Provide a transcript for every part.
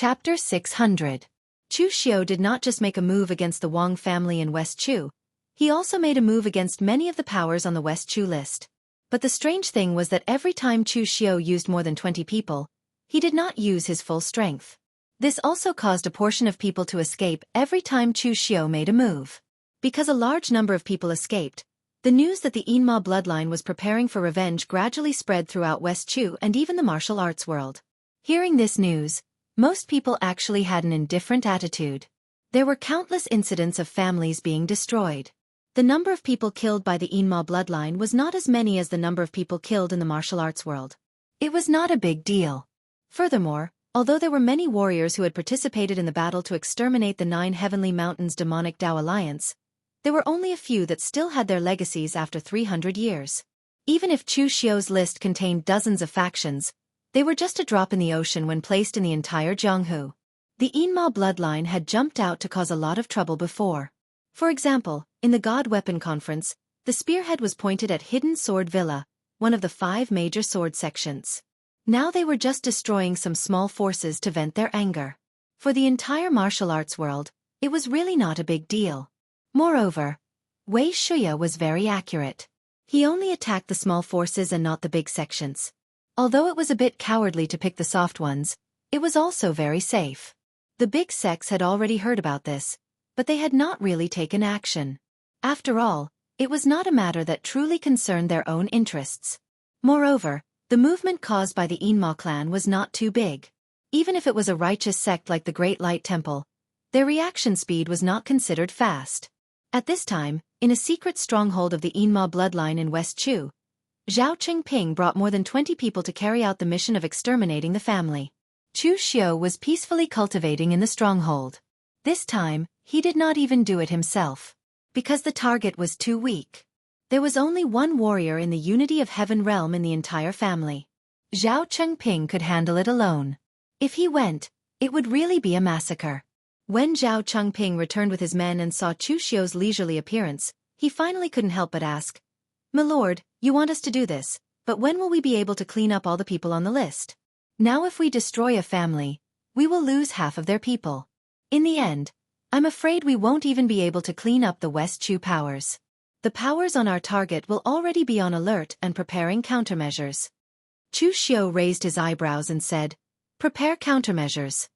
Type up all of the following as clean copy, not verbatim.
Chapter 600. Chu Xiao did not just make a move against the Wang family in West Chu, he also made a move against many of the powers on the West Chu list. But the strange thing was that every time Chu Xiao used more than 20 people, he did not use his full strength. This also caused a portion of people to escape every time Chu Xiao made a move. Because a large number of people escaped, the news that the Yinma bloodline was preparing for revenge gradually spread throughout West Chu and even the martial arts world. Hearing this news, most people actually had an indifferent attitude. There were countless incidents of families being destroyed. The number of people killed by the Yinma bloodline was not as many as the number of people killed in the martial arts world. It was not a big deal. Furthermore, although there were many warriors who had participated in the battle to exterminate the 9 Heavenly Mountains demonic Tao alliance, there were only a few that still had their legacies after 300 years. Even if Chu Xiao's list contained dozens of factions, they were just a drop in the ocean when placed in the entire Jianghu. The Yinma bloodline had jumped out to cause a lot of trouble before. For example, in the God Weapon Conference, the spearhead was pointed at Hidden Sword Villa, one of the 5 major sword sections. Now they were just destroying some small forces to vent their anger. For the entire martial arts world, it was really not a big deal. Moreover, Wei Shuya was very accurate. He only attacked the small forces and not the big sections. Although it was a bit cowardly to pick the soft ones, it was also very safe. The big sects had already heard about this, but they had not really taken action. After all, it was not a matter that truly concerned their own interests. Moreover, the movement caused by the Yinma clan was not too big. Even if it was a righteous sect like the Great Light Temple, their reaction speed was not considered fast. At this time, in a secret stronghold of the Yinma bloodline in West Chu, Zhao Qingping brought more than 20 people to carry out the mission of exterminating the family. Chu Xiao was peacefully cultivating in the stronghold. This time, he did not even do it himself. Because the target was too weak. There was only one warrior in the Unity of Heaven realm in the entire family. Zhao Qingping could handle it alone. If he went, it would really be a massacre. When Zhao Qingping returned with his men and saw Chu Xiao's leisurely appearance, he finally couldn't help but ask, "My lord, you want us to do this, but when will we be able to clean up all the people on the list? Now if we destroy a family, we will lose half of their people. In the end, I'm afraid we won't even be able to clean up the West Chu powers. The powers on our target will already be on alert and preparing countermeasures." Chu Xiao raised his eyebrows and said, "Prepare countermeasures."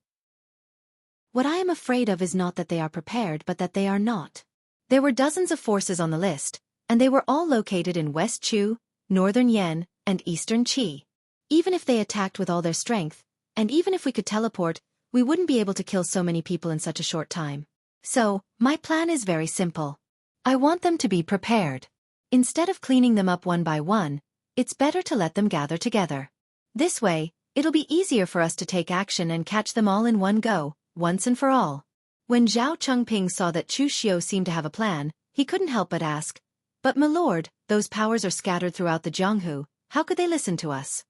What I am afraid of is not that they are prepared but that they are not. There were dozens of forces on the list, and they were all located in West Chu, Northern Yan, and Eastern Qi. Even if they attacked with all their strength, and even if we could teleport, we wouldn't be able to kill so many people in such a short time. So, my plan is very simple. I want them to be prepared. Instead of cleaning them up one by one, it's better to let them gather together. This way, it'll be easier for us to take action and catch them all in one go, once and for all. When Zhao Qingping saw that Chu Xiao seemed to have a plan, he couldn't help but ask, "But my lord, those powers are scattered throughout the Jianghu, how could they listen to us?"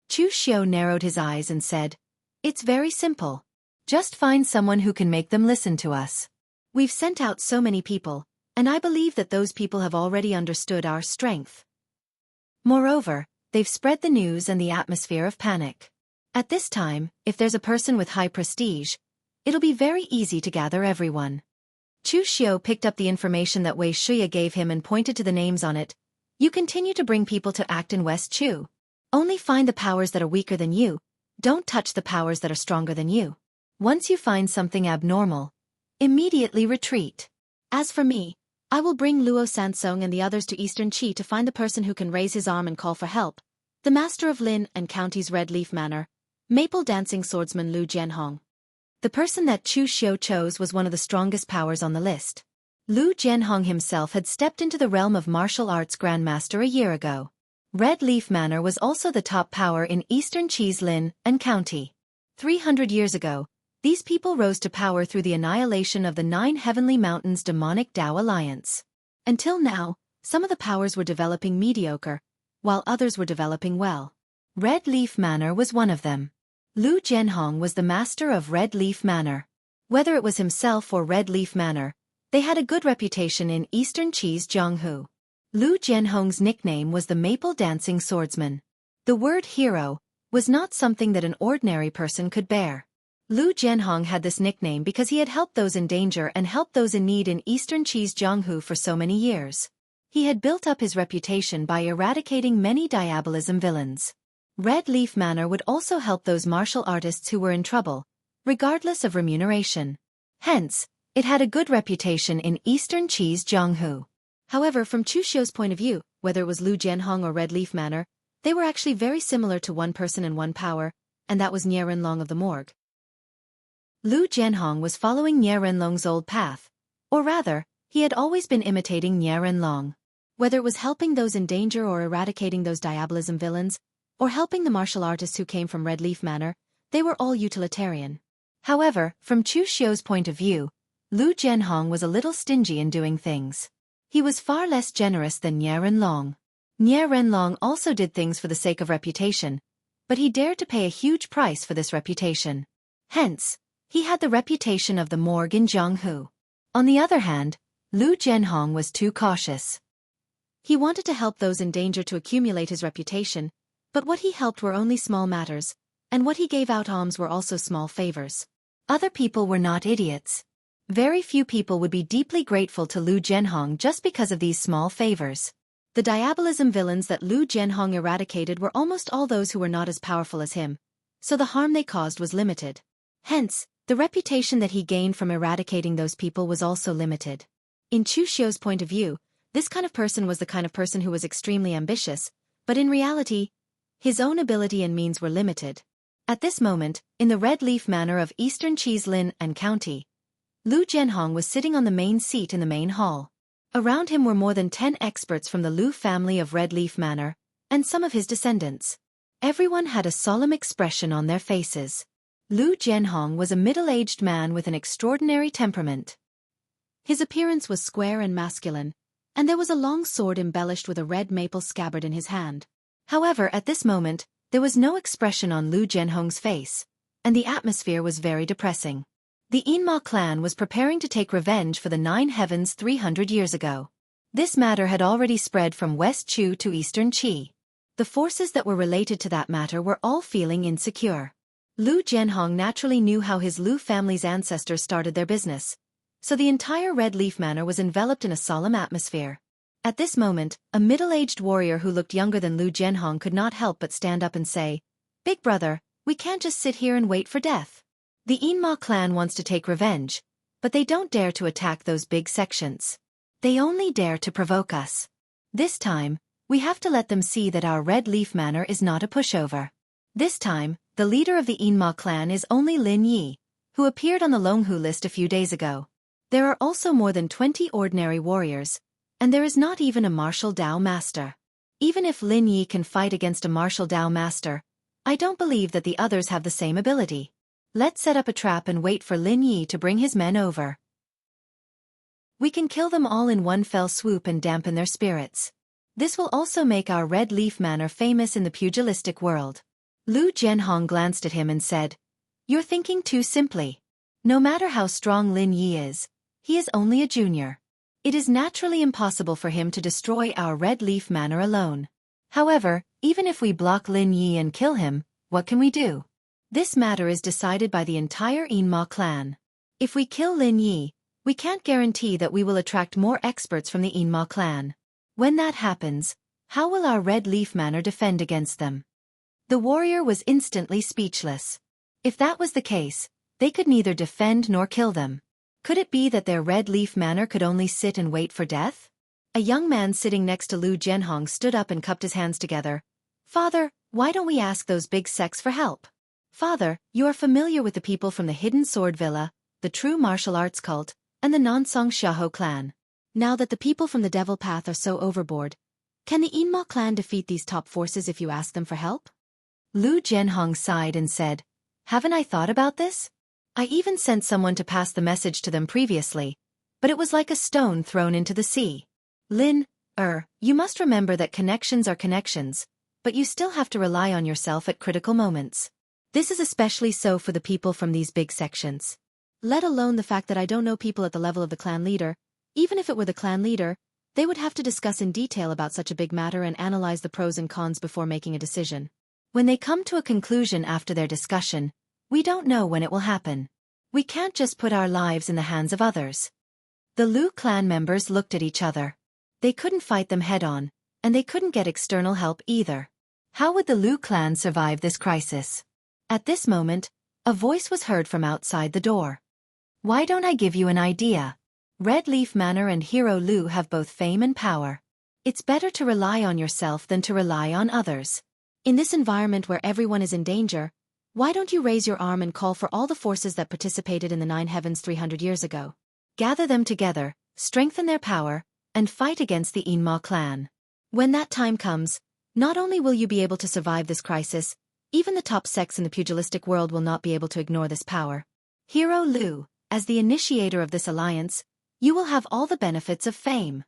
Chu Xiao narrowed his eyes and said, "It's very simple. Just find someone who can make them listen to us. We've sent out so many people, and I believe that those people have already understood our strength. Moreover, they've spread the news and the atmosphere of panic. At this time, if there's a person with high prestige, it'll be very easy to gather everyone." Chu Xiao picked up the information that Wei Shuya gave him and pointed to the names on it. "You continue to bring people to act in West Chu. Only find the powers that are weaker than you. Don't touch the powers that are stronger than you. Once you find something abnormal, immediately retreat. As for me, I will bring Luo Sansong and the others to Eastern Qi to find the person who can raise his arm and call for help, the master of Lin and County's Red Leaf Manor, Maple Dancing Swordsman Lu Jianhong." The person that Chu Xiao chose was one of the strongest powers on the list. Lu Jianhong himself had stepped into the realm of martial arts grandmaster a year ago. Red Leaf Manor was also the top power in Eastern Qi's Lin and County. 300 years ago, these people rose to power through the annihilation of the 9 Heavenly Mountains demonic Tao alliance. Until now, some of the powers were developing mediocre, while others were developing well. Red Leaf Manor was one of them. Lu Jianhong was the master of Red Leaf Manor. Whether it was himself or Red Leaf Manor, they had a good reputation in Eastern Qi's Jianghu. Lu Jianhong's nickname was the Maple Dancing Swordsman. The word hero was not something that an ordinary person could bear. Lu Jianhong had this nickname because he had helped those in danger and helped those in need in eastern Qi's Jianghu for so many years. He had built up his reputation by eradicating many diabolism villains. Red Leaf Manor would also help those martial artists who were in trouble, regardless of remuneration. Hence, it had a good reputation in eastern Qi's Jianghu. However, from Chu Xiu's point of view, whether it was Lu Jianhong or Red Leaf Manor, they were actually very similar to one person and one power, and that was Nie Renlong of the morgue. Lu Jianhong was following Nie Renlong's old path, or rather, he had always been imitating Nie Renlong. Whether it was helping those in danger or eradicating those diabolism villains, or helping the martial artists who came from Red Leaf Manor, they were all utilitarian. However, from Chu Xiu's point of view, Lu Jianhong was a little stingy in doing things. He was far less generous than Nie Renlong. Nie Renlong also did things for the sake of reputation, but he dared to pay a huge price for this reputation. Hence, he had the reputation of the morgue in Jianghu. On the other hand, Lu Jianhong was too cautious. He wanted to help those in danger to accumulate his reputation, but what he helped were only small matters, and what he gave out alms were also small favors. Other people were not idiots. Very few people would be deeply grateful to Lu Jianhong just because of these small favors. The diabolism villains that Lu Jianhong eradicated were almost all those who were not as powerful as him, so the harm they caused was limited. Hence, the reputation that he gained from eradicating those people was also limited. In Chu Xiu's point of view, this kind of person was the kind of person who was extremely ambitious, but in reality, his own ability and means were limited. At this moment, in the Red Leaf Manor of Eastern Qi's Lin and County, Lu Jianhong was sitting on the main seat in the main hall. Around him were more than 10 experts from the Lu family of Red Leaf Manor, and some of his descendants. Everyone had a solemn expression on their faces. Lu Jianhong was a middle-aged man with an extraordinary temperament. His appearance was square and masculine, and there was a long sword embellished with a red maple scabbard in his hand. However, at this moment, there was no expression on Lu Jianhong's face, and the atmosphere was very depressing. The Yinma clan was preparing to take revenge for the Nine Heavens 300 years ago. This matter had already spread from West Chu to Eastern Qi. The forces that were related to that matter were all feeling insecure. Lu Jianhong naturally knew how his Lu family's ancestors started their business, so the entire Red Leaf Manor was enveloped in a solemn atmosphere. At this moment, a middle-aged warrior who looked younger than Lu Jianhong could not help but stand up and say, "Big brother, we can't just sit here and wait for death. The Yinma clan wants to take revenge, but they don't dare to attack those big sections. They only dare to provoke us. This time, we have to let them see that our Red Leaf Manor is not a pushover." This time, the leader of the Yinma clan is only Lin Yi, who appeared on the Longhu list a few days ago. There are also more than 20 ordinary warriors, and there is not even a martial Dao master. Even if Lin Yi can fight against a martial Dao master, I don't believe that the others have the same ability. Let's set up a trap and wait for Lin Yi to bring his men over. We can kill them all in one fell swoop and dampen their spirits. This will also make our Red Leaf Manor famous in the pugilistic world. Lu Jianhong glanced at him and said, "You're thinking too simply. No matter how strong Lin Yi is, he is only a junior. It is naturally impossible for him to destroy our Red Leaf Manor alone. However, even if we block Lin Yi and kill him, what can we do? This matter is decided by the entire Yinma clan. If we kill Lin Yi, we can't guarantee that we will attract more experts from the Yinma clan. When that happens, how will our Red Leaf Manor defend against them?" The warrior was instantly speechless. If that was the case, they could neither defend nor kill them. Could it be that their Red Leaf Manor could only sit and wait for death? A young man sitting next to Lu Jianhong stood up and cupped his hands together. "Father, why don't we ask those big sects for help? Father, you are familiar with the people from the Hidden Sword Villa, the True Martial Arts Cult, and the Nansong Xiahou clan. Now that the people from the Devil Path are so overboard, can the Yinma clan defeat these top forces if you ask them for help?" Lu Jianhong sighed and said, "Haven't I thought about this? I even sent someone to pass the message to them previously, but it was like a stone thrown into the sea. Lin, you must remember that connections are connections, but you still have to rely on yourself at critical moments. This is especially so for the people from these big sections. Let alone the fact that I don't know people at the level of the clan leader. Even if it were the clan leader, they would have to discuss in detail about such a big matter and analyze the pros and cons before making a decision. When they come to a conclusion after their discussion, We don't know when it will happen. We can't just put our lives in the hands of others. The Lu clan members looked at each other. They couldn't fight them head-on, and they couldn't get external help either. How would the Lu clan survive this crisis? At this moment, a voice was heard from outside the door. Why don't I give you an idea? Red Leaf Manor and Hero Lu have both fame and power. It's better to rely on yourself than to rely on others. In this environment where everyone is in danger, why don't you raise your arm and call for all the forces that participated in the Nine Heavens 300 years ago? Gather them together, strengthen their power, and fight against the Inma clan. When that time comes, not only will you be able to survive this crisis, even the top sects in the pugilistic world will not be able to ignore this power. Hero Lu, as the initiator of this alliance, you will have all the benefits of fame.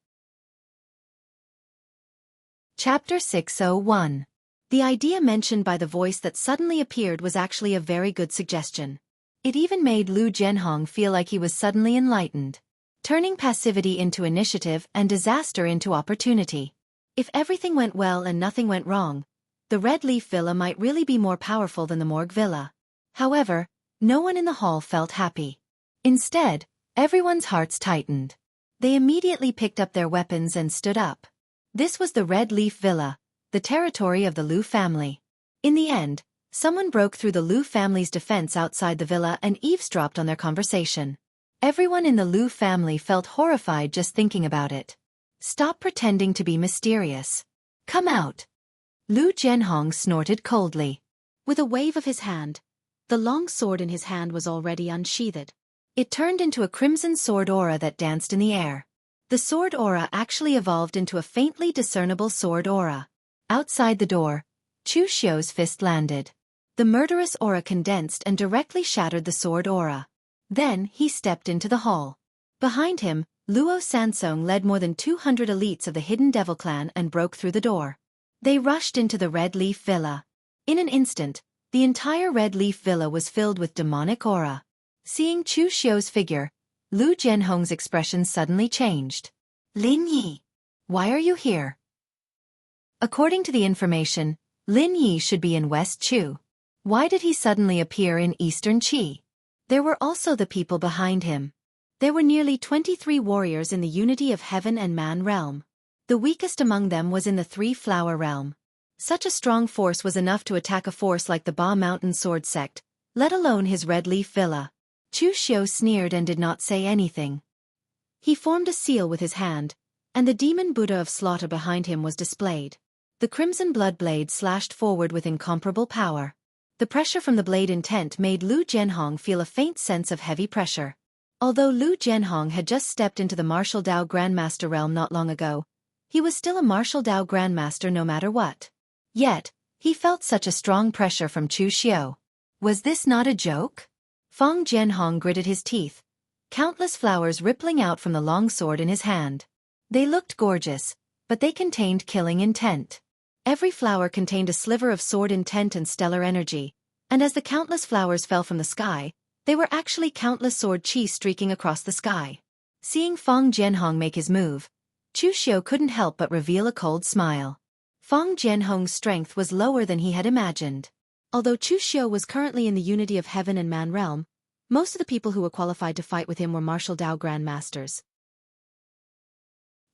Chapter 601. The idea mentioned by the voice that suddenly appeared was actually a very good suggestion. It even made Lu Jianhong feel like he was suddenly enlightened, turning passivity into initiative and disaster into opportunity. If everything went well and nothing went wrong, the Red Leaf Villa might really be more powerful than the Morgue Villa. However, no one in the hall felt happy. Instead, everyone's hearts tightened. They immediately picked up their weapons and stood up. This was the Red Leaf Villa, the territory of the Lu family. In the end, someone broke through the Lu family's defense outside the villa and eavesdropped on their conversation. Everyone in the Lu family felt horrified just thinking about it. Stop pretending to be mysterious. Come out. Lu Jianhong snorted coldly. With a wave of his hand, the long sword in his hand was already unsheathed. It turned into a crimson sword aura that danced in the air. The sword aura actually evolved into a faintly discernible sword aura. Outside the door, Chu Xiu's fist landed. The murderous aura condensed and directly shattered the sword aura. Then he stepped into the hall. Behind him, Luo Sansong led more than 200 elites of the Hidden Devil Clan and broke through the door. They rushed into the Red Leaf Villa. In an instant, the entire Red Leaf Villa was filled with demonic aura. Seeing Chu Xiu's figure, Lu Jianhong's expression suddenly changed. Lin Yi, why are you here? According to the information, Lin Yi should be in West Chu. Why did he suddenly appear in Eastern Qi? There were also the people behind him. There were nearly 23 warriors in the unity of heaven and man realm. The weakest among them was in the Three-Flower realm. Such a strong force was enough to attack a force like the Ba Mountain Sword Sect, let alone his Red Leaf Villa. Chu Xiu sneered and did not say anything. He formed a seal with his hand, and the demon Buddha of slaughter behind him was displayed. The crimson blood blade slashed forward with incomparable power. The pressure from the blade intent made Lu Jianhong feel a faint sense of heavy pressure. Although Lu Jianhong had just stepped into the Martial Dao Grandmaster realm not long ago, he was still a Martial Dao Grandmaster no matter what. Yet, he felt such a strong pressure from Chu Xiu. Was this not a joke? Feng Jianhong gritted his teeth, countless flowers rippling out from the long sword in his hand. They looked gorgeous, but they contained killing intent. Every flower contained a sliver of sword intent and stellar energy, and as the countless flowers fell from the sky, they were actually countless sword chi streaking across the sky. Seeing Feng Jianhong make his move, Chu Xiu couldn't help but reveal a cold smile. Feng Jianhong's strength was lower than he had imagined. Although Chu Xiu was currently in the unity of heaven and man realm, most of the people who were qualified to fight with him were Martial Dao Grandmasters.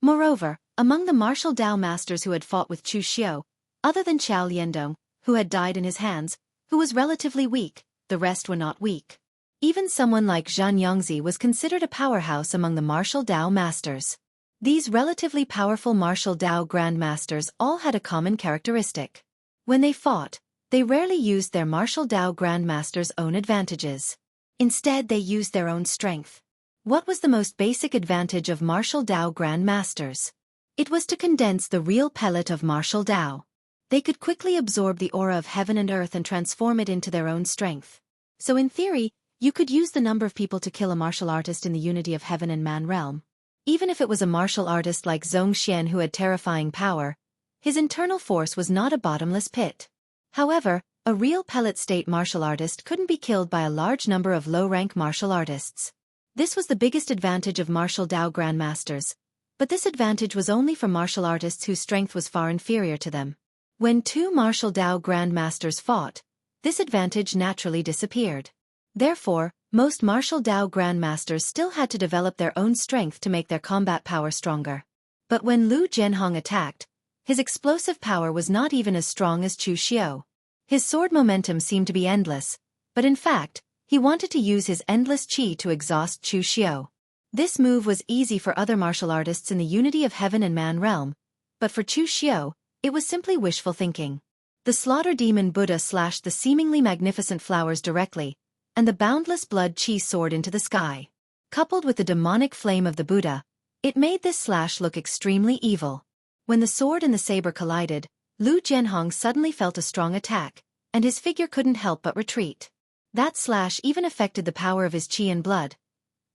Moreover, among the Martial Dao Masters who had fought with Chu Xiu, other than Xiao Liandong, who had died in his hands, who was relatively weak, the rest were not weak. Even someone like Zhan Yongzi was considered a powerhouse among the Martial Dao Masters. These relatively powerful Martial Dao Grandmasters all had a common characteristic. When they fought, they rarely used their Martial Dao Grandmaster's own advantages. Instead, they used their own strength. What was the most basic advantage of Martial Dao Grandmasters? It was to condense the real pellet of Martial Dao. They could quickly absorb the aura of heaven and earth and transform it into their own strength. So in theory, you could use the number of people to kill a martial artist in the unity of heaven and man realm. Even if it was a martial artist like Zhong Xian who had terrifying power, his internal force was not a bottomless pit. However, a real pellet state martial artist couldn't be killed by a large number of low-rank martial artists. This was the biggest advantage of Martial Dao Grandmasters, but this advantage was only for martial artists whose strength was far inferior to them. When two Martial Dao Grandmasters fought, this advantage naturally disappeared. Therefore, most martial Dao grandmasters still had to develop their own strength to make their combat power stronger. But when Lu Jianhong attacked, his explosive power was not even as strong as Chu Xiao. His sword momentum seemed to be endless, but in fact, he wanted to use his endless qi to exhaust Chu Xiao. This move was easy for other martial artists in the unity of heaven and man realm, but for Chu Xiao, it was simply wishful thinking. The slaughter demon Buddha slashed the seemingly magnificent flowers directly, and the boundless blood qi soared into the sky. Coupled with the demonic flame of the Buddha, it made this slash look extremely evil. When the sword and the saber collided, Lu Jianhong suddenly felt a strong attack, and his figure couldn't help but retreat. That slash even affected the power of his qi and blood,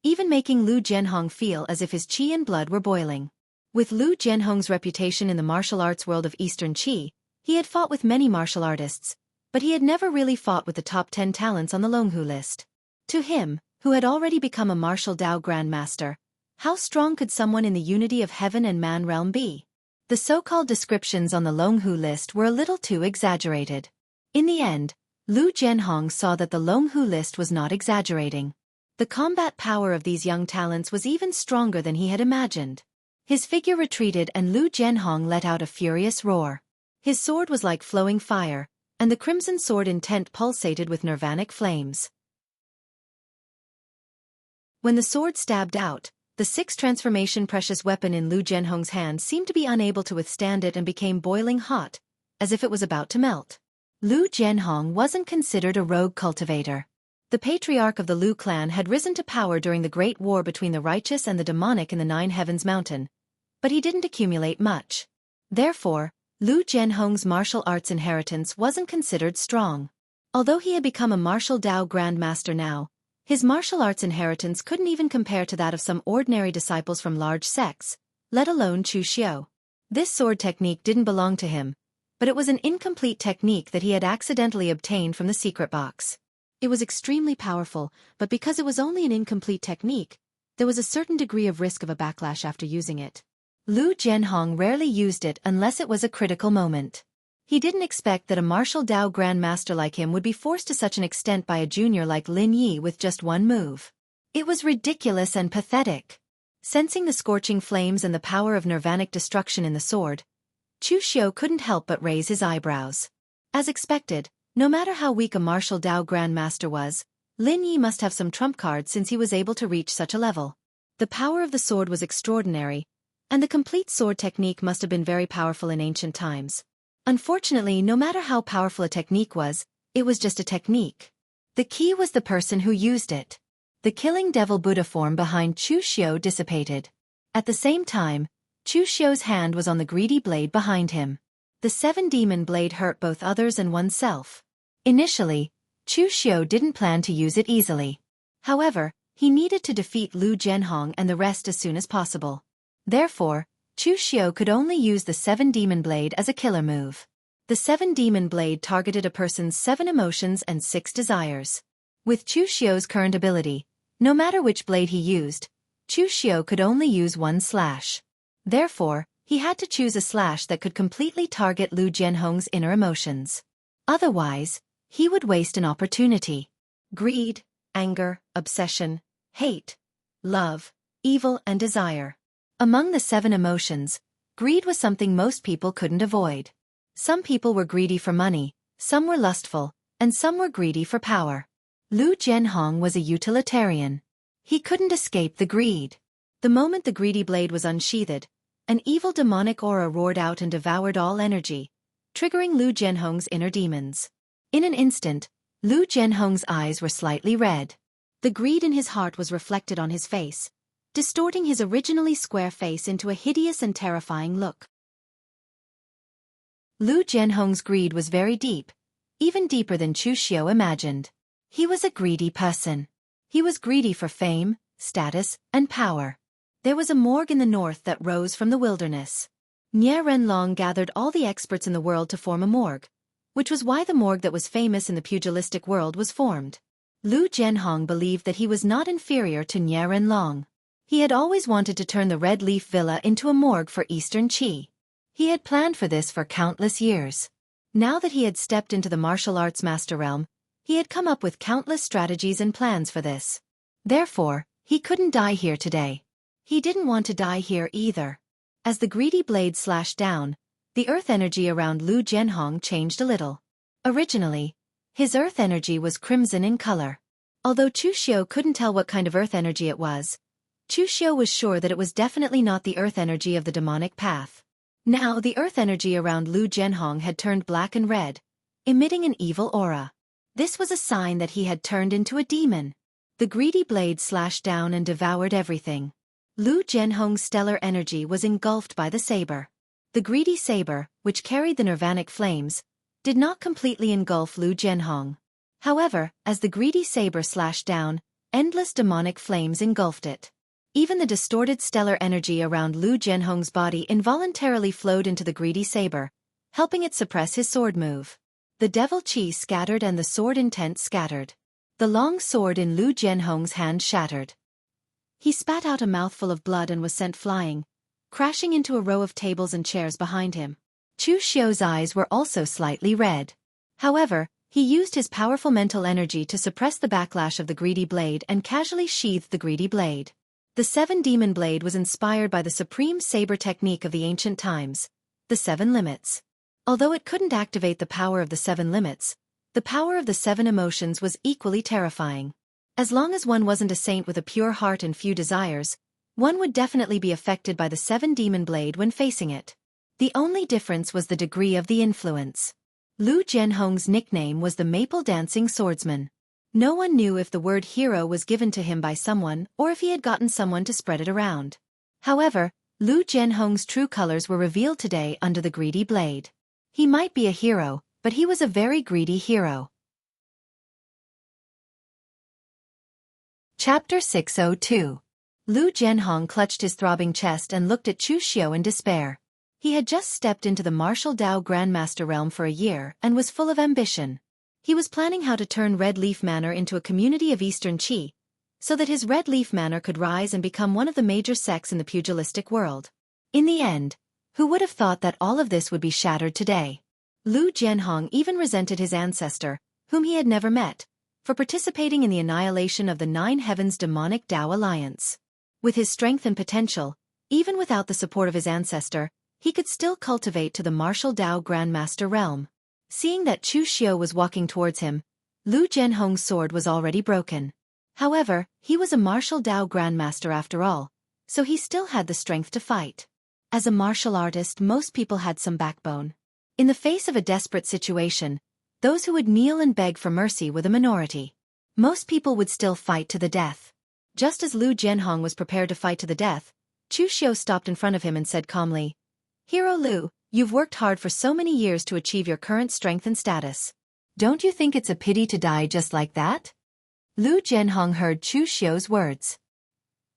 even making Lu Jianhong feel as if his qi and blood were boiling. With Lu Jianhong's reputation in the martial arts world of Eastern Qi, he had fought with many martial artists, but he had never really fought with the top 10 talents on the Longhu list. To him, who had already become a martial Dao grandmaster, how strong could someone in the unity of heaven and man realm be? The so-called descriptions on the Longhu list were a little too exaggerated. In the end, Lu Jianhong saw that the Longhu list was not exaggerating. The combat power of these young talents was even stronger than he had imagined. His figure retreated and Lu Jianhong let out a furious roar. His sword was like flowing fire, and the crimson sword intent pulsated with nirvanic flames. When the sword stabbed out, the 6th transformation precious weapon in Lu Jianhong's hand seemed to be unable to withstand it and became boiling hot, as if it was about to melt. Lu Jianhong wasn't considered a rogue cultivator. The patriarch of the Lu clan had risen to power during the Great War between the righteous and the demonic in the Nine Heavens Mountain, but he didn't accumulate much. Therefore, Lu Jianhong's martial arts inheritance wasn't considered strong. Although he had become a martial Dao grandmaster now, his martial arts inheritance couldn't even compare to that of some ordinary disciples from large sects, let alone Chu Xiao. This sword technique didn't belong to him, but it was an incomplete technique that he had accidentally obtained from the secret box. It was extremely powerful, but because it was only an incomplete technique, there was a certain degree of risk of a backlash after using it. Lu Jianhong rarely used it unless it was a critical moment. He didn't expect that a martial Dao grandmaster like him would be forced to such an extent by a junior like Lin Yi with just one move. It was ridiculous and pathetic. Sensing the scorching flames and the power of nirvanic destruction in the sword, Chu Xiao couldn't help but raise his eyebrows. As expected, no matter how weak a martial Dao grandmaster was, Lin Yi must have some trump cards since he was able to reach such a level. The power of the sword was extraordinary, and the complete sword technique must have been very powerful in ancient times. Unfortunately, no matter how powerful a technique was, it was just a technique. The key was the person who used it. The killing devil Buddha form behind Chu Xiao dissipated. At the same time, Chu Xiao's hand was on the greedy blade behind him. The 7-demon blade hurt both others and oneself. Initially, Chu Xiao didn't plan to use it easily. However, he needed to defeat Lu Jianhong and the rest as soon as possible. Therefore, Chu Xiao could only use the 7-demon blade as a killer move. The 7-demon blade targeted a person's 7 emotions and 6 desires. With Chu Xiao's current ability, no matter which blade he used, Chu Xiao could only use one slash. Therefore, he had to choose a slash that could completely target Lu Jianhong's inner emotions. Otherwise, he would waste an opportunity. Greed, anger, obsession, hate, love, evil and desire. Among the 7 emotions, greed was something most people couldn't avoid. Some people were greedy for money, some were lustful, and some were greedy for power. Lu Jianhong was a utilitarian. He couldn't escape the greed. The moment the greedy blade was unsheathed, an evil demonic aura roared out and devoured all energy, triggering Lu Jianhong's inner demons. In an instant, Lu Jianhong's eyes were slightly red. The greed in his heart was reflected on his face, distorting his originally square face into a hideous and terrifying look. Lu Jianhong's greed was very deep, even deeper than Chu Xiao imagined. He was a greedy person. He was greedy for fame, status, and power. There was a morgue in the north that rose from the wilderness. Nie Renlong gathered all the experts in the world to form a morgue, which was why the morgue that was famous in the pugilistic world was formed. Lu Jianhong believed that he was not inferior to Nie Renlong. He had always wanted to turn the Red Leaf Villa into a morgue for Eastern Qi. He had planned for this for countless years. Now that he had stepped into the martial arts master realm, he had come up with countless strategies and plans for this. Therefore, he couldn't die here today. He didn't want to die here either. As the greedy blade slashed down, the earth energy around Lu Jianhong changed a little. Originally, his earth energy was crimson in color. Although Chu Xiao couldn't tell what kind of earth energy it was, Chu Xiao was sure that it was definitely not the earth energy of the demonic path. Now the earth energy around Lu Jianhong had turned black and red, emitting an evil aura. This was a sign that he had turned into a demon. The greedy blade slashed down and devoured everything. Lu Jianhong's stellar energy was engulfed by the saber. The greedy saber, which carried the nirvanic flames, did not completely engulf Lu Jianhong. However, as the greedy saber slashed down, endless demonic flames engulfed it. Even the distorted stellar energy around Lu Jianhong's body involuntarily flowed into the greedy saber, helping it suppress his sword move. The devil chi scattered and the sword intent scattered. The long sword in Lu Jianhong's hand shattered. He spat out a mouthful of blood and was sent flying, crashing into a row of tables and chairs behind him. Chu Xiao's eyes were also slightly red. However, he used his powerful mental energy to suppress the backlash of the greedy blade and casually sheathed the greedy blade. The seven demon blade was inspired by the supreme saber technique of the ancient times, the seven limits. Although it couldn't activate the power of the seven limits, the power of the seven emotions was equally terrifying. As long as one wasn't a saint with a pure heart and few desires, one would definitely be affected by the seven demon blade when facing it. The only difference was the degree of the influence. Lu Jianhong's nickname was the Maple Dancing Swordsman. No one knew if the word hero was given to him by someone or if he had gotten someone to spread it around. However, Lu Jianhong's true colors were revealed today under the greedy blade. He might be a hero, but he was a very greedy hero. Chapter 602. Lu Jianhong clutched his throbbing chest and looked at Chu Xiao in despair. He had just stepped into the martial Dao Grandmaster realm for a year and was full of ambition. He was planning how to turn Red Leaf Manor into a community of Eastern Qi, so that his Red Leaf Manor could rise and become one of the major sects in the pugilistic world. In the end, who would have thought that all of this would be shattered today? Lu Jianhong even resented his ancestor, whom he had never met, for participating in the annihilation of the Nine Heavens demonic Dao alliance. With his strength and potential, even without the support of his ancestor, he could still cultivate to the martial Dao Grandmaster realm. Seeing that Chu Xiao was walking towards him, Lu Jianhong's sword was already broken. However, he was a martial Dao Grandmaster after all, so he still had the strength to fight. As a martial artist, most people had some backbone. In the face of a desperate situation, those who would kneel and beg for mercy were the minority. Most people would still fight to the death. Just as Lu Jianhong was prepared to fight to the death, Chu Xiao stopped in front of him and said calmly, "Hero Lu, you've worked hard for so many years to achieve your current strength and status. Don't you think it's a pity to die just like that?" Lu Jianhong heard Chu Xiao's words.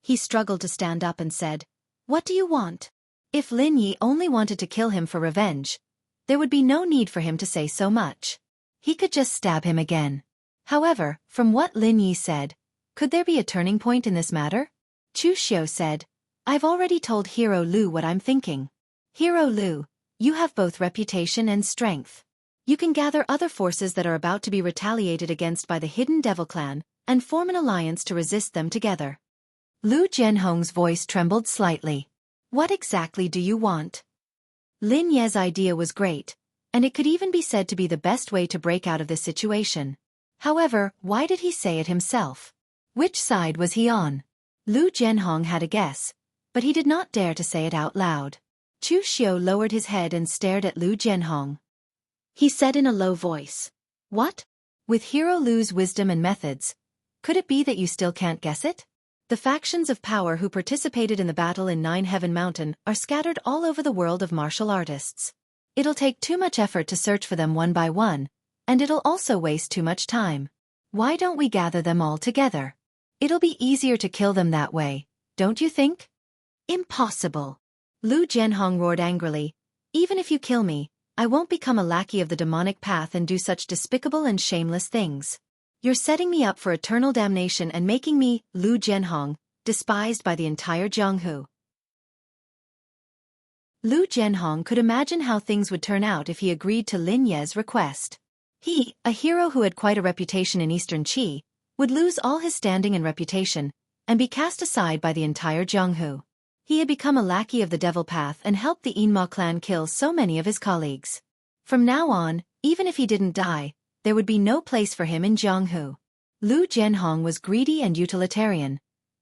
He struggled to stand up and said, "What do you want?" If Lin Yi only wanted to kill him for revenge, there would be no need for him to say so much. He could just stab him again. However, from what Lin Yi said, could there be a turning point in this matter? Chu Xiao said, "I've already told Hero Lu what I'm thinking. Hero Lu, you have both reputation and strength. You can gather other forces that are about to be retaliated against by the hidden devil clan, and form an alliance to resist them together." Lu Jianhong's voice trembled slightly. "What exactly do you want?" Lin Ye's idea was great, and it could even be said to be the best way to break out of this situation. However, why did he say it himself? Which side was he on? Lu Jianhong had a guess, but he did not dare to say it out loud. Chu Xiao lowered his head and stared at Lu Jianhong. He said in a low voice, "What? With Hero Lu's wisdom and methods, could it be that you still can't guess it? The factions of power who participated in the battle in Nine Heaven Mountain are scattered all over the world of martial artists. It'll take too much effort to search for them one by one, and it'll also waste too much time. Why don't we gather them all together? It'll be easier to kill them that way, don't you think?" "Impossible!" Lu Jianhong roared angrily. "Even if you kill me, I won't become a lackey of the demonic path and do such despicable and shameless things. You're setting me up for eternal damnation and making me, Lu Jianhong, despised by the entire Jianghu." Lu Jianhong could imagine how things would turn out if he agreed to Lin Ye's request. He, a hero who had quite a reputation in Eastern Qi, would lose all his standing and reputation, and be cast aside by the entire Jianghu. He had become a lackey of the Devil Path and helped the Yinma clan kill so many of his colleagues. From now on, even if he didn't die, there would be no place for him in Jianghu. Lu Jianhong was greedy and utilitarian,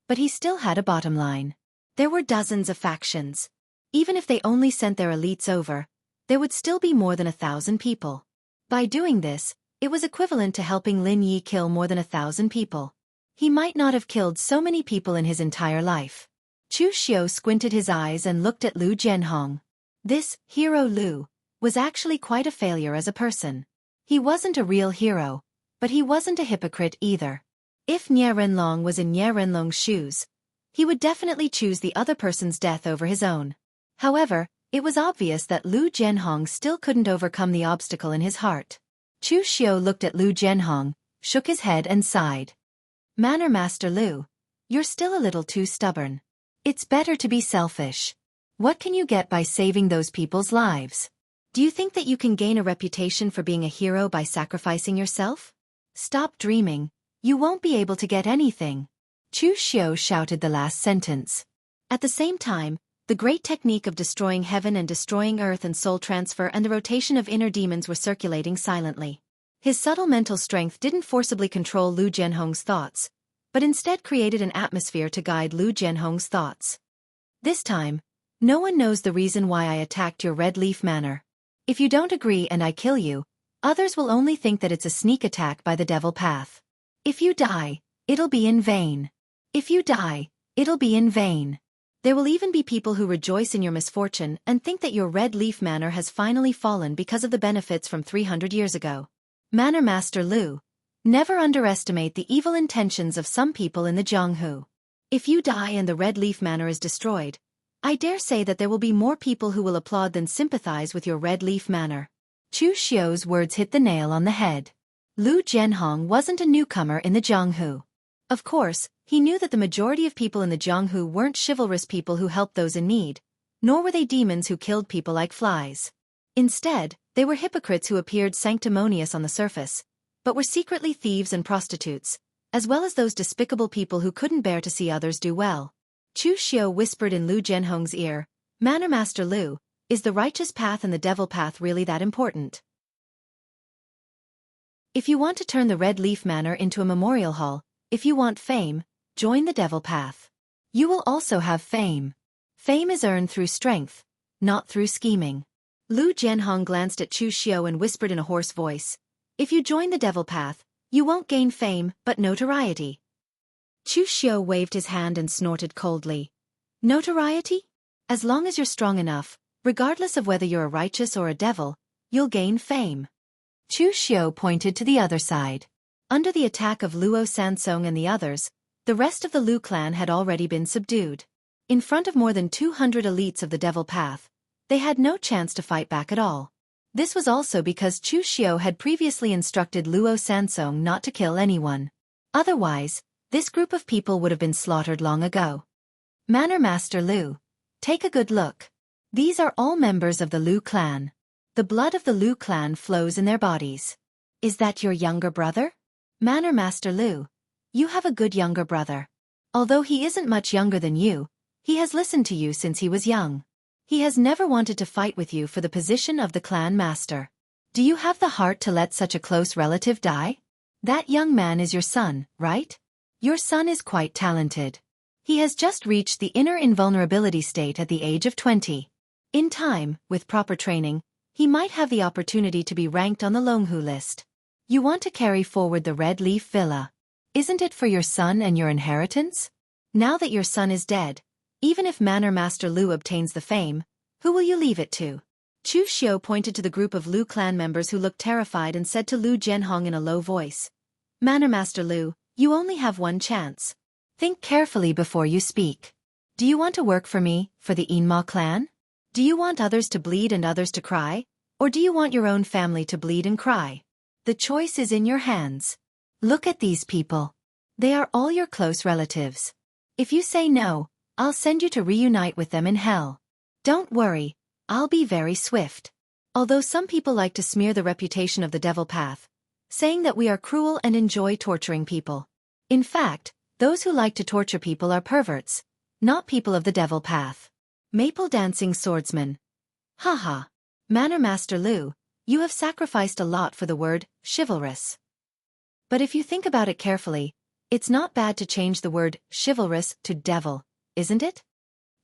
but he still had a bottom line. There were dozens of factions. Even if they only sent their elites over, there would still be more than 1,000 people. By doing this, it was equivalent to helping Lin Yi kill more than 1,000 people. He might not have killed so many people in his entire life. Chu Xiu squinted his eyes and looked at Lu Jianhong. This, hero Lu, was actually quite a failure as a person. He wasn't a real hero, but he wasn't a hypocrite either. If Nie Renlong was in Nie Renlong's shoes, he would definitely choose the other person's death over his own. However, it was obvious that Lu Jianhong still couldn't overcome the obstacle in his heart. Chu Xiu looked at Lu Jianhong, shook his head and sighed. Manner Master Lu, you're still a little too stubborn. It's better to be selfish. What can you get by saving those people's lives? Do you think that you can gain a reputation for being a hero by sacrificing yourself? Stop dreaming. You won't be able to get anything. Chu Xiu shouted the last sentence. At the same time, the great technique of destroying heaven and destroying earth and soul transfer and the rotation of inner demons were circulating silently. His subtle mental strength didn't forcibly control Lu Jianhong's thoughts, but instead created an atmosphere to guide Lu Jianhong's thoughts. This time, no one knows the reason why I attacked your Red Leaf Manor. If you don't agree and I kill you, others will only think that it's a sneak attack by the Devil Path. If you die, it'll be in vain. If you die, it'll be in vain. There will even be people who rejoice in your misfortune and think that your Red Leaf Manor has finally fallen because of the benefits from 300 years ago. Manor Master Lu, never underestimate the evil intentions of some people in the Jianghu. If you die and the Red Leaf Manor is destroyed, I dare say that there will be more people who will applaud than sympathize with your Red Leaf Manor. Chu Xiu's words hit the nail on the head. Lu Jianhong wasn't a newcomer in the Jianghu. Of course, he knew that the majority of people in the Jianghu weren't chivalrous people who helped those in need, nor were they demons who killed people like flies. Instead, they were hypocrites who appeared sanctimonious on the surface, but were secretly thieves and prostitutes, as well as those despicable people who couldn't bear to see others do well. Chu Xiu whispered in Lu Jianhong's ear, Manor Master Lu, is the righteous path and the devil path really that important? If you want to turn the Red Leaf Manor into a memorial hall, if you want fame, join the devil path. You will also have fame. Fame is earned through strength, not through scheming. Lu Jianhong glanced at Chu Xiu and whispered in a hoarse voice, if you join the devil path, you won't gain fame but notoriety. Chu Xiu waved his hand and snorted coldly. Notoriety? As long as you're strong enough, regardless of whether you're a righteous or a devil, you'll gain fame. Chu Xiu pointed to the other side. Under the attack of Luo Sansong and the others, the rest of the Lu clan had already been subdued. In front of more than 200 elites of the Devil Path, they had no chance to fight back at all. This was also because Chu Xiu had previously instructed Luo Sansong not to kill anyone. Otherwise, this group of people would have been slaughtered long ago. Manor Master Lu, take a good look. These are all members of the Lu clan. The blood of the Lu clan flows in their bodies. Is that your younger brother? Manor Master Lu, you have a good younger brother. Although he isn't much younger than you, he has listened to you since he was young. He has never wanted to fight with you for the position of the clan master. Do you have the heart to let such a close relative die? That young man is your son, right? Your son is quite talented. He has just reached the inner invulnerability state at the age of 20. In time, with proper training, he might have the opportunity to be ranked on the Longhu list. You want to carry forward the Red Leaf Villa. Isn't it for your son and your inheritance? Now that your son is dead, even if Manor Master Lu obtains the fame, who will you leave it to? Chu Xiu pointed to the group of Lu clan members who looked terrified and said to Lu Jianhong in a low voice, Manor Master Lu, you only have one chance. Think carefully before you speak. Do you want to work for me, for the Yinma clan? Do you want others to bleed and others to cry? Or do you want your own family to bleed and cry? The choice is in your hands. Look at these people. They are all your close relatives. If you say no, I'll send you to reunite with them in hell. Don't worry, I'll be very swift. Although some people like to smear the reputation of the devil path, saying that we are cruel and enjoy torturing people. In fact, those who like to torture people are perverts, not people of the devil path. Maple dancing swordsman. Haha. Manor Master Lu, you have sacrificed a lot for the word chivalrous. But if you think about it carefully, it's not bad to change the word chivalrous to devil, isn't it?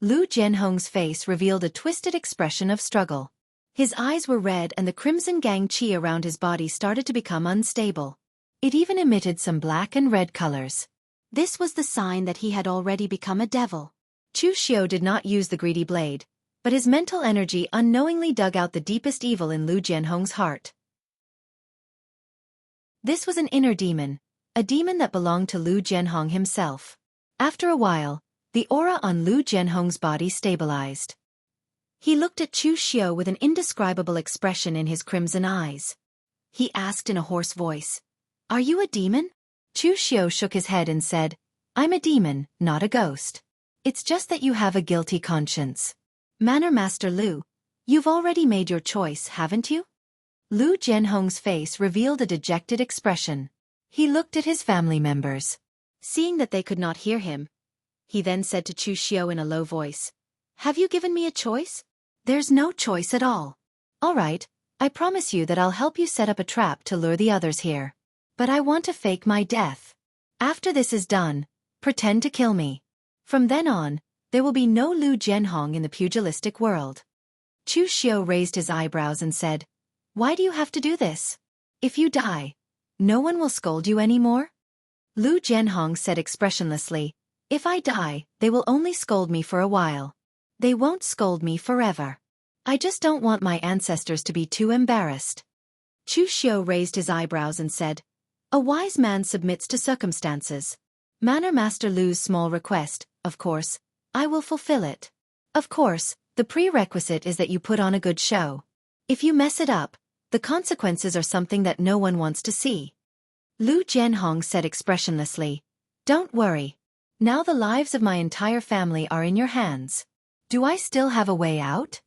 Lu Jianhong's face revealed a twisted expression of struggle. His eyes were red and the crimson gang qi around his body started to become unstable. It even emitted some black and red colors. This was the sign that he had already become a devil. Chu Xiao did not use the greedy blade, but his mental energy unknowingly dug out the deepest evil in Lu Jianhong's heart. This was an inner demon, a demon that belonged to Lu Jianhong himself. After a while, the aura on Lu Jianhong's body stabilized. He looked at Chu Xiao with an indescribable expression in his crimson eyes. He asked in a hoarse voice, "Are you a demon?" Chu Xiao shook his head and said, "I'm a demon, not a ghost. It's just that you have a guilty conscience." Manor Master Lu, you've already made your choice, haven't you? Lu Jianhong's face revealed a dejected expression. He looked at his family members. Seeing that they could not hear him, he then said to Chu Xiao in a low voice, "Have you given me a choice?" "There's no choice at all." "All right, I promise you that I'll help you set up a trap to lure the others here. But I want to fake my death. After this is done, pretend to kill me. From then on, there will be no Lu Jianhong in the pugilistic world." Chu Xiao raised his eyebrows and said, "Why do you have to do this? If you die, no one will scold you anymore?" Lu Jianhong said expressionlessly, "If I die, they will only scold me for a while. They won't scold me forever. I just don't want my ancestors to be too embarrassed." Chu Xiao raised his eyebrows and said, "A wise man submits to circumstances. Manor Master Lu's small request, of course, I will fulfill it. Of course, the prerequisite is that you put on a good show. If you mess it up, the consequences are something that no one wants to see." Lu Jianhong said expressionlessly, "Don't worry. Now the lives of my entire family are in your hands. Do I still have a way out?"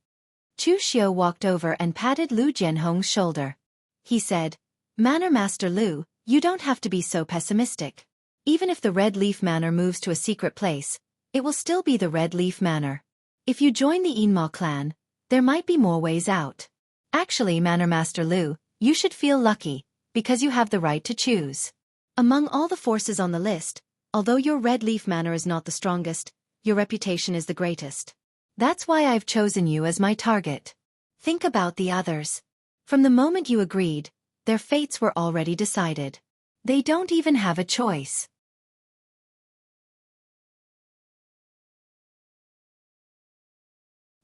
Chu Xiao walked over and patted Lu Jianhong's shoulder. He said, "Manor Master Lu, you don't have to be so pessimistic. Even if the Red Leaf Manor moves to a secret place, it will still be the Red Leaf Manor. If you join the Yinma clan, there might be more ways out. Actually, Manor Master Lu, you should feel lucky, because you have the right to choose. Among all the forces on the list, although your Red Leaf Manor is not the strongest, your reputation is the greatest. That's why I've chosen you as my target. Think about the others. From the moment you agreed, their fates were already decided. They don't even have a choice."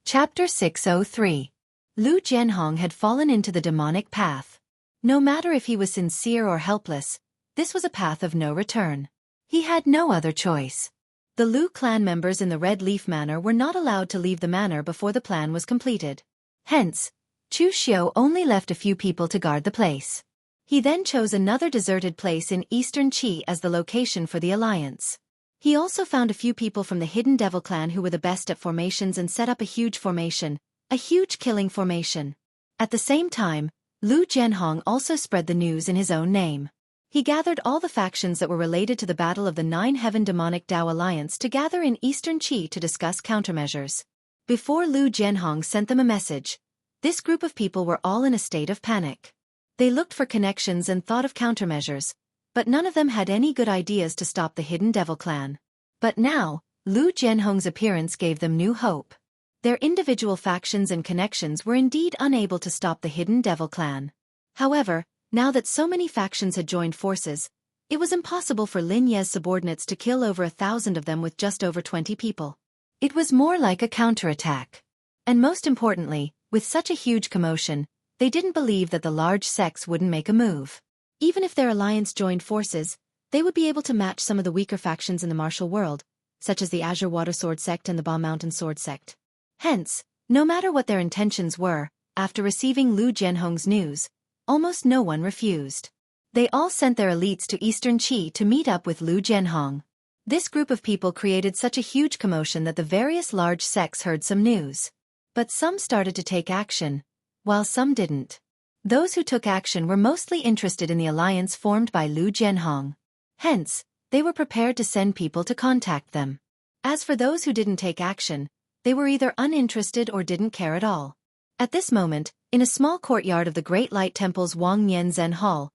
Chapter 603. Lu Jianhong had fallen into the demonic path. No matter if he was sincere or helpless, this was a path of no return. He had no other choice. The Lu clan members in the Red Leaf Manor were not allowed to leave the manor before the plan was completed. Hence, Chu Xiao only left a few people to guard the place. He then chose another deserted place in eastern Qi as the location for the alliance. He also found a few people from the Hidden Devil clan who were the best at formations and set up a huge formation, a huge killing formation. At the same time, Lu Jianhong also spread the news in his own name. He gathered all the factions that were related to the Battle of the Nine Heaven Demonic Dao Alliance to gather in eastern Qi to discuss countermeasures. Before Lu Jianhong sent them a message, this group of people were all in a state of panic. They looked for connections and thought of countermeasures, but none of them had any good ideas to stop the Hidden Devil clan. But now, Lu Jianhong's appearance gave them new hope. Their individual factions and connections were indeed unable to stop the Hidden Devil clan. However, now that so many factions had joined forces, it was impossible for Lin Ye's subordinates to kill over 1,000 of them with just over 20 people. It was more like a counterattack. And most importantly, with such a huge commotion, they didn't believe that the large sects wouldn't make a move. Even if their alliance joined forces, they would be able to match some of the weaker factions in the martial world, such as the Azure Water Sword sect and the Ba Mountain Sword sect. Hence, no matter what their intentions were, after receiving Lu Jianhong's news, almost no one refused. They all sent their elites to Eastern Qi to meet up with Lu Jianhong. This group of people created such a huge commotion that the various large sects heard some news. But some started to take action, while some didn't. Those who took action were mostly interested in the alliance formed by Lu Jianhong. Hence, they were prepared to send people to contact them. As for those who didn't take action, they were either uninterested or didn't care at all. At this moment, in a small courtyard of the Great Light Temple's Wang Nian Zen Hall,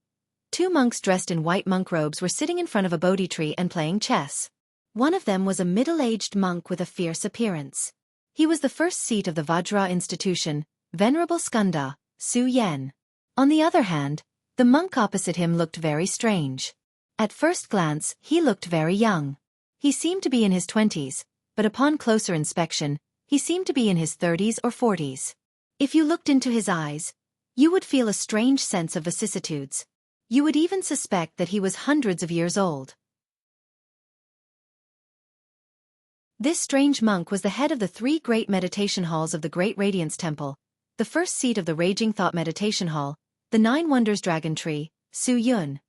two monks dressed in white monk robes were sitting in front of a Bodhi tree and playing chess. One of them was a middle-aged monk with a fierce appearance. He was the first seat of the Vajra institution, Venerable Skanda, Su Yan. On the other hand, the monk opposite him looked very strange. At first glance, he looked very young. He seemed to be in his 20s, but upon closer inspection, he seemed to be in his 30s or 40s. If you looked into his eyes, you would feel a strange sense of vicissitudes. You would even suspect that he was hundreds of years old. This strange monk was the head of the 3 great meditation halls of the Great Radiance Temple, the first seat of the Raging Thought Meditation Hall, the 9 Wonders Dragon Tree, Su Yun.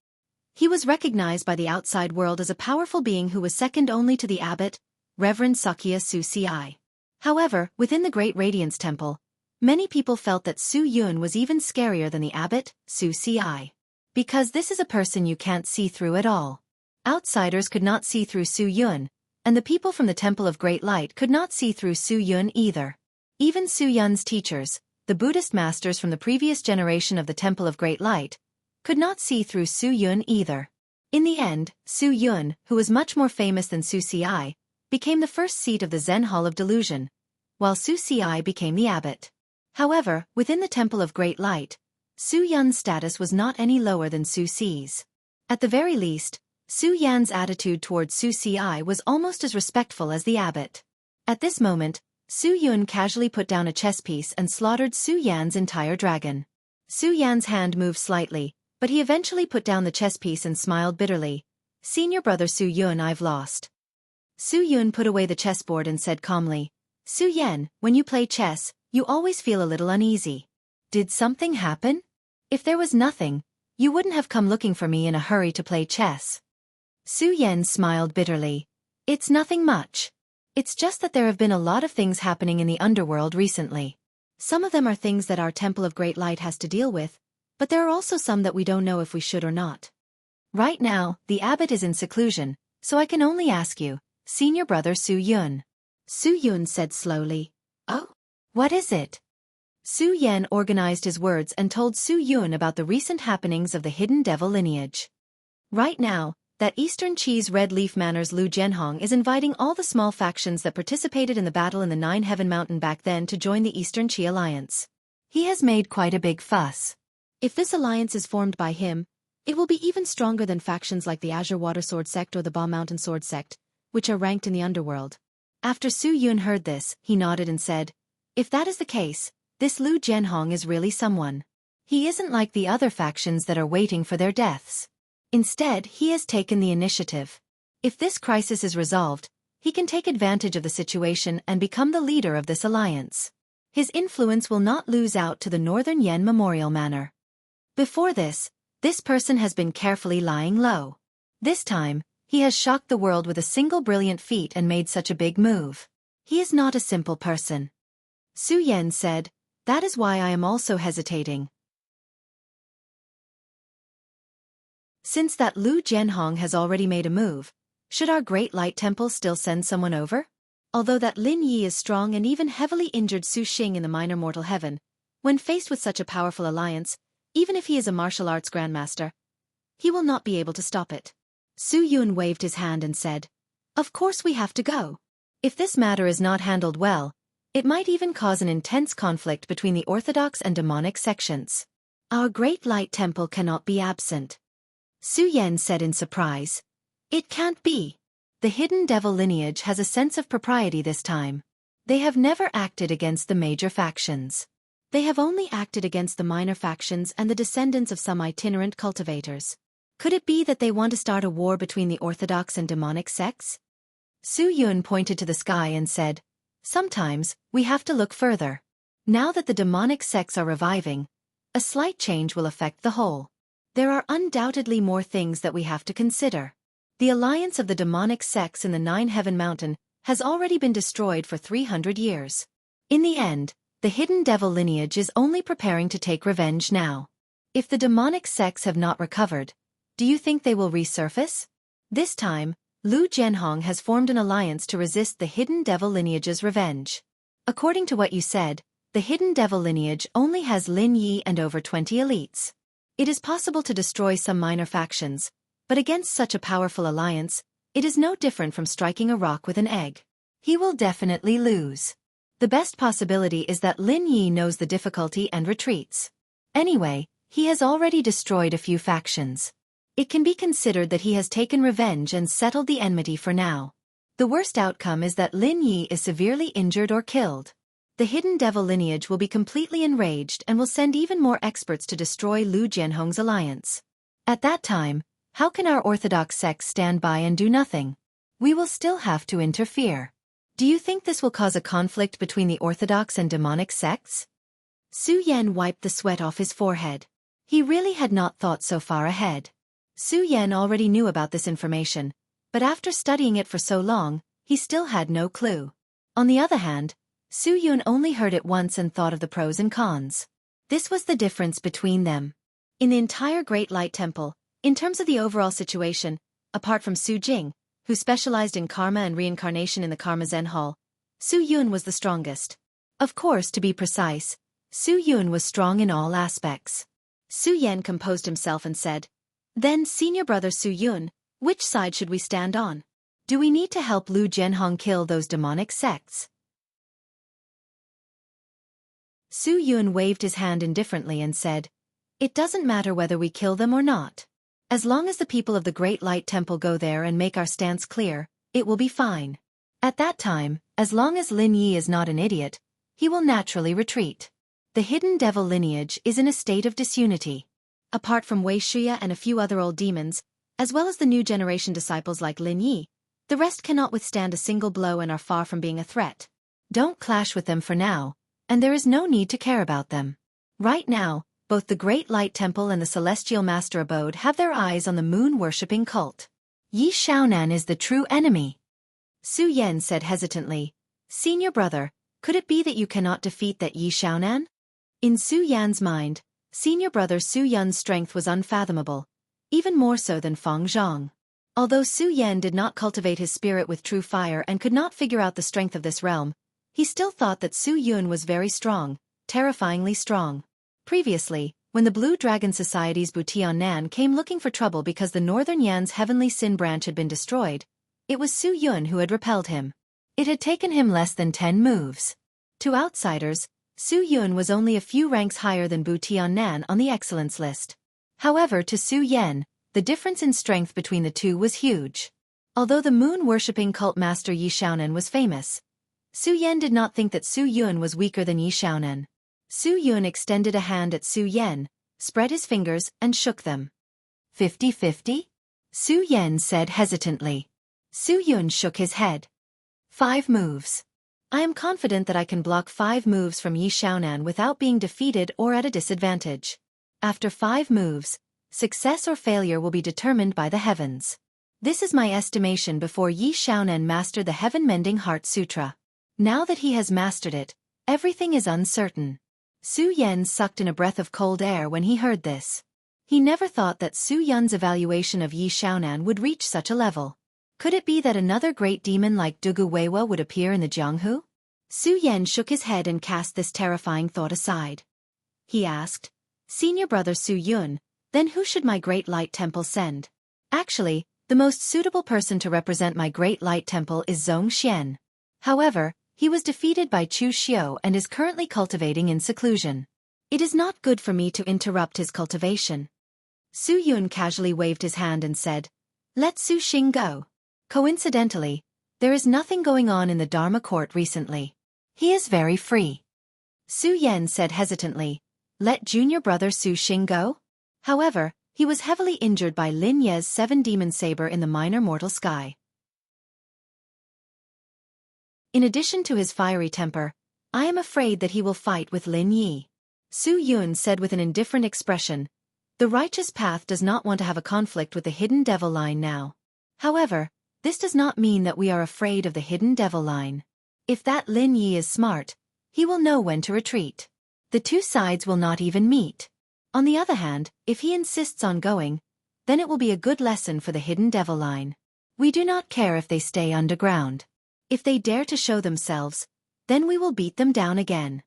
He was recognized by the outside world as a powerful being who was second only to the abbot, Reverend Sakya Su Ci. However, within the Great Radiance Temple, many people felt that Su Yun was even scarier than the abbot, Su Ci. Because this is a person you can't see through at all. Outsiders could not see through Su Yun, and the people from the Temple of Great Light could not see through Su Yun either. Even Su Yun's teachers, the Buddhist masters from the previous generation of the Temple of Great Light, could not see through Su Yun either. In the end, Su Yun, who was much more famous than Su Ci, became the first seat of the Zen Hall of Delusion, while Su Ci became the abbot. However, within the Temple of Great Light, Su Yun's status was not any lower than Su Ci's. At the very least, Su Yan's attitude towards Su Ci was almost as respectful as the abbot. At this moment, Su Yun casually put down a chess piece and slaughtered Su Yan's entire dragon. Su Yan's hand moved slightly, but he eventually put down the chess piece and smiled bitterly. "Senior brother Su Yun, I've lost." Su Yun put away the chessboard and said calmly, "Su Yan, when you play chess, you always feel a little uneasy. Did something happen? If there was nothing, you wouldn't have come looking for me in a hurry to play chess." Su Yan smiled bitterly. "It's nothing much. It's just that there have been a lot of things happening in the underworld recently. Some of them are things that our Temple of Great Light has to deal with, but there are also some that we don't know if we should or not. Right now, the abbot is in seclusion, so I can only ask you, senior brother Su Yun." Su Yun said slowly, "Oh? What is it?" Su Yan organized his words and told Su Yun about the recent happenings of the Hidden Devil lineage. Right now, that Eastern Qi's Red Leaf Manor's Lu Jianhong is inviting all the small factions that participated in the battle in the 9 Heaven Mountain back then to join the Eastern Qi alliance. He has made quite a big fuss. If this alliance is formed by him, it will be even stronger than factions like the Azure Water Sword Sect or the Ba Mountain Sword Sect, which are ranked in the underworld. After Su Yun heard this, he nodded and said, "If that is the case, this Lu Jianhong is really someone. He isn't like the other factions that are waiting for their deaths. Instead, he has taken the initiative. If this crisis is resolved, he can take advantage of the situation and become the leader of this alliance. His influence will not lose out to the Northern Yen Memorial Manor. Before this person has been carefully lying low. This time, he has shocked the world with a single brilliant feat and made such a big move. He is not a simple person." Su Yan said, "That is why I am also hesitating. Since that Lu Jianhong has already made a move, should our Great Light Temple still send someone over? Although that Lin Yi is strong and even heavily injured Su Xing in the Minor Mortal Heaven, when faced with such a powerful alliance, even if he is a martial arts grandmaster, he will not be able to stop it." Su Yun waved his hand and said, "Of course we have to go. If this matter is not handled well, it might even cause an intense conflict between the orthodox and demonic sections. Our Great Light Temple cannot be absent." Su Yan said in surprise, "It can't be. The Hidden Devil lineage has a sense of propriety this time. They have never acted against the major factions. They have only acted against the minor factions and the descendants of some itinerant cultivators. Could it be that they want to start a war between the orthodox and demonic sects?" Su Yun pointed to the sky and said, "Sometimes, we have to look further. Now that the demonic sects are reviving, a slight change will affect the whole. There are undoubtedly more things that we have to consider. The alliance of the demonic sects in the 9 Heaven Mountain has already been destroyed for 300 years. In the end, The hidden devil lineage is only preparing to take revenge now. If the demonic sects have not recovered, do you think they will resurface? This time, Lu Jianhong has formed an alliance to resist the hidden devil lineage's revenge. According to what you said, the hidden devil lineage only has Lin Yi and over 20 elites. It is possible to destroy some minor factions, but against such a powerful alliance, it is no different from striking a rock with an egg. He will definitely lose. The best possibility is that Lin Yi knows the difficulty and retreats. Anyway, he has already destroyed a few factions. It can be considered that he has taken revenge and settled the enmity for now. The worst outcome is that Lin Yi is severely injured or killed. The hidden devil lineage will be completely enraged and will send even more experts to destroy Lu Jianhong's alliance. At that time, how can our orthodox sects stand by and do nothing? We will still have to interfere. Do you think this will cause a conflict between the orthodox and demonic sects? Su Yan wiped the sweat off his forehead. He really had not thought so far ahead. Su Yan already knew about this information, but after studying it for so long, he still had no clue. On the other hand, Su Yun only heard it once and thought of the pros and cons. This was the difference between them. In the entire Great Light Temple, in terms of the overall situation, apart from Su Jing, who specialized in karma and reincarnation in the Karma Zen Hall, Su Yun was the strongest. Of course, to be precise, Su Yun was strong in all aspects. Su Yan composed himself and said, "Then, senior brother Su Yun, which side should we stand on? Do we need to help Lu Jianhong kill those demonic sects?" Su Yun waved his hand indifferently and said, "It doesn't matter whether we kill them or not. As long as the people of the Great Light Temple go there and make our stance clear, it will be fine. At that time, as long as Lin Yi is not an idiot, he will naturally retreat. The hidden devil lineage is in a state of disunity. Apart from Wuxia and a few other old demons, as well as the new generation disciples like Lin Yi, the rest cannot withstand a single blow and are far from being a threat. Don't clash with them for now, and there is no need to care about them. Right now, both the Great Light Temple and the Celestial Master Abode have their eyes on the moon-worshipping cult. Yi Xiaonan is the true enemy." Su Yan said hesitantly, "Senior brother, could it be that you cannot defeat that Yi Xiaonan?" In Su Yan's mind, senior brother Su Yun's strength was unfathomable, even more so than Feng Zhang. Although Su Yan did not cultivate his spirit with true fire and could not figure out the strength of this realm, he still thought that Su Yun was very strong, terrifyingly strong. Previously, when the Blue Dragon Society's Butian Nan came looking for trouble because the Northern Yan's Heavenly Sin branch had been destroyed, it was Su Yun who had repelled him. It had taken him less than 10 moves. To outsiders, Su Yun was only a few ranks higher than Butian Nan on the excellence list. However, to Su Yan, the difference in strength between the two was huge. Although the moon-worshipping cult master Yi Xiaonan was famous, Su Yan did not think that Su Yun was weaker than Yi Xiaonan. Su Yun extended a hand at Su Yan, spread his fingers, and shook them. 50-50? Su Yan said hesitantly. Su Yun shook his head. 5 moves. I am confident that I can block 5 moves from Yi Xiaonan without being defeated or at a disadvantage. After 5 moves, success or failure will be determined by the heavens. This is my estimation before Yi Xiaonan mastered the Heaven-Mending Heart Sutra. Now that he has mastered it, everything is uncertain. Su Yan sucked in a breath of cold air when he heard this. He never thought that Su Yun's evaluation of Yi Xiaonan would reach such a level. Could it be that another great demon like Dugu Weiwa would appear in the Jianghu? Su Yan shook his head and cast this terrifying thought aside. He asked, "Senior brother Su Yun, then who should my Great Light Temple send?" Actually, the most suitable person to represent my Great Light Temple is Zhong Xian. However, he was defeated by Chu Xiu and is currently cultivating in seclusion. It is not good for me to interrupt his cultivation. Su Yun casually waved his hand and said, "Let Su Xing go." Coincidentally, there is nothing going on in the Dharma court recently. He is very free. Su Yan said hesitantly, "Let junior brother Su Xing go?" However, he was heavily injured by Lin Ye's 7-demon saber in the minor mortal sky. In addition to his fiery temper, I am afraid that he will fight with Lin Yi. Su Yun said with an indifferent expression, "The righteous path does not want to have a conflict with the hidden devil line now. However, this does not mean that we are afraid of the hidden devil line. If that Lin Yi is smart, He will know when to retreat. The two sides will not even meet. On the other hand, if he insists on going, then it will be a good lesson for the hidden devil line. We do not care if they stay underground. If they dare to show themselves, then we will beat them down again.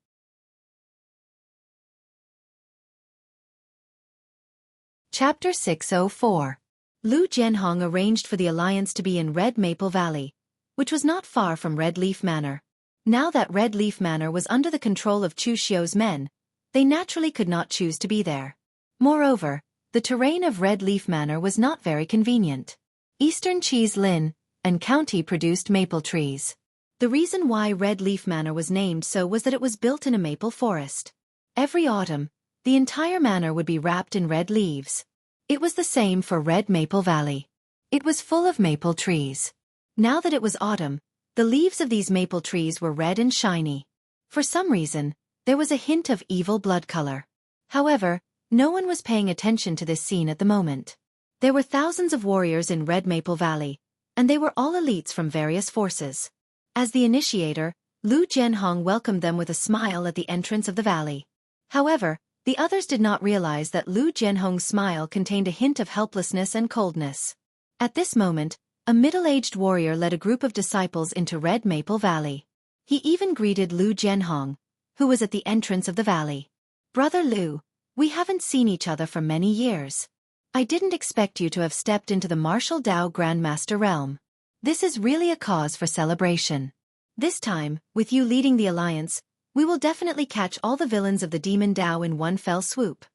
Chapter 604. Lu Jianhong arranged for the alliance to be in Red Maple Valley, which was not far from Red Leaf Manor. Now that Red Leaf Manor was under the control of Chu Xiu's men, they naturally could not choose to be there. Moreover, the terrain of Red Leaf Manor was not very convenient. Eastern Cheese Lin and County produced maple trees. The reason why Red Leaf Manor was named so was that it was built in a maple forest. Every autumn, the entire manor would be wrapped in red leaves. It was the same for Red Maple Valley. It was full of maple trees. Now that it was autumn, the leaves of these maple trees were red and shiny. For some reason, there was a hint of evil blood color. However, no one was paying attention to this scene at the moment. There were thousands of warriors in Red Maple Valley, and they were all elites from various forces. As the initiator, Lu Jianhong welcomed them with a smile at the entrance of the valley. However, the others did not realize that Lu Jianhong's smile contained a hint of helplessness and coldness. At this moment, a middle-aged warrior led a group of disciples into Red Maple Valley. He even greeted Lu Jianhong, who was at the entrance of the valley. "Brother Lu, we haven't seen each other for many years. I didn't expect you to have stepped into the martial Dao Grandmaster realm. This is really a cause for celebration. This time, with you leading the alliance, we will definitely catch all the villains of the Demon Dao in one fell swoop."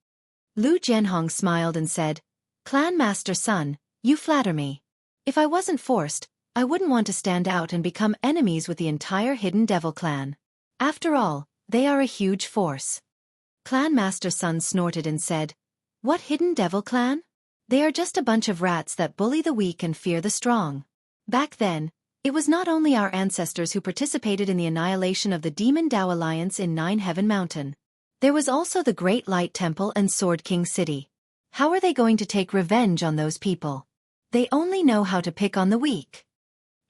Lu Jianhong smiled and said, "Clan Master Son, you flatter me. If I wasn't forced, I wouldn't want to stand out and become enemies with the entire Hidden Devil clan. After all, they are a huge force." Clan Master Sun snorted and said, "What Hidden Devil clan? They are just a bunch of rats that bully the weak and fear the strong." Back then, it was not only our ancestors who participated in the annihilation of the Demon Dao Alliance in Nine Heaven Mountain. There was also the Great Light Temple and Sword King City. How are they going to take revenge on those people? They only know how to pick on the weak.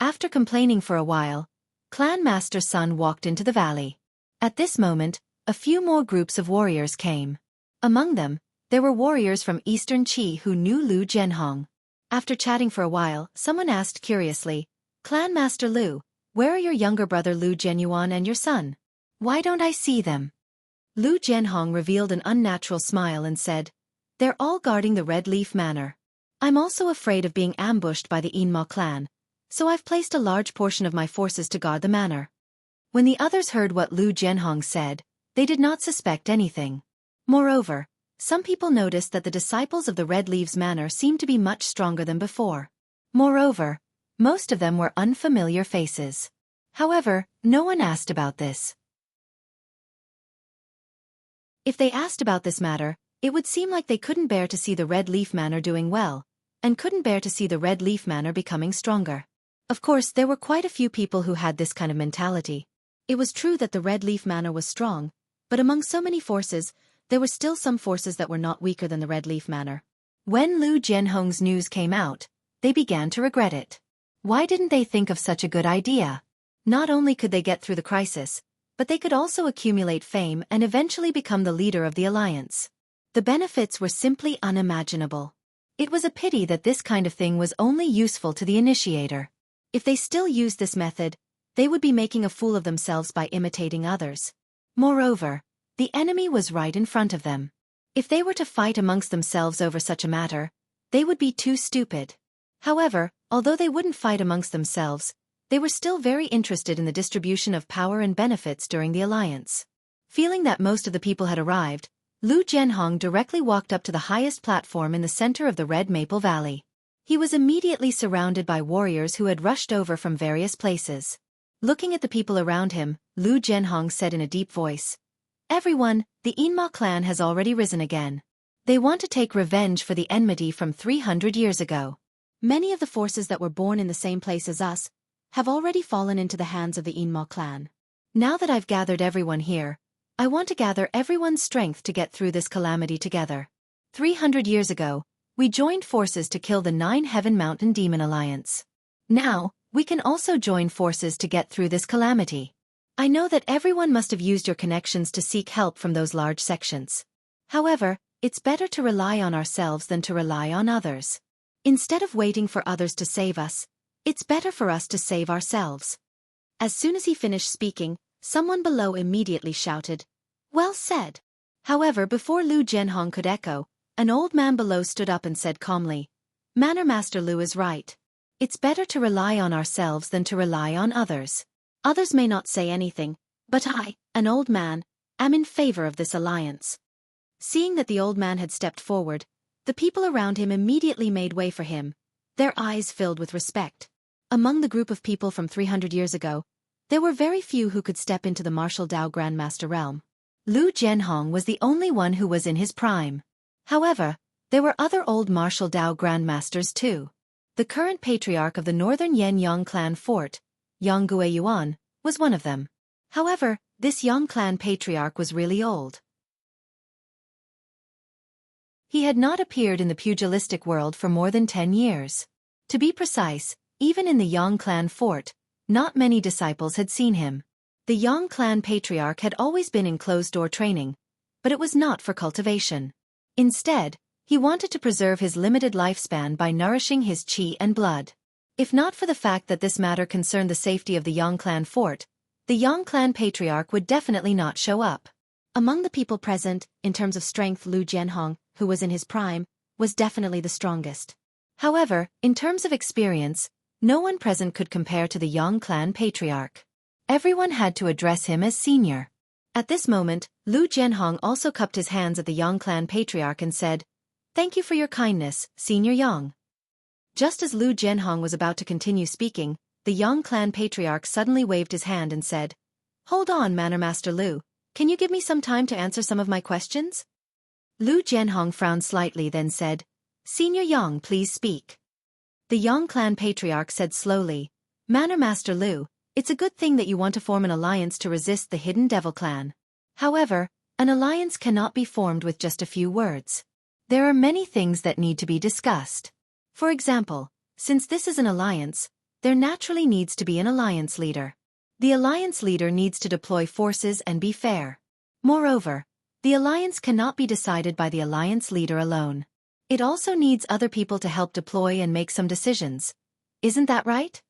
After complaining for a while, Clan Master Sun walked into the valley. At this moment, a few more groups of warriors came. Among them, there were warriors from Eastern Qi who knew Lu Jianhong. After chatting for a while, someone asked curiously, "Clan Master Lu, where are your younger brother Lu Jianyuan and your son? Why don't I see them?" Lu Jianhong revealed an unnatural smile and said, "They're all guarding the Red Leaf Manor. I'm also afraid of being ambushed by the Yinma clan, so I've placed a large portion of my forces to guard the manor." When the others heard what Lu Jianhong said, they did not suspect anything. Moreover, some people noticed that the disciples of the Red Leaves Manor seemed to be much stronger than before. Moreover, most of them were unfamiliar faces. However, no one asked about this. If they asked about this matter, it would seem like they couldn't bear to see the Red Leaf Manor doing well, and couldn't bear to see the Red Leaf Manor becoming stronger. Of course, there were quite a few people who had this kind of mentality. It was true that the Red Leaf Manor was strong, but among so many forces, there were still some forces that were not weaker than the Red Leaf Manor. When Lu Jianhong's news came out, they began to regret it. Why didn't they think of such a good idea? Not only could they get through the crisis, but they could also accumulate fame and eventually become the leader of the alliance. The benefits were simply unimaginable. It was a pity that this kind of thing was only useful to the initiator. If they still used this method, they would be making a fool of themselves by imitating others. Moreover, the enemy was right in front of them. If they were to fight amongst themselves over such a matter, they would be too stupid. However, although they wouldn't fight amongst themselves, they were still very interested in the distribution of power and benefits during the alliance. Feeling that most of the people had arrived, Lu Jianhong directly walked up to the highest platform in the center of the Red Maple Valley. He was immediately surrounded by warriors who had rushed over from various places. Looking at the people around him, Lu Jianhong said in a deep voice, "Everyone, the Yinma clan has already risen again. They want to take revenge for the enmity from 300 years ago. Many of the forces that were born in the same place as us have already fallen into the hands of the Yinma clan. Now that I've gathered everyone here, I want to gather everyone's strength to get through this calamity together. 300 years ago, we joined forces to kill the Nine Heaven Mountain Demon Alliance. Now, we can also join forces to get through this calamity. I know that everyone must have used your connections to seek help from those large sections. However, it's better to rely on ourselves than to rely on others. Instead of waiting for others to save us, it's better for us to save ourselves. As soon as he finished speaking, someone below immediately shouted, "Well said." However, before Lu Jianhong could echo, an old man below stood up and said calmly, "Manor Master Lu is right. It's better to rely on ourselves than to rely on others. Others may not say anything, but I, an old man, am in favor of this alliance." Seeing that the old man had stepped forward, the people around him immediately made way for him, their eyes filled with respect. Among the group of people from 300 years ago, there were very few who could step into the martial Dao Grandmaster realm. Lu Jianhong was the only one who was in his prime. However, there were other old martial Dao Grandmasters too. The current patriarch of the northern Yang clan fort, Yang Guiyuan, was one of them. However, this Yang clan patriarch was really old. He had not appeared in the pugilistic world for more than 10 years. To be precise, even in the Yang clan fort, not many disciples had seen him. The Yang clan patriarch had always been in closed-door training, but it was not for cultivation. Instead, he wanted to preserve his limited lifespan by nourishing his qi and blood. If not for the fact that this matter concerned the safety of the Yang clan fort, the Yang clan patriarch would definitely not show up. Among the people present, in terms of strength, Lu Jianhong, who was in his prime, was definitely the strongest. However, in terms of experience, no one present could compare to the Yang clan patriarch. Everyone had to address him as senior. At this moment, Lu Jianhong also cupped his hands at the Yang clan patriarch and said, "Thank you for your kindness, Senior Yang." Just as Lu Jianhong was about to continue speaking, the Yang clan patriarch suddenly waved his hand and said, "Hold on, Manor Master Lu, can you give me some time to answer some of my questions?" Lu Jianhong frowned slightly, then said, "Senior Yang, please speak." The Yang clan patriarch said slowly, "Manor Master Lu, it's a good thing that you want to form an alliance to resist the Hidden Devil clan. However, an alliance cannot be formed with just a few words. There are many things that need to be discussed. For example, since this is an alliance, there naturally needs to be an alliance leader. The alliance leader needs to deploy forces and be fair. Moreover, the alliance cannot be decided by the alliance leader alone. It also needs other people to help deploy and make some decisions. Isn't that right?"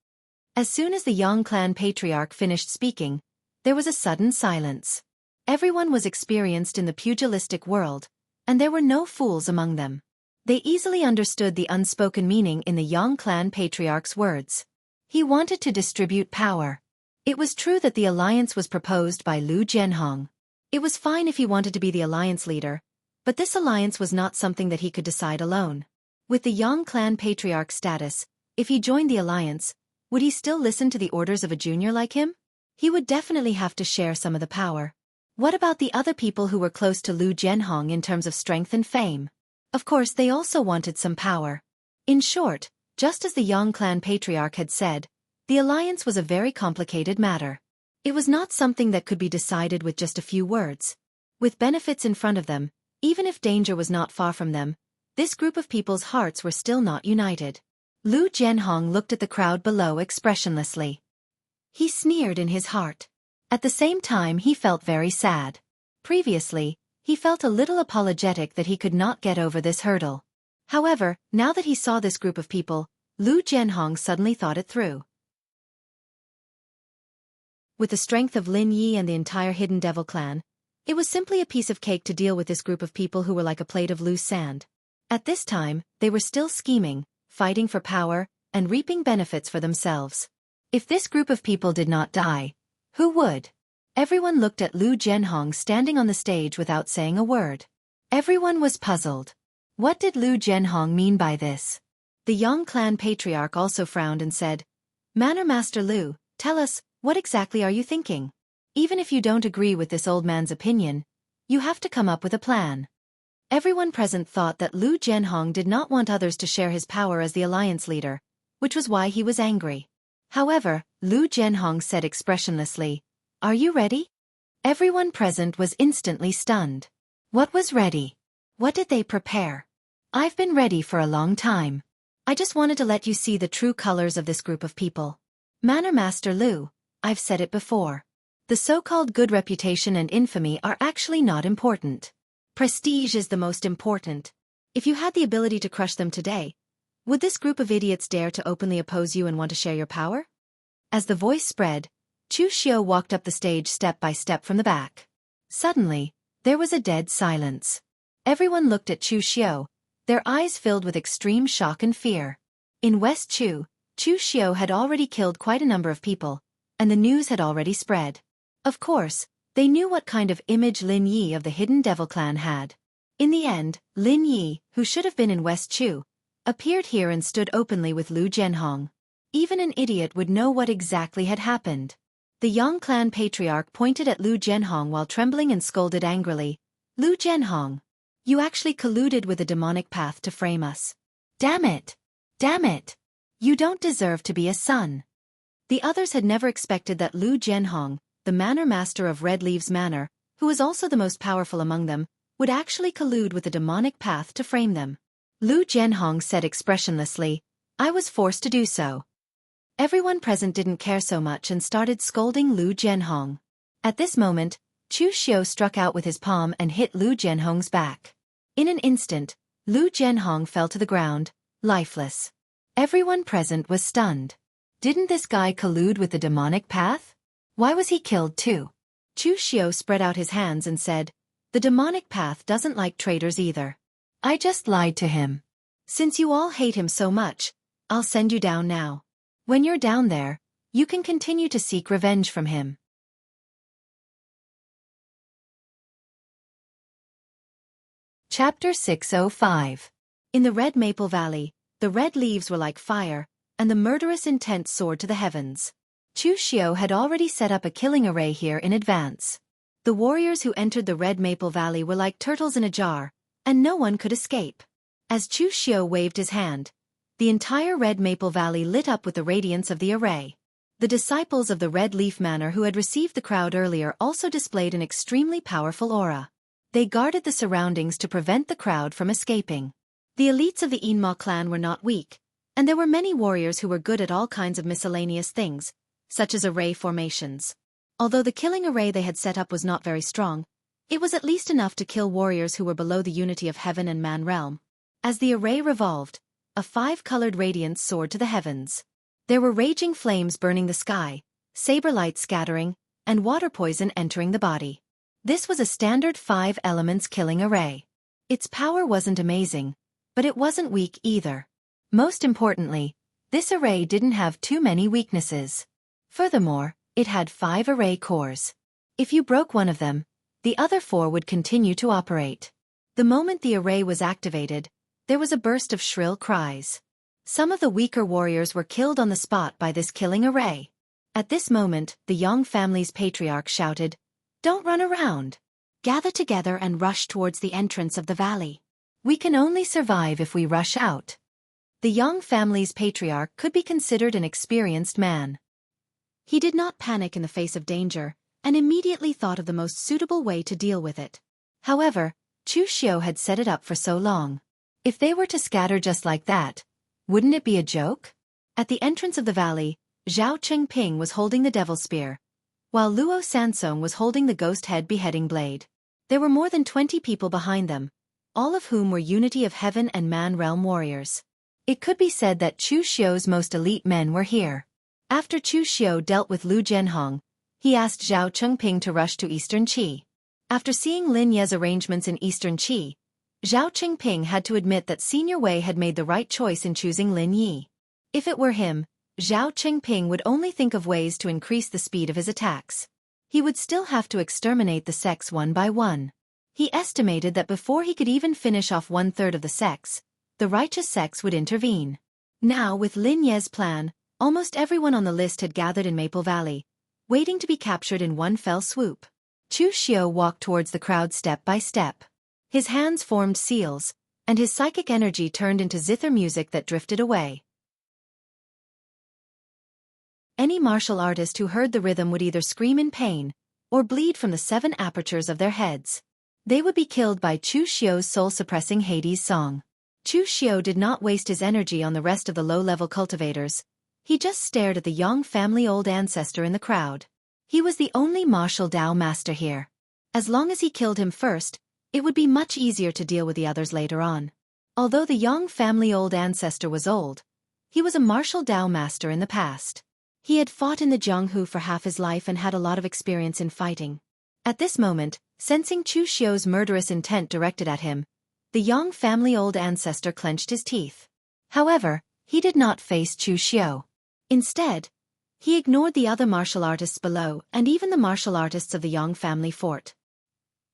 As soon as the Yang clan patriarch finished speaking, there was a sudden silence. Everyone was experienced in the pugilistic world, and there were no fools among them. They easily understood the unspoken meaning in the Yang clan patriarch's words. He wanted to distribute power. It was true that the alliance was proposed by Lu Jianhong. It was fine if he wanted to be the alliance leader, but this alliance was not something that he could decide alone. With the Yang clan patriarch's status, if he joined the alliance, would he still listen to the orders of a junior like him? He would definitely have to share some of the power. What about the other people who were close to Lu Jianhong in terms of strength and fame? Of course, they also wanted some power. In short, just as the Yang clan patriarch had said, the alliance was a very complicated matter. It was not something that could be decided with just a few words. With benefits in front of them, even if danger was not far from them, this group of people's hearts were still not united. Lu Jianhong looked at the crowd below expressionlessly. He sneered in his heart. At the same time, he felt very sad. Previously, he felt a little apologetic that he could not get over this hurdle. However, now that he saw this group of people, Lu Jianhong suddenly thought it through. With the strength of Lin Yi and the entire Hidden Devil clan, it was simply a piece of cake to deal with this group of people who were like a plate of loose sand. At this time, they were still scheming, fighting for power, and reaping benefits for themselves. If this group of people did not die, who would? Everyone looked at Lu Jianhong standing on the stage without saying a word. Everyone was puzzled. What did Lu Jianhong mean by this? The Yang clan patriarch also frowned and said, "Manor Master Lu, tell us, what exactly are you thinking? Even if you don't agree with this old man's opinion, you have to come up with a plan." Everyone present thought that Lu Jianhong did not want others to share his power as the alliance leader, which was why he was angry. However, Lu Jianhong said expressionlessly, "Are you ready?" Everyone present was instantly stunned. What was ready? What did they prepare? I've been ready for a long time. I just wanted to let you see the true colors of this group of people. Manor Master Lu, I've said it before. The so-called good reputation and infamy are actually not important. Prestige is the most important. If you had the ability to crush them today, would this group of idiots dare to openly oppose you and want to share your power? As the voice spread, Chu Xiao walked up the stage step by step from the back. Suddenly, there was a dead silence. Everyone looked at Chu Xiao, their eyes filled with extreme shock and fear. In West Chu, Chu Xiao had already killed quite a number of people, and the news had already spread. Of course, they knew what kind of image Lin Yi of the Hidden Devil clan had. In the end, Lin Yi, who should have been in West Chu, appeared here and stood openly with Lu Jianhong. Even an idiot would know what exactly had happened. The Yang clan patriarch pointed at Lu Jianhong while trembling and scolded angrily. Lu Jianhong, you actually colluded with the demonic path to frame us. Damn it! Damn it! You don't deserve to be a son. The others had never expected that Lu Jianhong, the manor master of Red Leaves Manor, who was also the most powerful among them, would actually collude with the demonic path to frame them. Lu Jianhong said expressionlessly, I was forced to do so. Everyone present didn't care so much and started scolding Lu Jianhong. At this moment, Chu Xiao struck out with his palm and hit Lu Jianhong's back. In an instant, Lu Jianhong fell to the ground, lifeless. Everyone present was stunned. Didn't this guy collude with the demonic path? Why was he killed too? Chu Xiao spread out his hands and said, the demonic path doesn't like traitors either. I just lied to him. Since you all hate him so much, I'll send you down now. When you're down there, you can continue to seek revenge from him. Chapter 605. In the Red Maple Valley, the red leaves were like fire, and the murderous intent soared to the heavens. Chu Xiao had already set up a killing array here in advance. The warriors who entered the Red Maple Valley were like turtles in a jar, and no one could escape. As Chu Xiao waved his hand, the entire Red Maple Valley lit up with the radiance of the array. The disciples of the Red Leaf Manor who had received the crowd earlier also displayed an extremely powerful aura. They guarded the surroundings to prevent the crowd from escaping. The elites of the Yinma clan were not weak, and there were many warriors who were good at all kinds of miscellaneous things, such as array formations. Although the killing array they had set up was not very strong, it was at least enough to kill warriors who were below the unity of heaven and man realm. As the array revolved, a five-colored radiance soared to the heavens. There were raging flames burning the sky, saber light scattering, and water poison entering the body. This was a standard 5 elements killing array. Its power wasn't amazing, but it wasn't weak either. Most importantly, this array didn't have too many weaknesses. Furthermore, it had 5 array cores. If you broke one of them, the other 4 would continue to operate. The moment the array was activated, there was a burst of shrill cries. Some of the weaker warriors were killed on the spot by this killing array. At this moment, the Yang family's patriarch shouted, "Don't run around. Gather together and rush towards the entrance of the valley. We can only survive if we rush out." The Yang family's patriarch could be considered an experienced man. He did not panic in the face of danger, and immediately thought of the most suitable way to deal with it. However, Chu Xiao had set it up for so long. If they were to scatter just like that, wouldn't it be a joke? At the entrance of the valley, Zhao Chengping was holding the Devil's Spear, while Luo Sansong was holding the Ghost Head beheading blade. There were more than 20 people behind them, all of whom were Unity of Heaven and Man Realm warriors. It could be said that Chu Xiao's most elite men were here. After Chu Xiao dealt with Lu Jianhong, he asked Zhao Chengping to rush to Eastern Qi. After seeing Lin Ye's arrangements in Eastern Qi, Zhao Chengping had to admit that Senior Wei had made the right choice in choosing Lin Yi. If it were him, Zhao Chengping would only think of ways to increase the speed of his attacks. He would still have to exterminate the sects one by one. He estimated that before he could even finish off 1/3 of the sects, the righteous sects would intervene. Now with Lin Ye's plan, almost everyone on the list had gathered in Maple Valley, waiting to be captured in one fell swoop. Chu Xiao walked towards the crowd step by step. His hands formed seals, and his psychic energy turned into zither music that drifted away. Any martial artist who heard the rhythm would either scream in pain, or bleed from the 7 apertures of their heads. They would be killed by Chu Xiao's soul-suppressing Hades song. Chu Xiao did not waste his energy on the rest of the low-level cultivators. He just stared at the Yang family old ancestor in the crowd. He was the only martial Dao master here. As long as he killed him first, it would be much easier to deal with the others later on. Although the Yang family old ancestor was old, he was a martial Dao master in the past. He had fought in the Jianghu for half his life and had a lot of experience in fighting. At this moment, sensing Chu Xiu's murderous intent directed at him, the Yang family old ancestor clenched his teeth. However, he did not face Chu Xiu. Instead, he ignored the other martial artists below and even the martial artists of the Yang family fort.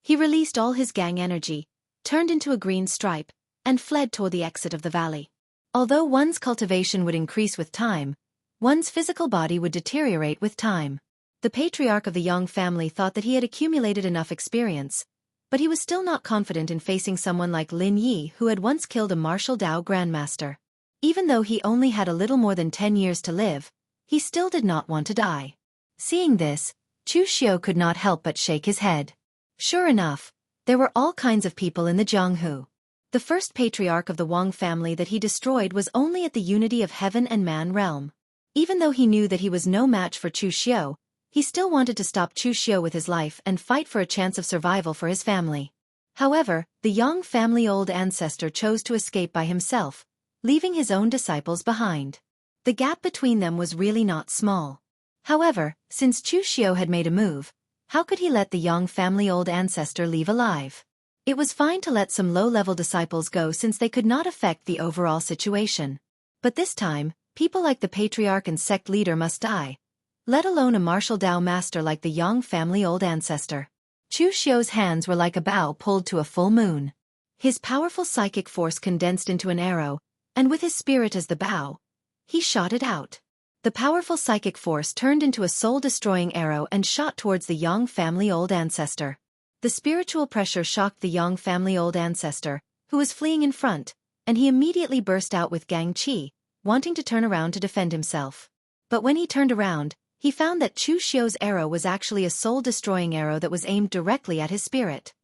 He released all his gang energy, turned into a green stripe, and fled toward the exit of the valley. Although one's cultivation would increase with time, one's physical body would deteriorate with time. The patriarch of the Yang family thought that he had accumulated enough experience, but he was still not confident in facing someone like Lin Yi who had once killed a martial Dao grandmaster. Even though he only had a little more than 10 years to live, he still did not want to die. Seeing this, Chu Xiu could not help but shake his head. Sure enough, there were all kinds of people in the Jianghu. The first patriarch of the Wang family that he destroyed was only at the unity of heaven and man realm. Even though he knew that he was no match for Chu Xiu, he still wanted to stop Chu Xiu with his life and fight for a chance of survival for his family. However, the Yang family old ancestor chose to escape by himself, leaving his own disciples behind. The gap between them was really not small. However, since Chu Xiu had made a move, how could he let the Yang family old ancestor leave alive? It was fine to let some low-level disciples go since they could not affect the overall situation. But this time, people like the patriarch and sect leader must die, let alone a martial Dao master like the Yang family old ancestor. Chu Xiu's hands were like a bow pulled to a full moon. His powerful psychic force condensed into an arrow, and with his spirit as the bow, he shot it out. The powerful psychic force turned into a soul-destroying arrow and shot towards the Yang family old ancestor. The spiritual pressure shocked the Yang family old ancestor, who was fleeing in front, and he immediately burst out with Gang Qi, wanting to turn around to defend himself. But when he turned around, he found that Chu Xiu's arrow was actually a soul-destroying arrow that was aimed directly at his spirit.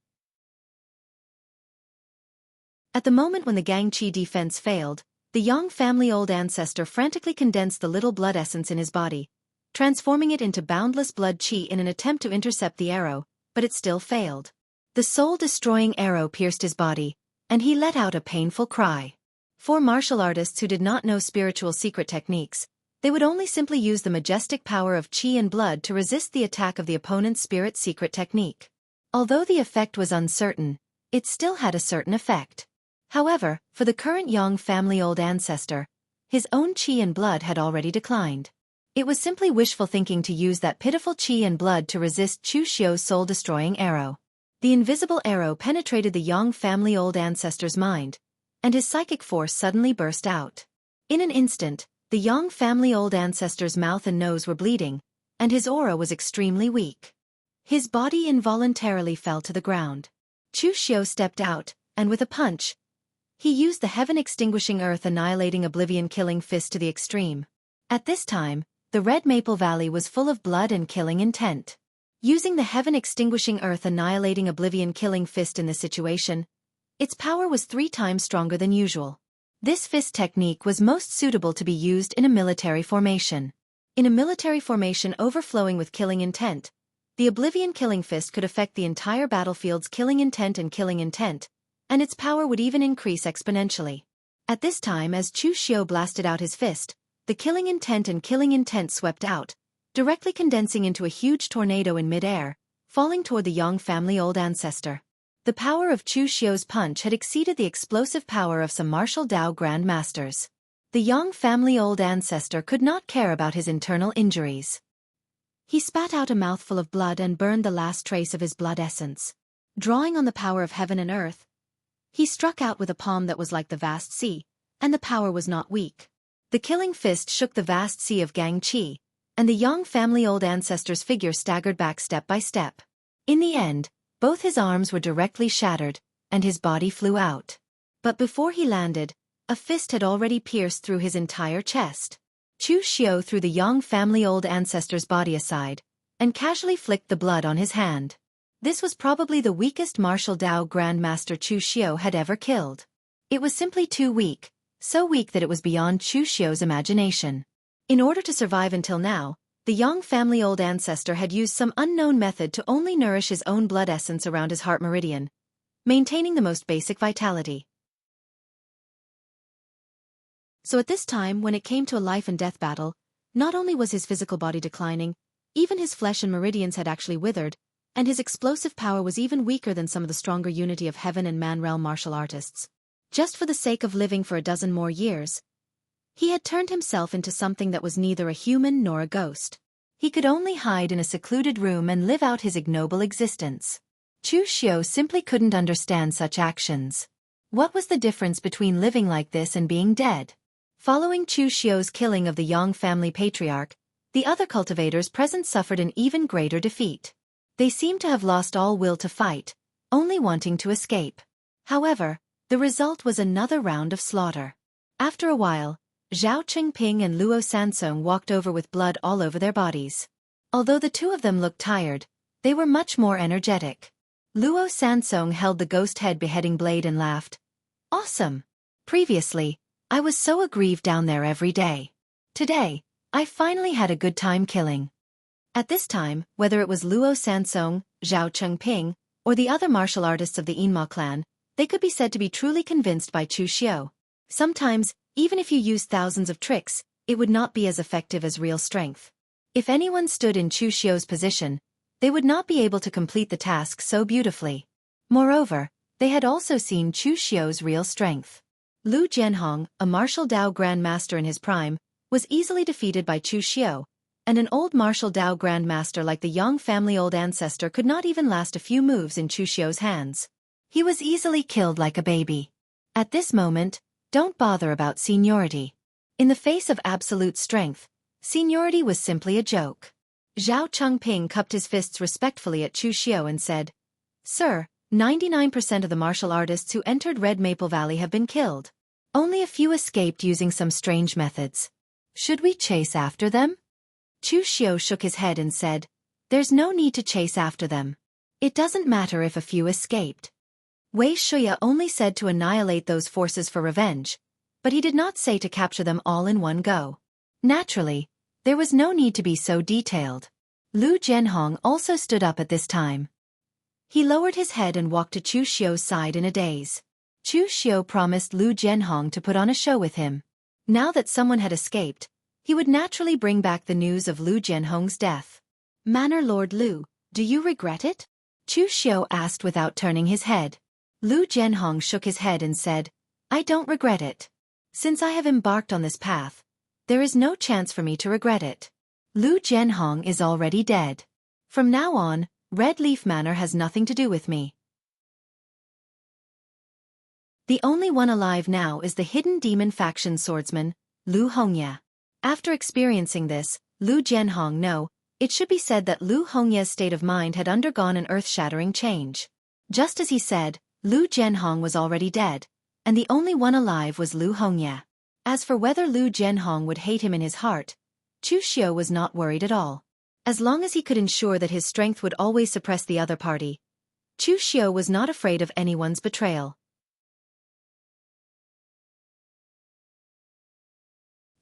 At the moment when the Gang Qi defense failed, the Yang family old ancestor frantically condensed the little blood essence in his body, transforming it into boundless blood qi in an attempt to intercept the arrow, but it still failed. The soul-destroying arrow pierced his body, and he let out a painful cry. For martial artists who did not know spiritual secret techniques, they would only simply use the majestic power of qi and blood to resist the attack of the opponent's spirit secret technique. Although the effect was uncertain, it still had a certain effect. However, for the current Yang family old ancestor, his own qi and blood had already declined. It was simply wishful thinking to use that pitiful qi and blood to resist Chu Xiu's soul-destroying arrow. The invisible arrow penetrated the Yang family old ancestor's mind, and his psychic force suddenly burst out. In an instant, the Yang family old ancestor's mouth and nose were bleeding, and his aura was extremely weak. His body involuntarily fell to the ground. Chu Xiu stepped out, and with a punch, he used the heaven-extinguishing earth-annihilating oblivion-killing fist to the extreme. At this time, the Red Maple Valley was full of blood and killing intent. Using the heaven-extinguishing earth-annihilating oblivion-killing fist in this situation, its power was 3 times stronger than usual. This fist technique was most suitable to be used in a military formation. In a military formation overflowing with killing intent, the oblivion-killing fist could affect the entire battlefield's killing intent, and its power would even increase exponentially. At this time, as Chu Xiu blasted out his fist, the killing intent swept out, directly condensing into a huge tornado in mid-air, falling toward the Yang family old ancestor. The power of Chu Xiu's punch had exceeded the explosive power of some martial Dao grandmasters. The Yang family old ancestor could not care about his internal injuries. He spat out a mouthful of blood and burned the last trace of his blood essence. Drawing on the power of heaven and earth, he struck out with a palm that was like the vast sea, and the power was not weak. The killing fist shook the vast sea of Gang Qi, and the Yang family old ancestor's figure staggered back step by step. In the end, both his arms were directly shattered, and his body flew out. But before he landed, a fist had already pierced through his entire chest. Chu Xiu threw the Yang family old ancestor's body aside, and casually flicked the blood on his hand. This was probably the weakest martial Dao grandmaster Chu Xiu had ever killed. It was simply too weak, so weak that it was beyond Chu Xiu's imagination. In order to survive until now, the The Yang family old ancestor had used some unknown method to only nourish his own blood essence around his heart meridian, maintaining the most basic vitality. So at this time, when it came to a life and death battle, not only was his physical body declining, even his flesh and meridians had actually withered, and his explosive power was even weaker than some of the stronger unity of heaven and man realm martial artists. Just for the sake of living for a dozen more years, he had turned himself into something that was neither a human nor a ghost. He could only hide in a secluded room and live out his ignoble existence. Chu Xiao simply couldn't understand such actions. What was the difference between living like this and being dead? Following Chu Xiao's killing of the Yang family patriarch, the other cultivators present suffered an even greater defeat. They seemed to have lost all will to fight, only wanting to escape. However, the result was another round of slaughter. After a while, Zhao Chengping and Luo Sansong walked over with blood all over their bodies. Although the two of them looked tired, they were much more energetic. Luo Sansong held the ghost head beheading blade and laughed. Awesome! Previously, I was so aggrieved down there every day. Today, I finally had a good time killing. At this time, whether it was Luo Sansong, Zhao Chengping, or the other martial artists of the Yinma clan, they could be said to be truly convinced by Chu Xiao. Sometimes, even if you used thousands of tricks, it would not be as effective as real strength. If anyone stood in Chu Xiao's position, they would not be able to complete the task so beautifully. Moreover, they had also seen Chu Xiao's real strength. Lu Jianhong, a martial Dao grandmaster in his prime, was easily defeated by Chu Xiao, and an old martial Dao grandmaster like the Yang family old ancestor could not even last a few moves in Chu Xiao's hands. He was easily killed like a baby. At this moment, don't bother about seniority. In the face of absolute strength, seniority was simply a joke. Zhao Chengping cupped his fists respectfully at Chu Xiao and said, "Sir, 99% of the martial artists who entered Red Maple Valley have been killed. Only a few escaped using some strange methods. Should we chase after them?" Chu Xiao shook his head and said, "There's no need to chase after them. It doesn't matter if a few escaped." Wei Shuya only said to annihilate those forces for revenge, but he did not say to capture them all in one go. Naturally, there was no need to be so detailed. Lu Jianhong also stood up at this time. He lowered his head and walked to Chu Xiao's side in a daze. Chu Xiao promised Lu Jianhong to put on a show with him. Now that someone had escaped, he would naturally bring back the news of Lu Jianhong's death. "Manor Lord Lu, do you regret it?" Chu Xiao asked without turning his head. Lu Jianhong shook his head and said, "I don't regret it. Since I have embarked on this path, there is no chance for me to regret it. Lu Jianhong is already dead. From now on, Red Leaf Manor has nothing to do with me. The only one alive now is the hidden demon faction swordsman, Lu Hongya." After experiencing this, Lu Jianhong it should be said that Lu Hongya's state of mind had undergone an earth-shattering change. Just as he said, Lu Jianhong was already dead, and the only one alive was Lu Hongya. As for whether Lu Jianhong would hate him in his heart, Chu Xiao was not worried at all. As long as he could ensure that his strength would always suppress the other party, Chu Xiao was not afraid of anyone's betrayal.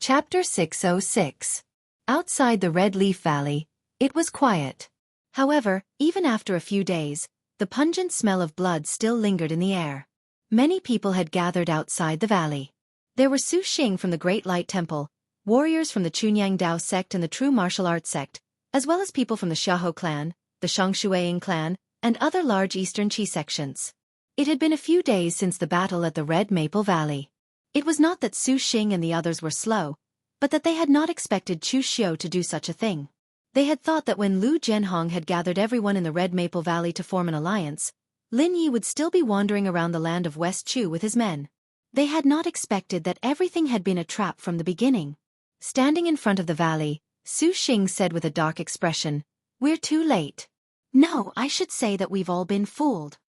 Chapter 606. Outside the Red Leaf Valley, it was quiet. However, even after a few days, the pungent smell of blood still lingered in the air. Many people had gathered outside the valley. There were Su Xing from the Great Light Temple, warriors from the Chunyang Dao sect and the True Martial Arts sect, as well as people from the Xiahou clan, the Shongshuaying clan, and other large Eastern Qi sections. It had been a few days since the battle at the Red Maple Valley. It was not that Su Xing and the others were slow, but that they had not expected Chu Xiao to do such a thing. They had thought that when Lu Jianhong had gathered everyone in the Red Maple Valley to form an alliance, Lin Yi would still be wandering around the land of West Chu with his men. They had not expected that everything had been a trap from the beginning. Standing in front of the valley, Su Xing said with a dark expression, "We're too late." "No, I should say that we've all been fooled."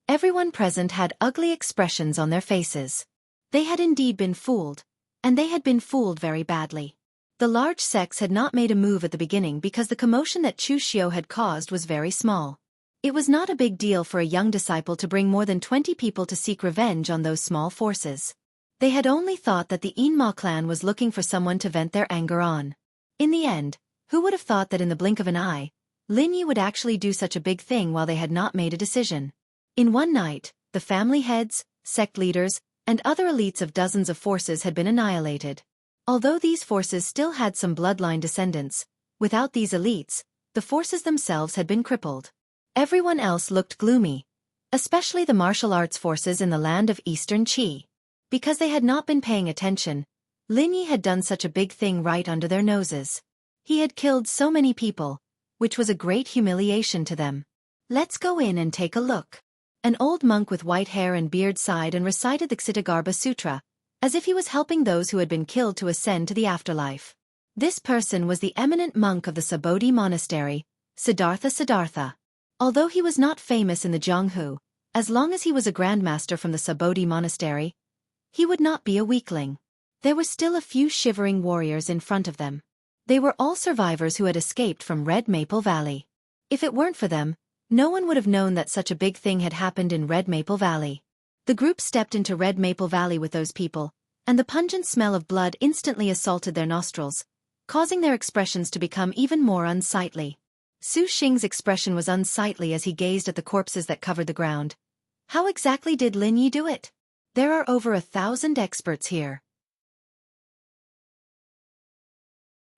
Everyone present had ugly expressions on their faces. They had indeed been fooled, and they had been fooled very badly. The large sects had not made a move at the beginning because the commotion that Chu Xiao had caused was very small. It was not a big deal for a young disciple to bring more than 20 people to seek revenge on those small forces. They had only thought that the Yinma clan was looking for someone to vent their anger on. In the end, Who would have thought that in the blink of an eye, Lin Yi would actually do such a big thing while they had not made a decision? In one night, the family heads, sect leaders, and other elites of dozens of forces had been annihilated. Although these forces still had some bloodline descendants, without these elites, the forces themselves had been crippled. Everyone else looked gloomy, especially the martial arts forces in the land of Eastern Qi. Because they had not been paying attention, Lin Yi had done such a big thing right under their noses. He had killed so many people, which was a great humiliation to them. Let's go in and take a look. An old monk with white hair and beard sighed and recited the Ksitigarbha Sutra, as if he was helping those who had been killed to ascend to the afterlife. This person was the eminent monk of the Sabodhi monastery, Siddhartha. Although he was not famous in the Jianghu, as long as he was a grandmaster from the Sabodhi monastery, he would not be a weakling. There were still a few shivering warriors in front of them. They were all survivors who had escaped from Red Maple Valley. If it weren't for them, no one would have known that such a big thing had happened in Red Maple Valley. The group stepped into Red Maple Valley with those people, and the pungent smell of blood instantly assaulted their nostrils, causing their expressions to become even more unsightly. Su Xing's expression was unsightly as he gazed at the corpses that covered the ground. How exactly did Lin Yi do it? There are over 1,000 experts here.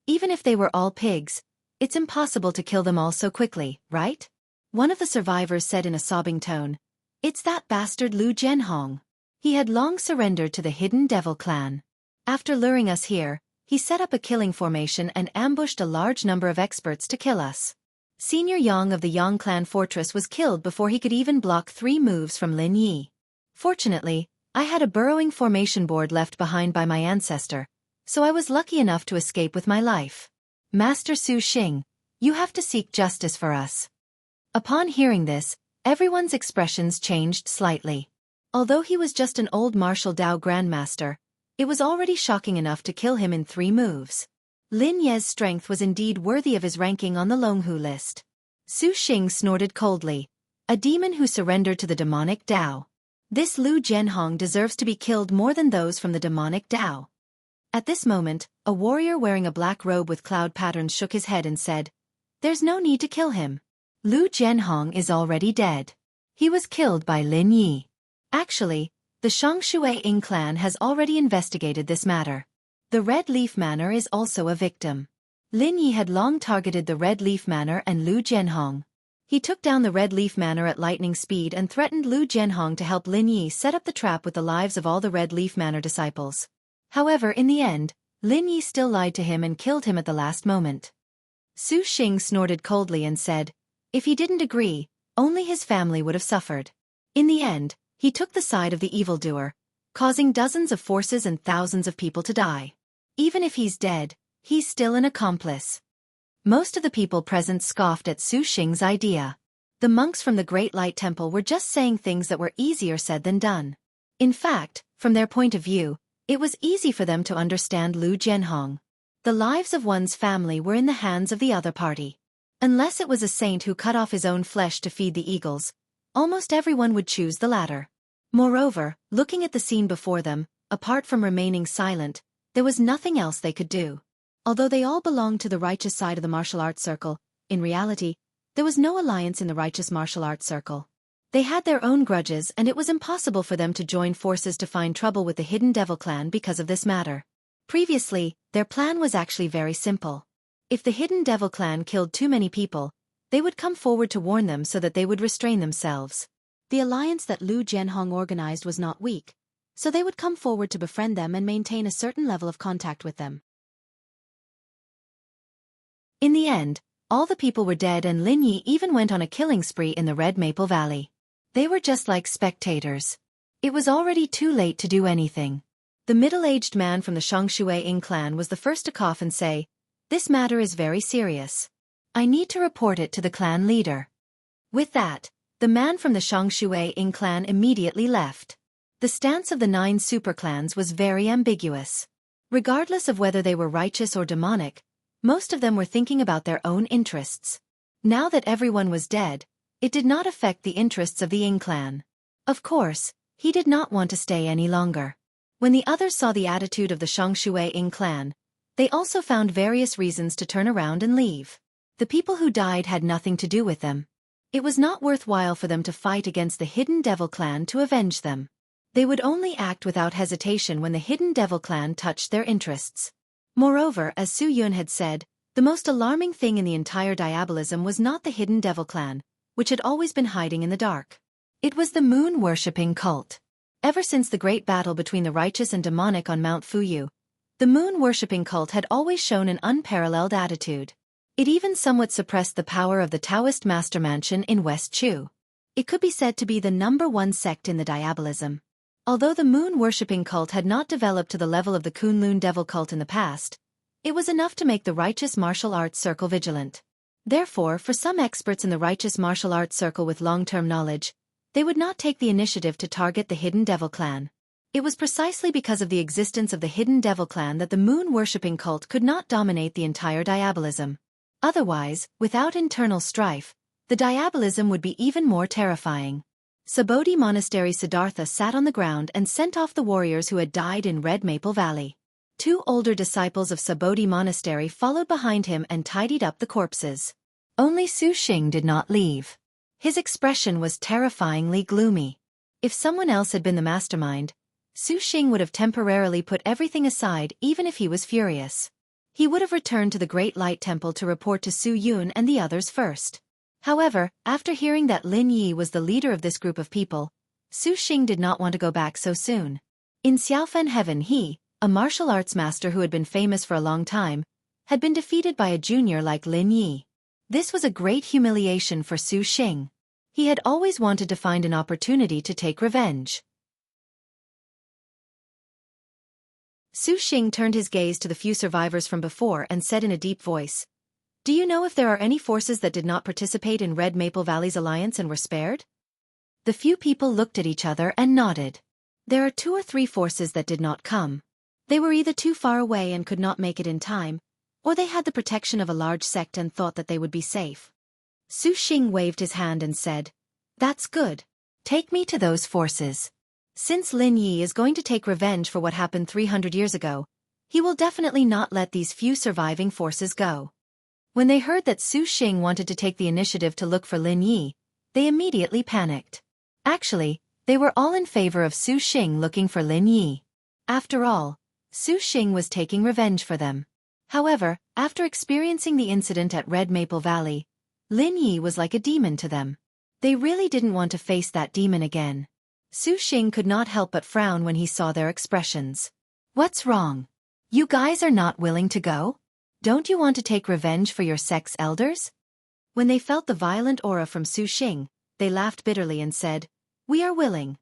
Even if they were all pigs, it's impossible to kill them all so quickly, right? One of the survivors said in a sobbing tone. It's that bastard Lu Jianhong. He had long surrendered to the Hidden Devil clan. After luring us here, he set up a killing formation and ambushed a large number of experts to kill us. Senior Yang of the Yang clan fortress was killed before he could even block 3 moves from Lin Yi. Fortunately, I had a burrowing formation board left behind by my ancestor, so I was lucky enough to escape with my life. Master Su Xing, you have to seek justice for us. Upon hearing this, everyone's expressions changed slightly. Although he was just an old martial Dao grandmaster, it was already shocking enough to kill him in 3 moves. Lin Ye's strength was indeed worthy of his ranking on the Longhu list. Su Xing snorted coldly. A demon who surrendered to the demonic Dao. This Lu Jianhong deserves to be killed more than those from the demonic Dao. At this moment, a warrior wearing a black robe with cloud patterns shook his head and said, "There's no need to kill him. Lu Jianhong is already dead. He was killed by Lin Yi. Actually, the Shangshui Ying clan has already investigated this matter. The Red Leaf Manor is also a victim. Lin Yi had long targeted the Red Leaf Manor and Lu Jianhong. He took down the Red Leaf Manor at lightning speed and threatened Lu Jianhong to help Lin Yi set up the trap with the lives of all the Red Leaf Manor disciples. However, in the end, Lin Yi still lied to him and killed him at the last moment." Su Xing snorted coldly and said, "If he didn't agree, only his family would have suffered." In the end, he took the side of the evildoer, causing dozens of forces and thousands of people to die. Even if he's dead, he's still an accomplice. Most of the people present scoffed at Su Xing's idea. The monks from the Great Light Temple were just saying things that were easier said than done. In fact, from their point of view, it was easy for them to understand Lu Jianhong. The lives of one's family were in the hands of the other party. Unless it was a saint who cut off his own flesh to feed the eagles, almost everyone would choose the latter. Moreover, looking at the scene before them, apart from remaining silent, there was nothing else they could do. Although they all belonged to the righteous side of the martial arts circle, in reality, there was no alliance in the righteous martial arts circle. They had their own grudges and it was impossible for them to join forces to find trouble with the Hidden Devil clan because of this matter. Previously, their plan was actually very simple. If the Hidden Devil clan killed too many people, they would come forward to warn them so that they would restrain themselves. The alliance that Lu Jianhong organized was not weak, so they would come forward to befriend them and maintain a certain level of contact with them. In the end, all the people were dead and Lin Yi even went on a killing spree in the Red Maple Valley. They were just like spectators. It was already too late to do anything. The middle-aged man from the Shangshui Ying clan was the first to cough and say, "This matter is very serious. I need to report it to the clan leader." With that, the man from the Shangshui Ying clan immediately left. The stance of the 9 superclans was very ambiguous. Regardless of whether they were righteous or demonic, most of them were thinking about their own interests. Now that everyone was dead, it did not affect the interests of the Ying clan. Of course, he did not want to stay any longer. When the others saw the attitude of the Shangshui Ying clan, They also found various reasons to turn around and leave. The people who died had nothing to do with them. It was not worthwhile for them to fight against the Hidden Devil Clan to avenge them. They would only act without hesitation when the Hidden Devil Clan touched their interests. Moreover, as Su Yun had said, the most alarming thing in the entire diabolism was not the Hidden Devil Clan, which had always been hiding in the dark. It was the moon-worshipping cult. Ever since the great battle between the righteous and demonic on Mount Fuyu, the moon-worshipping cult had always shown an unparalleled attitude. It even somewhat suppressed the power of the Taoist master mansion in West Chu. It could be said to be the #1 sect in the diabolism. Although the moon-worshipping cult had not developed to the level of the Kunlun devil cult in the past, it was enough to make the righteous martial arts circle vigilant. Therefore, for some experts in the righteous martial arts circle with long-term knowledge, they would not take the initiative to target the Hidden Devil Clan. It was precisely because of the existence of the Hidden Devil Clan that the moon-worshipping cult could not dominate the entire diabolism. Otherwise, without internal strife, the diabolism would be even more terrifying. Subodhi Monastery Siddhartha sat on the ground and sent off the warriors who had died in Red Maple Valley. 2 older disciples of Subodhi Monastery followed behind him and tidied up the corpses. Only Su Xing did not leave. His expression was terrifyingly gloomy. If someone else had been the mastermind, Su Xing would have temporarily put everything aside even if he was furious. He would have returned to the Great Light Temple to report to Su Yun and the others first. However, after hearing that Lin Yi was the leader of this group of people, Su Xing did not want to go back so soon. In Xiaofan heaven he, a martial arts master who had been famous for a long time, had been defeated by a junior like Lin Yi. This was a great humiliation for Su Xing. He had always wanted to find an opportunity to take revenge. Su Xing turned his gaze to the few survivors from before and said in a deep voice, "Do you know if there are any forces that did not participate in Red Maple Valley's alliance and were spared?" The few people looked at each other and nodded. There are 2 or 3 forces that did not come. They were either too far away and could not make it in time, or they had the protection of a large sect and thought that they would be safe. Su Xing waved his hand and said, "That's good. Take me to those forces. Since Lin Yi is going to take revenge for what happened 300 years ago, he will definitely not let these few surviving forces go." When they heard that Su Xing wanted to take the initiative to look for Lin Yi, they immediately panicked. Actually, they were all in favor of Su Xing looking for Lin Yi. After all, Su Xing was taking revenge for them. However, after experiencing the incident at Red Maple Valley, Lin Yi was like a demon to them. They really didn't want to face that demon again. Su Xing could not help but frown when he saw their expressions. "What's wrong? You guys are not willing to go? Don't you want to take revenge for your sect's elders?" When they felt the violent aura from Su Xing, they laughed bitterly and said, "We are willing."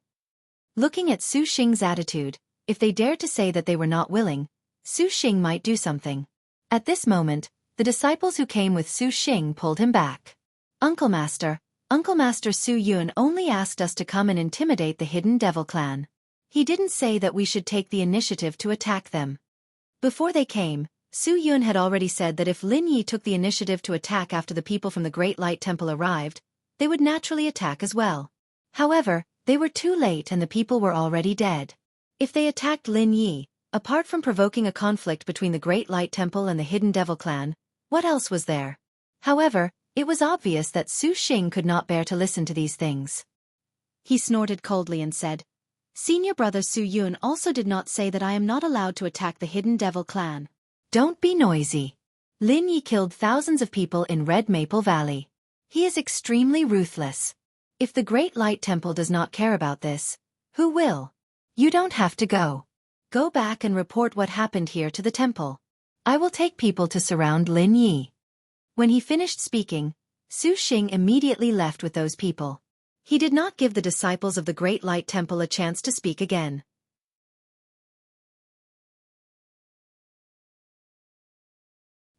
Looking at Su Xing's attitude, if they dared to say that they were not willing, Su Xing might do something. At this moment, the disciples who came with Su Xing pulled him back. Uncle Master Su Yun only asked us to come and intimidate the Hidden Devil Clan. He didn't say that we should take the initiative to attack them." Before they came, Su Yun had already said that if Lin Yi took the initiative to attack after the people from the Great Light Temple arrived, they would naturally attack as well. However, they were too late and the people were already dead. If they attacked Lin Yi, apart from provoking a conflict between the Great Light Temple and the Hidden Devil Clan, what else was there? However, it was obvious that Su Xing could not bear to listen to these things. He snorted coldly and said, "Senior brother Su Yun also did not say that I am not allowed to attack the Hidden Devil Clan. Don't be noisy. Lin Yi killed thousands of people in Red Maple Valley. He is extremely ruthless. If the Great Light Temple does not care about this, who will? You don't have to go. Go back and report what happened here to the temple. I will take people to surround Lin Yi." When he finished speaking, Su Xing immediately left with those people. He did not give the disciples of the Great Light Temple a chance to speak again.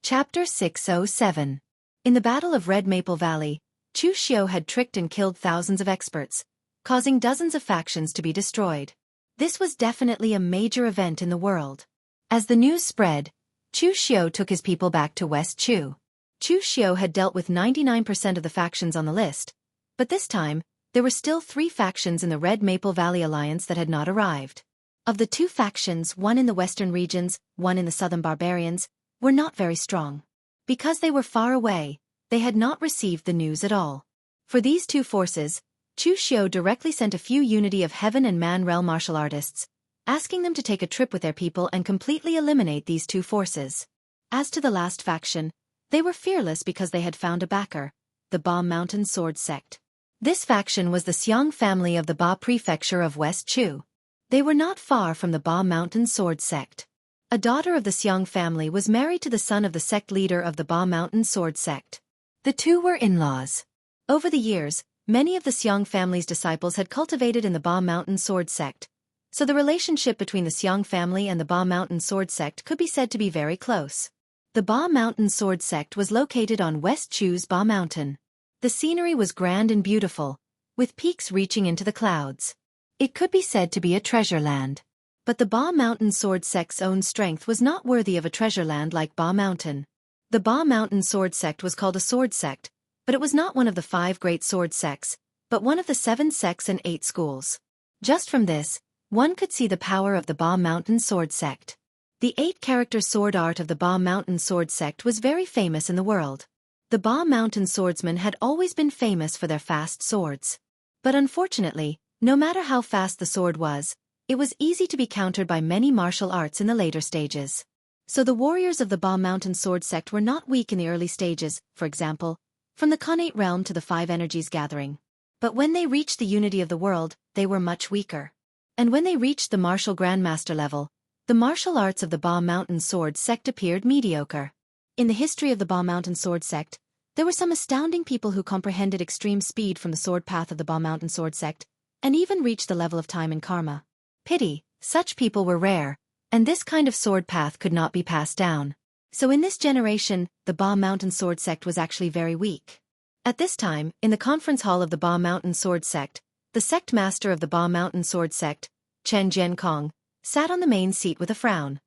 Chapter 607. In the Battle of Red Maple Valley, Chu Xiao had tricked and killed thousands of experts, causing dozens of factions to be destroyed. This was definitely a major event in the world. As the news spread, Chu Xiao took his people back to West Chu. Chu Xiao had dealt with 99% of the factions on the list, but this time, there were still 3 factions in the Red Maple Valley Alliance that had not arrived. Of the two factions, one in the western regions, one in the southern barbarians, were not very strong. Because they were far away, they had not received the news at all. For these two forces, Chu Xiao directly sent a few Unity of Heaven and Man realm martial artists, asking them to take a trip with their people and completely eliminate these two forces. As to the last faction, they were fearless because they had found a backer, the Ba Mountain Sword Sect. This faction was the Xiang family of the Ba prefecture of West Chu. They were not far from the Ba Mountain Sword Sect. A daughter of the Xiang family was married to the son of the sect leader of the Ba Mountain Sword Sect. The two were in-laws. Over the years, many of the Xiang family's disciples had cultivated in the Ba Mountain Sword Sect, so the relationship between the Xiang family and the Ba Mountain Sword Sect could be said to be very close. The Ba Mountain Sword Sect was located on West Chu's Ba Mountain. The scenery was grand and beautiful, with peaks reaching into the clouds. It could be said to be a treasure land. But the Ba Mountain Sword Sect's own strength was not worthy of a treasure land like Ba Mountain. The Ba Mountain Sword Sect was called a sword sect, but it was not one of the 5 great sword sects, but one of the 7 sects and 8 schools. Just from this, one could see the power of the Ba Mountain Sword Sect. The 8-character sword art of the Ba Mountain Sword Sect was very famous in the world. The Ba Mountain swordsmen had always been famous for their fast swords. But unfortunately, no matter how fast the sword was, it was easy to be countered by many martial arts in the later stages. So the warriors of the Ba Mountain Sword Sect were not weak in the early stages, for example, from the Khanate realm to the 5 energies gathering. But when they reached the unity of the world, they were much weaker. And when they reached the martial grandmaster level, the martial arts of the Ba Mountain Sword Sect appeared mediocre. In the history of the Ba Mountain Sword Sect, there were some astounding people who comprehended extreme speed from the sword path of the Ba Mountain Sword Sect, and even reached the level of time and karma. Pity, such people were rare, and this kind of sword path could not be passed down. So in this generation, the Ba Mountain Sword Sect was actually very weak. At this time, in the conference hall of the Ba Mountain Sword Sect, the sect master of the Ba Mountain Sword Sect, Chen Jiankong, sat on the main seat with a frown.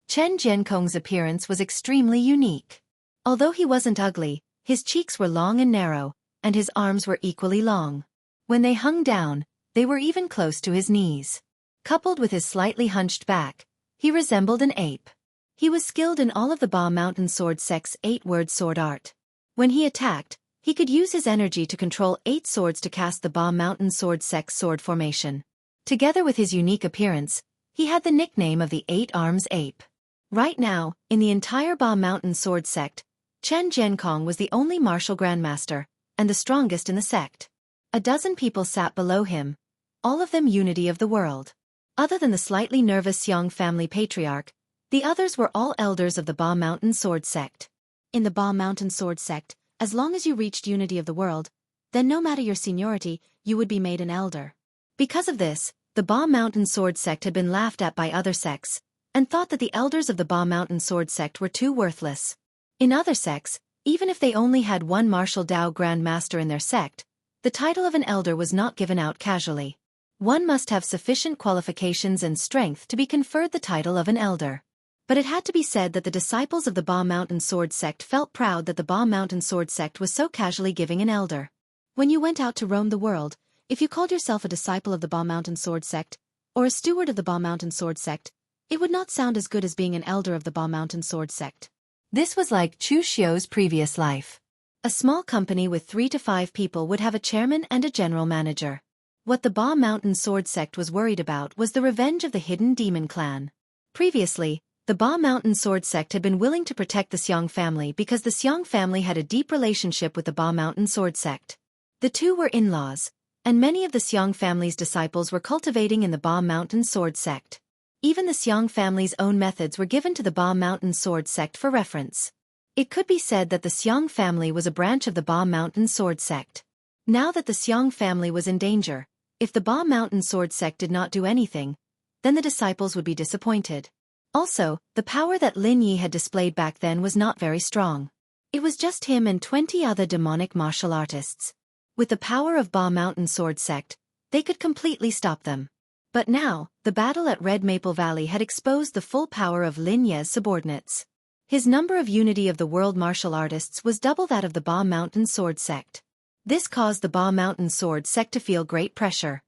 Chen Jiankong's appearance was extremely unique. Although he wasn't ugly, his cheeks were long and narrow, and his arms were equally long. When they hung down, they were even close to his knees. Coupled with his slightly hunched back, he resembled an ape. He was skilled in all of the Ba Mountain Sword Sect's 8-word sword art. When he attacked, he could use his energy to control 8 swords to cast the Ba Mountain Sword Sect's sword formation. Together with his unique appearance, he had the nickname of the 8 Arms Ape. Right now, in the entire Ba Mountain Sword Sect, Chen Jiankong was the only martial grandmaster, and the strongest in the sect. A dozen people sat below him, all of them unity of the world. Other than the slightly nervous Xiang family patriarch, the others were all elders of the Ba Mountain Sword Sect. In the Ba Mountain Sword Sect, as long as you reached unity of the world, then no matter your seniority, you would be made an elder. Because of this, the Ba Mountain Sword Sect had been laughed at by other sects, and thought that the elders of the Ba Mountain Sword Sect were too worthless. In other sects, even if they only had one martial Dao grandmaster in their sect, the title of an elder was not given out casually. One must have sufficient qualifications and strength to be conferred the title of an elder. But it had to be said that the disciples of the Ba Mountain Sword Sect felt proud that the Ba Mountain Sword Sect was so casually giving an elder. When you went out to roam the world, if you called yourself a disciple of the Ba Mountain Sword Sect, or a steward of the Ba Mountain Sword Sect, it would not sound as good as being an elder of the Ba Mountain Sword Sect. This was like Chu Xiao's previous life. A small company with 3 to 5 people would have a chairman and a general manager. What the Ba Mountain Sword Sect was worried about was the revenge of the hidden demon clan. Previously, the Ba Mountain Sword Sect had been willing to protect the Xiang family because the Xiang family had a deep relationship with the Ba Mountain Sword Sect. The two were in-laws, and many of the Xiang family's disciples were cultivating in the Ba Mountain Sword Sect. Even the Xiang family's own methods were given to the Ba Mountain Sword Sect for reference. It could be said that the Xiang family was a branch of the Ba Mountain Sword Sect. Now that the Xiang family was in danger, if the Ba Mountain Sword Sect did not do anything, then the disciples would be disappointed. Also, the power that Lin Yi had displayed back then was not very strong. It was just him and 20 other demonic martial artists. With the power of Ba Mountain Sword Sect, they could completely stop them. But now, the battle at Red Maple Valley had exposed the full power of Lin Ye's subordinates. His number of unity of the world martial artists was double that of the Ba Mountain Sword Sect. This caused the Ba Mountain Sword Sect to feel great pressure.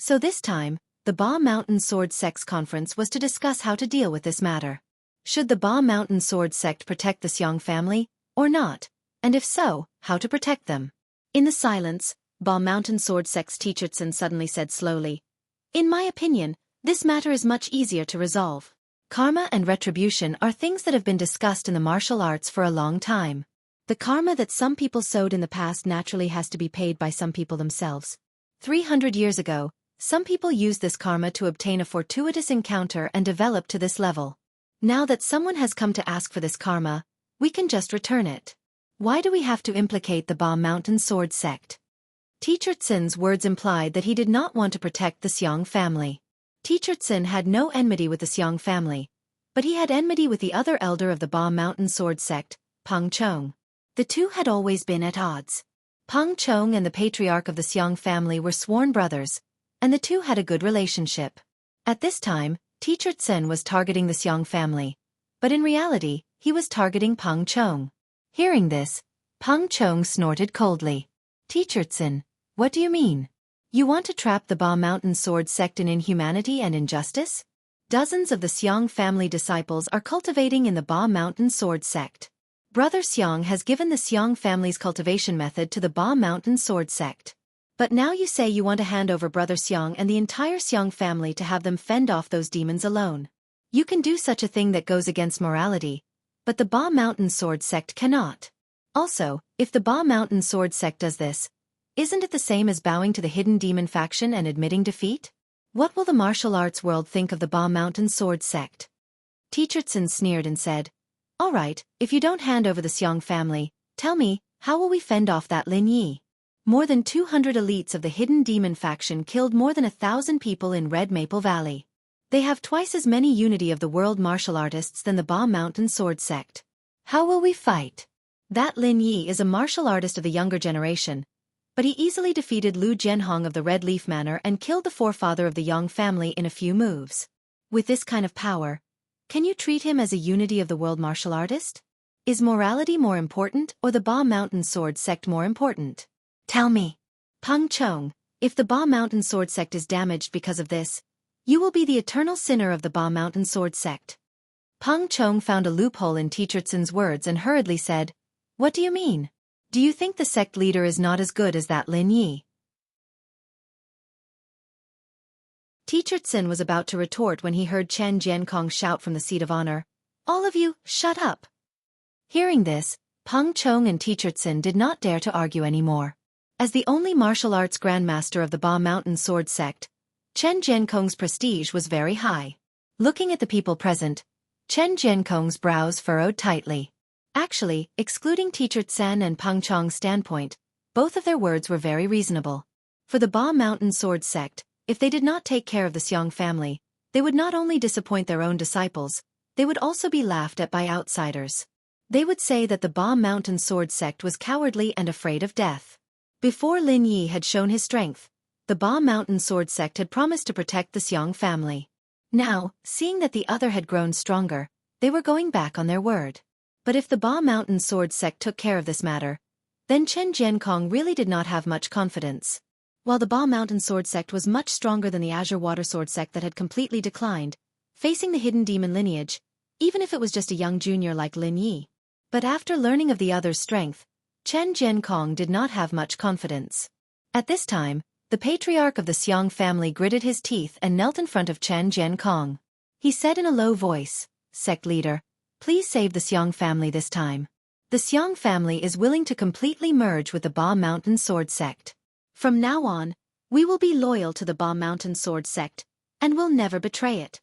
So this time, the Ba Mountain Sword Sect's conference was to discuss how to deal with this matter. Should the Ba Mountain Sword Sect protect the Xiong family, or not? And if so, how to protect them? In the silence, Ba Mountain Sword Sect's Teacherson suddenly said slowly, "In my opinion, this matter is much easier to resolve. Karma and retribution are things that have been discussed in the martial arts for a long time. The karma that some people sowed in the past naturally has to be paid by some people themselves. 300 years ago, some people used this karma to obtain a fortuitous encounter and develop to this level. Now that someone has come to ask for this karma, we can just return it. Why do we have to implicate the Ba Mountain Sword Sect?" Teacherson's words implied that he did not want to protect the Xiong family. Teacherson had no enmity with the Xiong family, but he had enmity with the other elder of the Ba Mountain Sword Sect, Peng Chong. The two had always been at odds. Peng Chong and the patriarch of the Xiong family were sworn brothers, and the two had a good relationship. At this time, Teacherson was targeting the Xiong family, but in reality, he was targeting Peng Chong. Hearing this, Peng Chong snorted coldly. "Teacherson, what do you mean? You want to trap the Ba Mountain Sword Sect in inhumanity and injustice? Dozens of the Xiong family disciples are cultivating in the Ba Mountain Sword Sect. Brother Xiong has given the Xiong family's cultivation method to the Ba Mountain Sword Sect. But now you say you want to hand over Brother Xiong and the entire Xiong family to have them fend off those demons alone. You can do such a thing that goes against morality, but the Ba Mountain Sword Sect cannot. Also, if the Ba Mountain Sword Sect does this, isn't it the same as bowing to the hidden demon faction and admitting defeat? What will the martial arts world think of the Ba Mountain Sword Sect?" Teacherson sneered and said, "All right, if you don't hand over the Xiong family, tell me, how will we fend off that Lin Yi? More than 200 elites of the hidden demon faction killed more than 1,000 people in Red Maple Valley. They have twice as many unity of the world martial artists than the Ba Mountain Sword Sect. How will we fight? That Lin Yi is a martial artist of the younger generation, but he easily defeated Lu Jianhong of the Red Leaf Manor and killed the forefather of the Yang family in a few moves. With this kind of power, can you treat him as a unity of the world martial artist? Is morality more important or the Ba Mountain Sword Sect more important? Tell me. Peng Chong, if the Ba Mountain Sword Sect is damaged because of this, you will be the eternal sinner of the Ba Mountain Sword Sect." Peng Chong found a loophole in Teacherson's words and hurriedly said, "What do you mean? Do you think the sect leader is not as good as that Lin Yi?" Teacherson was about to retort when he heard Chen Jiankong shout from the seat of honor, "All of you, shut up!" Hearing this, Peng Chong and Teacherson did not dare to argue anymore. As the only martial arts grandmaster of the Ba Mountain Sword Sect, Chen Jiankong's prestige was very high. Looking at the people present, Chen Jiankong's brows furrowed tightly. Actually, excluding Teacherson and Peng Chong's standpoint, both of their words were very reasonable. For the Ba Mountain Sword Sect, if they did not take care of the Xiong family, they would not only disappoint their own disciples, they would also be laughed at by outsiders. They would say that the Ba Mountain Sword Sect was cowardly and afraid of death. Before Lin Yi had shown his strength, the Ba Mountain Sword Sect had promised to protect the Xiong family. Now, seeing that the other had grown stronger, they were going back on their word. But if the Ba Mountain Sword Sect took care of this matter, then Chen Jiankong really did not have much confidence. While the Ba Mountain Sword Sect was much stronger than the Azure Water Sword Sect that had completely declined, facing the hidden demon lineage, even if it was just a young junior like Lin Yi. But after learning of the other's strength, Chen Jiankong did not have much confidence. At this time, the patriarch of the Xiong family gritted his teeth and knelt in front of Chen Jiankong. He said in a low voice, "Sect leader, please save the Xiong family this time. The Xiong family is willing to completely merge with the Ba Mountain Sword Sect. From now on, we will be loyal to the Ba Mountain Sword Sect, and will never betray it."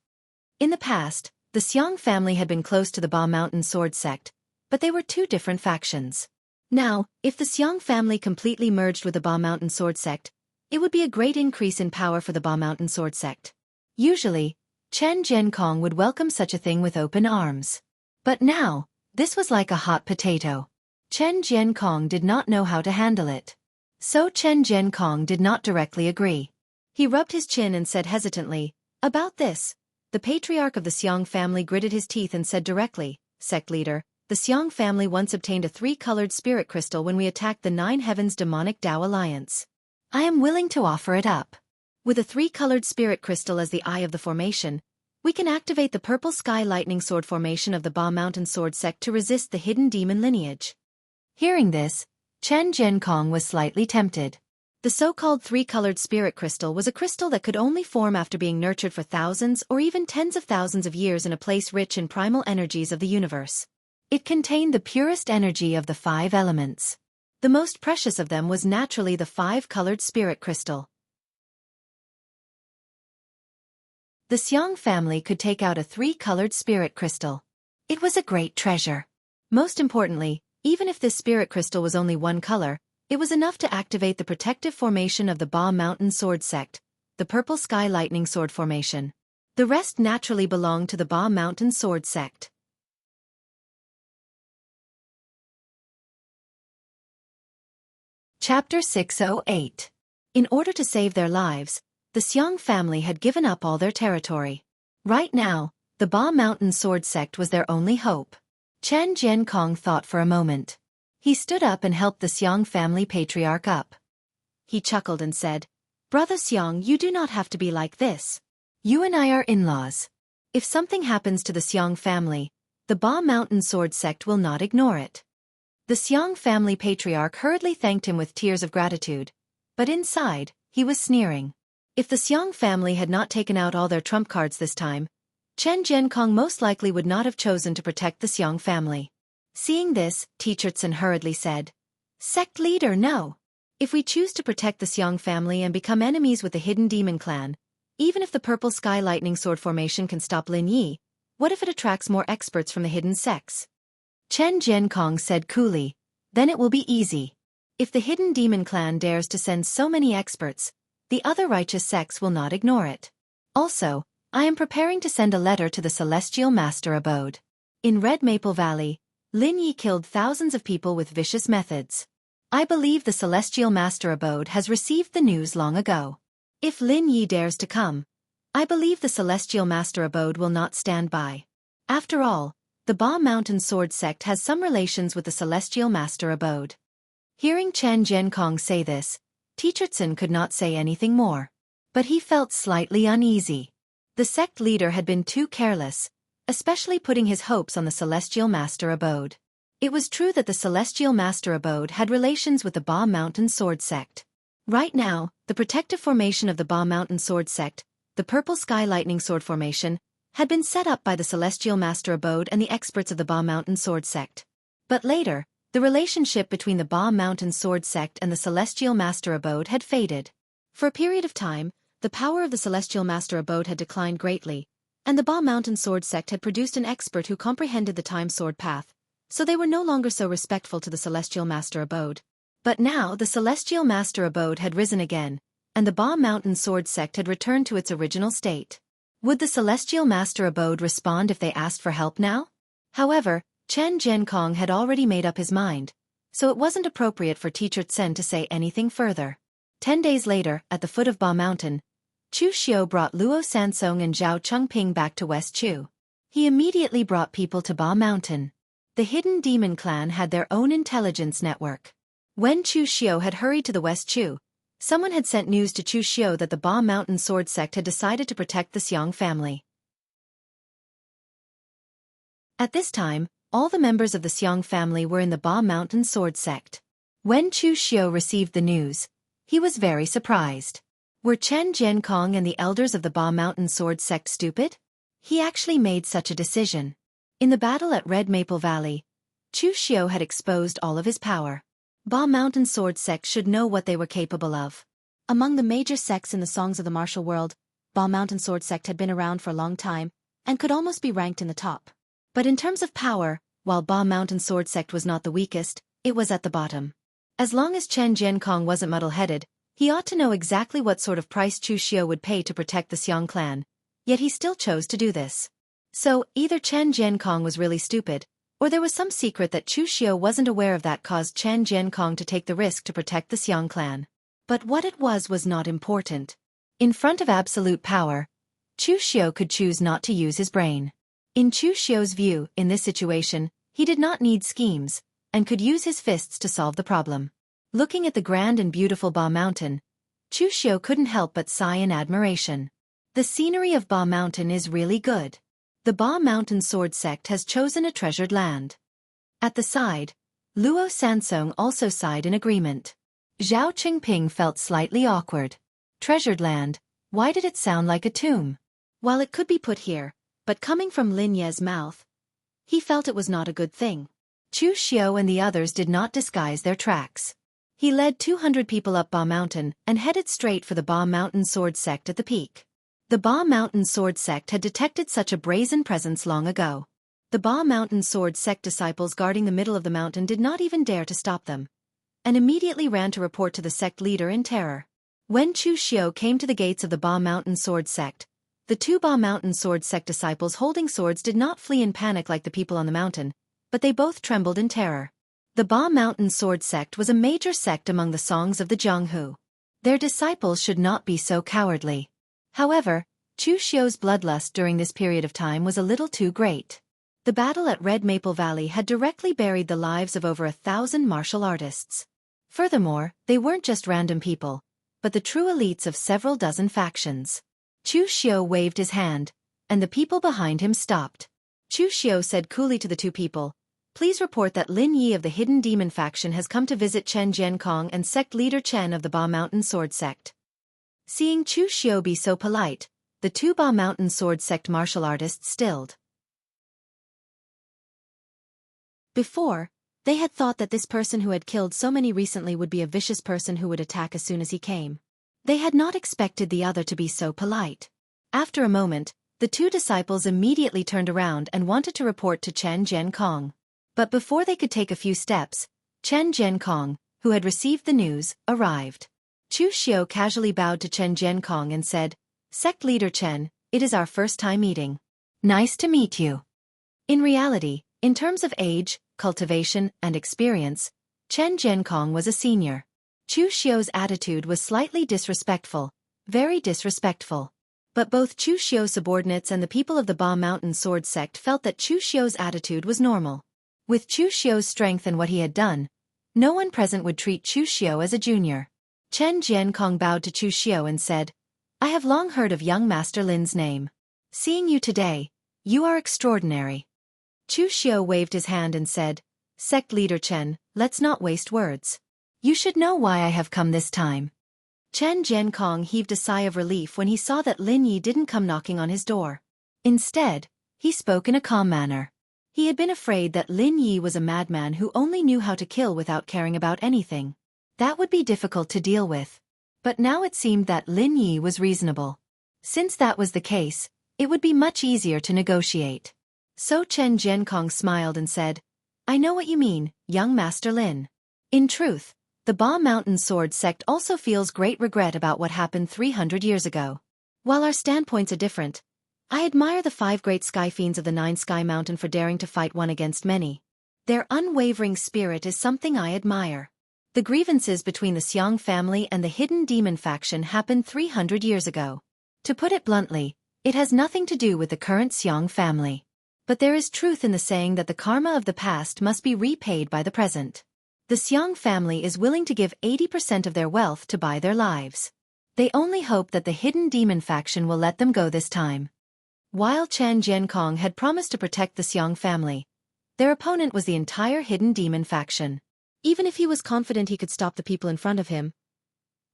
In the past, the Xiong family had been close to the Ba Mountain Sword Sect, but they were two different factions. Now, if the Xiong family completely merged with the Ba Mountain Sword Sect, it would be a great increase in power for the Ba Mountain Sword Sect. Usually, Chen Jiankong would welcome such a thing with open arms. But now, this was like a hot potato. Chen Jiankong did not know how to handle it. So Chen Jiankong did not directly agree. He rubbed his chin and said hesitantly, "About this." The patriarch of the Xiong family gritted his teeth and said directly, "Sect leader, the Xiong family once obtained a 3-colored spirit crystal when we attacked the Nine Heavens Demonic Tao Alliance. I am willing to offer it up. With a three-colored spirit crystal as the eye of the formation, we can activate the purple sky lightning sword formation of the Ba Mountain Sword sect to resist the hidden demon lineage. Hearing this, Chen Jiankong was slightly tempted. The so-called three-colored spirit crystal was a crystal that could only form after being nurtured for thousands or even tens of thousands of years in a place rich in primal energies of the universe. It contained the purest energy of the 5 elements. The most precious of them was naturally the 5-colored spirit crystal. The Xiang family could take out a 3-colored spirit crystal. It was a great treasure. Most importantly, even if this spirit crystal was only 1 color, it was enough to activate the protective formation of the Ba Mountain Sword sect, the purple sky lightning sword formation. The rest naturally belonged to the Ba Mountain Sword sect. Chapter 608. In order to save their lives, the Xiang family had given up all their territory. Right now, the Ba Mountain Sword sect was their only hope. Chen Jiankong thought for a moment. He stood up and helped the Xiang family patriarch up. He chuckled and said, "Brother Xiang, you do not have to be like this. You and I are in-laws. If something happens to the Xiang family, the Ba Mountain Sword sect will not ignore it." The Xiang family patriarch hurriedly thanked him with tears of gratitude, but inside, he was sneering. If the Xiang family had not taken out all their trump cards this time, Chen Jiankong most likely would not have chosen to protect the Xiang family. Seeing this, Teachertsen hurriedly said, "Sect leader, no. If we choose to protect the Xiang family and become enemies with the hidden demon clan, even if the purple sky lightning sword formation can stop Lin Yi, what if it attracts more experts from the hidden sects?" Chen Jiankong said coolly, "Then it will be easy. If the hidden demon clan dares to send so many experts, the other righteous sects will not ignore it. Also, I am preparing to send a letter to the Celestial Master Abode. In Red Maple Valley, Lin Yi killed thousands of people with vicious methods. I believe the Celestial Master Abode has received the news long ago. If Lin Yi dares to come, I believe the Celestial Master Abode will not stand by. After all, the Ba Mountain Sword sect has some relations with the Celestial Master Abode." Hearing Chen Jiankong say this, Teachertsen could not say anything more. But he felt slightly uneasy. The sect leader had been too careless, especially putting his hopes on the Celestial Master Abode. It was true that the Celestial Master Abode had relations with the Ba Mountain Sword sect. Right now, the protective formation of the Ba Mountain Sword sect, the purple sky lightning sword formation, had been set up by the Celestial Master Abode and the experts of the Ba Mountain Sword sect. But later, the relationship between the Ba Mountain Sword sect and the Celestial Master Abode had faded. For a period of time, the power of the Celestial Master Abode had declined greatly, and the Ba Mountain Sword sect had produced an expert who comprehended the time sword path, so they were no longer so respectful to the Celestial Master Abode. But now the Celestial Master Abode had risen again, and the Ba Mountain Sword sect had returned to its original state. Would the Celestial Master Abode respond if they asked for help now? However, Chen Jiankong had already made up his mind, so it wasn't appropriate for Teachertsen to say anything further. 10 days later, at the foot of Ba Mountain, Chu Xiu brought Luo Sansong and Zhao Chengping back to West Chu. He immediately brought people to Ba Mountain. The hidden demon clan had their own intelligence network. When Chu Xiu had hurried to the West Chu, someone had sent news to Chu Xiu that the Ba Mountain Sword sect had decided to protect the Xiang family. At this time, all the members of the Xiang family were in the Ba Mountain Sword sect. When Chu Xiu received the news, he was very surprised. Were Chen Jiankong and the elders of the Ba Mountain Sword sect stupid? He actually made such a decision. In the battle at Red Maple Valley, Chu Xiu had exposed all of his power. Ba Mountain Sword sect should know what they were capable of. Among the major sects in the songs of the martial world, Ba Mountain Sword sect had been around for a long time, and could almost be ranked in the top. But in terms of power, while Ba Mountain Sword sect was not the weakest, it was at the bottom. As long as Chen Jiankong wasn't muddle-headed, he ought to know exactly what sort of price Chu Xiu would pay to protect the Xiang clan, yet he still chose to do this. So, either Chen Jiankong was really stupid, or there was some secret that Chu Xiu wasn't aware of that caused Chen Jiankong to take the risk to protect the Xiang clan. But what it was not important. In front of absolute power, Chu Xiu could choose not to use his brain. In Chu Xiu's view, in this situation, he did not need schemes, and could use his fists to solve the problem. Looking at the grand and beautiful Ba Mountain, Chu Xiu couldn't help but sigh in admiration. The scenery of Ba Mountain is really good. The Ba Mountain Sword Sect has chosen a treasured land. At the side, Luo Sansong also sighed in agreement. Zhao Qingping felt slightly awkward. Treasured land, why did it sound like a tomb? While it could be put here, but coming from Lin Ye's mouth, he felt it was not a good thing. Chu Xiu and the others did not disguise their tracks. He led 200 people up Ba Mountain and headed straight for the Ba Mountain Sword Sect at the peak. The Ba Mountain Sword Sect had detected such a brazen presence long ago. The Ba Mountain Sword Sect disciples guarding the middle of the mountain did not even dare to stop them, and immediately ran to report to the sect leader in terror. When Chu Xiu came to the gates of the Ba Mountain Sword Sect, the two Ba Mountain Sword Sect disciples holding swords did not flee in panic like the people on the mountain, but they both trembled in terror. The Ba Mountain Sword Sect was a major sect among the songs of the Jianghu. Their disciples should not be so cowardly. However, Chu Xiu's bloodlust during this period of time was a little too great. The battle at Red Maple Valley had directly buried the lives of over 1,000 martial artists. Furthermore, they weren't just random people, but the true elites of several dozen factions. Chu Xiu waved his hand, and the people behind him stopped. Chu Xiu said coolly to the two people, "Please report that Lin Yi of the Hidden Demon faction has come to visit Chen Jiankong and sect leader Chen of the Ba Mountain Sword Sect." Seeing Chu Xiu be so polite, the two Ba Mountain Sword Sect martial artists stilled. Before, they had thought that this person who had killed so many recently would be a vicious person who would attack as soon as he came. They had not expected the other to be so polite. After a moment, the two disciples immediately turned around and wanted to report to Chen Jiankong. But before they could take a few steps, Chen Jiankong, who had received the news, arrived. Chu Xiu casually bowed to Chen Jiankong and said, "Sect leader Chen, it is our first time meeting. Nice to meet you." In reality, in terms of age, cultivation, and experience, Chen Jiankong was a senior. Chu Xiu's attitude was slightly disrespectful, very disrespectful. But both Chu Xiu's subordinates and the people of the Ba Mountain Sword Sect felt that Chu Xiu's attitude was normal. With Chu Xiu's strength and what he had done, no one present would treat Chu Xiu as a junior. Chen Jiankong bowed to Chu Xiu and said, "I have long heard of young Master Lin's name. Seeing you today, you are extraordinary." Chu Xiu waved his hand and said, "Sect leader Chen, let's not waste words. You should know why I have come this time." Chen Jiankong heaved a sigh of relief when he saw that Lin Yi didn't come knocking on his door. Instead, he spoke in a calm manner. He had been afraid that Lin Yi was a madman who only knew how to kill without caring about anything. That would be difficult to deal with. But now it seemed that Lin Yi was reasonable. Since that was the case, it would be much easier to negotiate. So Chen Jiankong smiled and said, "I know what you mean, young Master Lin. In truth, the Ba Mountain Sword Sect also feels great regret about what happened 300 years ago. While our standpoints are different, I admire the 5 great sky fiends of the 9 Sky Mountain for daring to fight one against many. Their unwavering spirit is something I admire. The grievances between the Xiang family and the Hidden Demon faction happened 300 years ago. To put it bluntly, it has nothing to do with the current Xiang family. But there is truth in the saying that the karma of the past must be repaid by the present. The Xiang family is willing to give 80% of their wealth to buy their lives. They only hope that the Hidden Demon faction will let them go this time." While Chen Jiankong had promised to protect the Xiang family, their opponent was the entire Hidden Demon faction. Even if he was confident he could stop the people in front of him,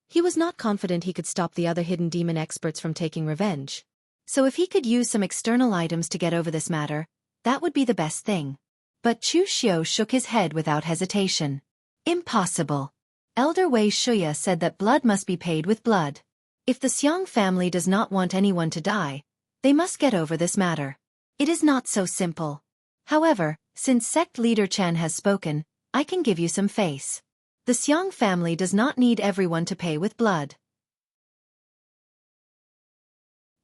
he was not confident he could stop the other Hidden Demon experts from taking revenge. So if he could use some external items to get over this matter, that would be the best thing. But Chu Xiu shook his head without hesitation. "Impossible. Elder Wei Shuya said that blood must be paid with blood. If the Xiang family does not want anyone to die, they must get over this matter. It is not so simple. However, since sect leader Chen has spoken, I can give you some face. The Xiang family does not need everyone to pay with blood."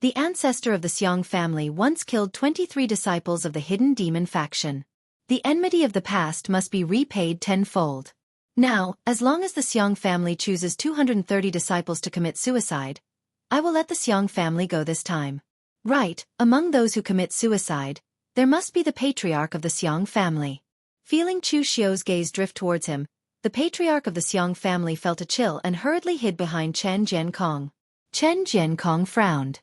The ancestor of the Xiang family once killed 23 disciples of the Hidden Demon faction. The enmity of the past must be repaid tenfold. Now, as long as the Xiang family chooses 230 disciples to commit suicide, I will let the Xiang family go this time. Right, among those who commit suicide, there must be the patriarch of the Xiang family. Feeling Chu Xiu's gaze drift towards him, The patriarch of the Xiang family felt a chill and hurriedly hid behind Chen Jiankong. Chen Jiankong frowned.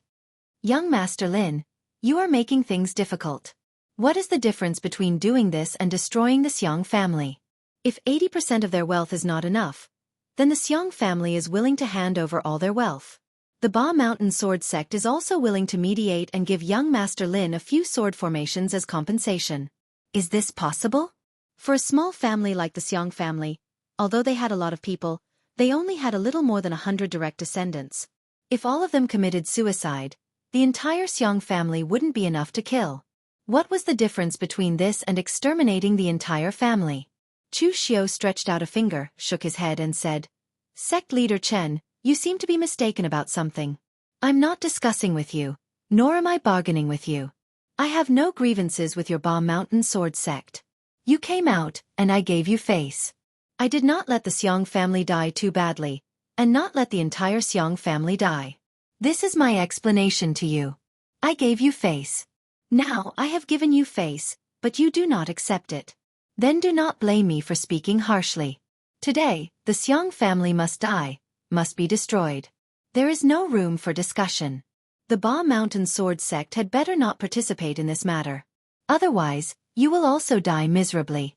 Young Master Lin, you are making things difficult. What is the difference between doing this and destroying the Xiang family? If 80% of their wealth is not enough, then the Xiang family is willing to hand over all their wealth. The Ba Mountain Sword Sect is also willing to mediate and give young Master Lin a few sword formations as compensation. Is this possible? For a small family like the Xiang family, although they had a lot of people, they only had a little more than 100 direct descendants. If all of them committed suicide, the entire Xiang family wouldn't be enough to kill. What was the difference between this and exterminating the entire family? Chu Xiao stretched out a finger, shook his head and said, Sect leader Chen, you seem to be mistaken about something. I'm not discussing with you, nor am I bargaining with you. I have no grievances with your Ba Mountain Sword Sect. You came out, and I gave you face. I did not let the Xiang family die too badly, and not let the entire Xiang family die. This is my explanation to you. I gave you face. Now I have given you face, but you do not accept it. Then do not blame me for speaking harshly. Today, the Xiang family must die, must be destroyed. There is no room for discussion. The Ba Mountain Sword Sect had better not participate in this matter. Otherwise, you will also die miserably.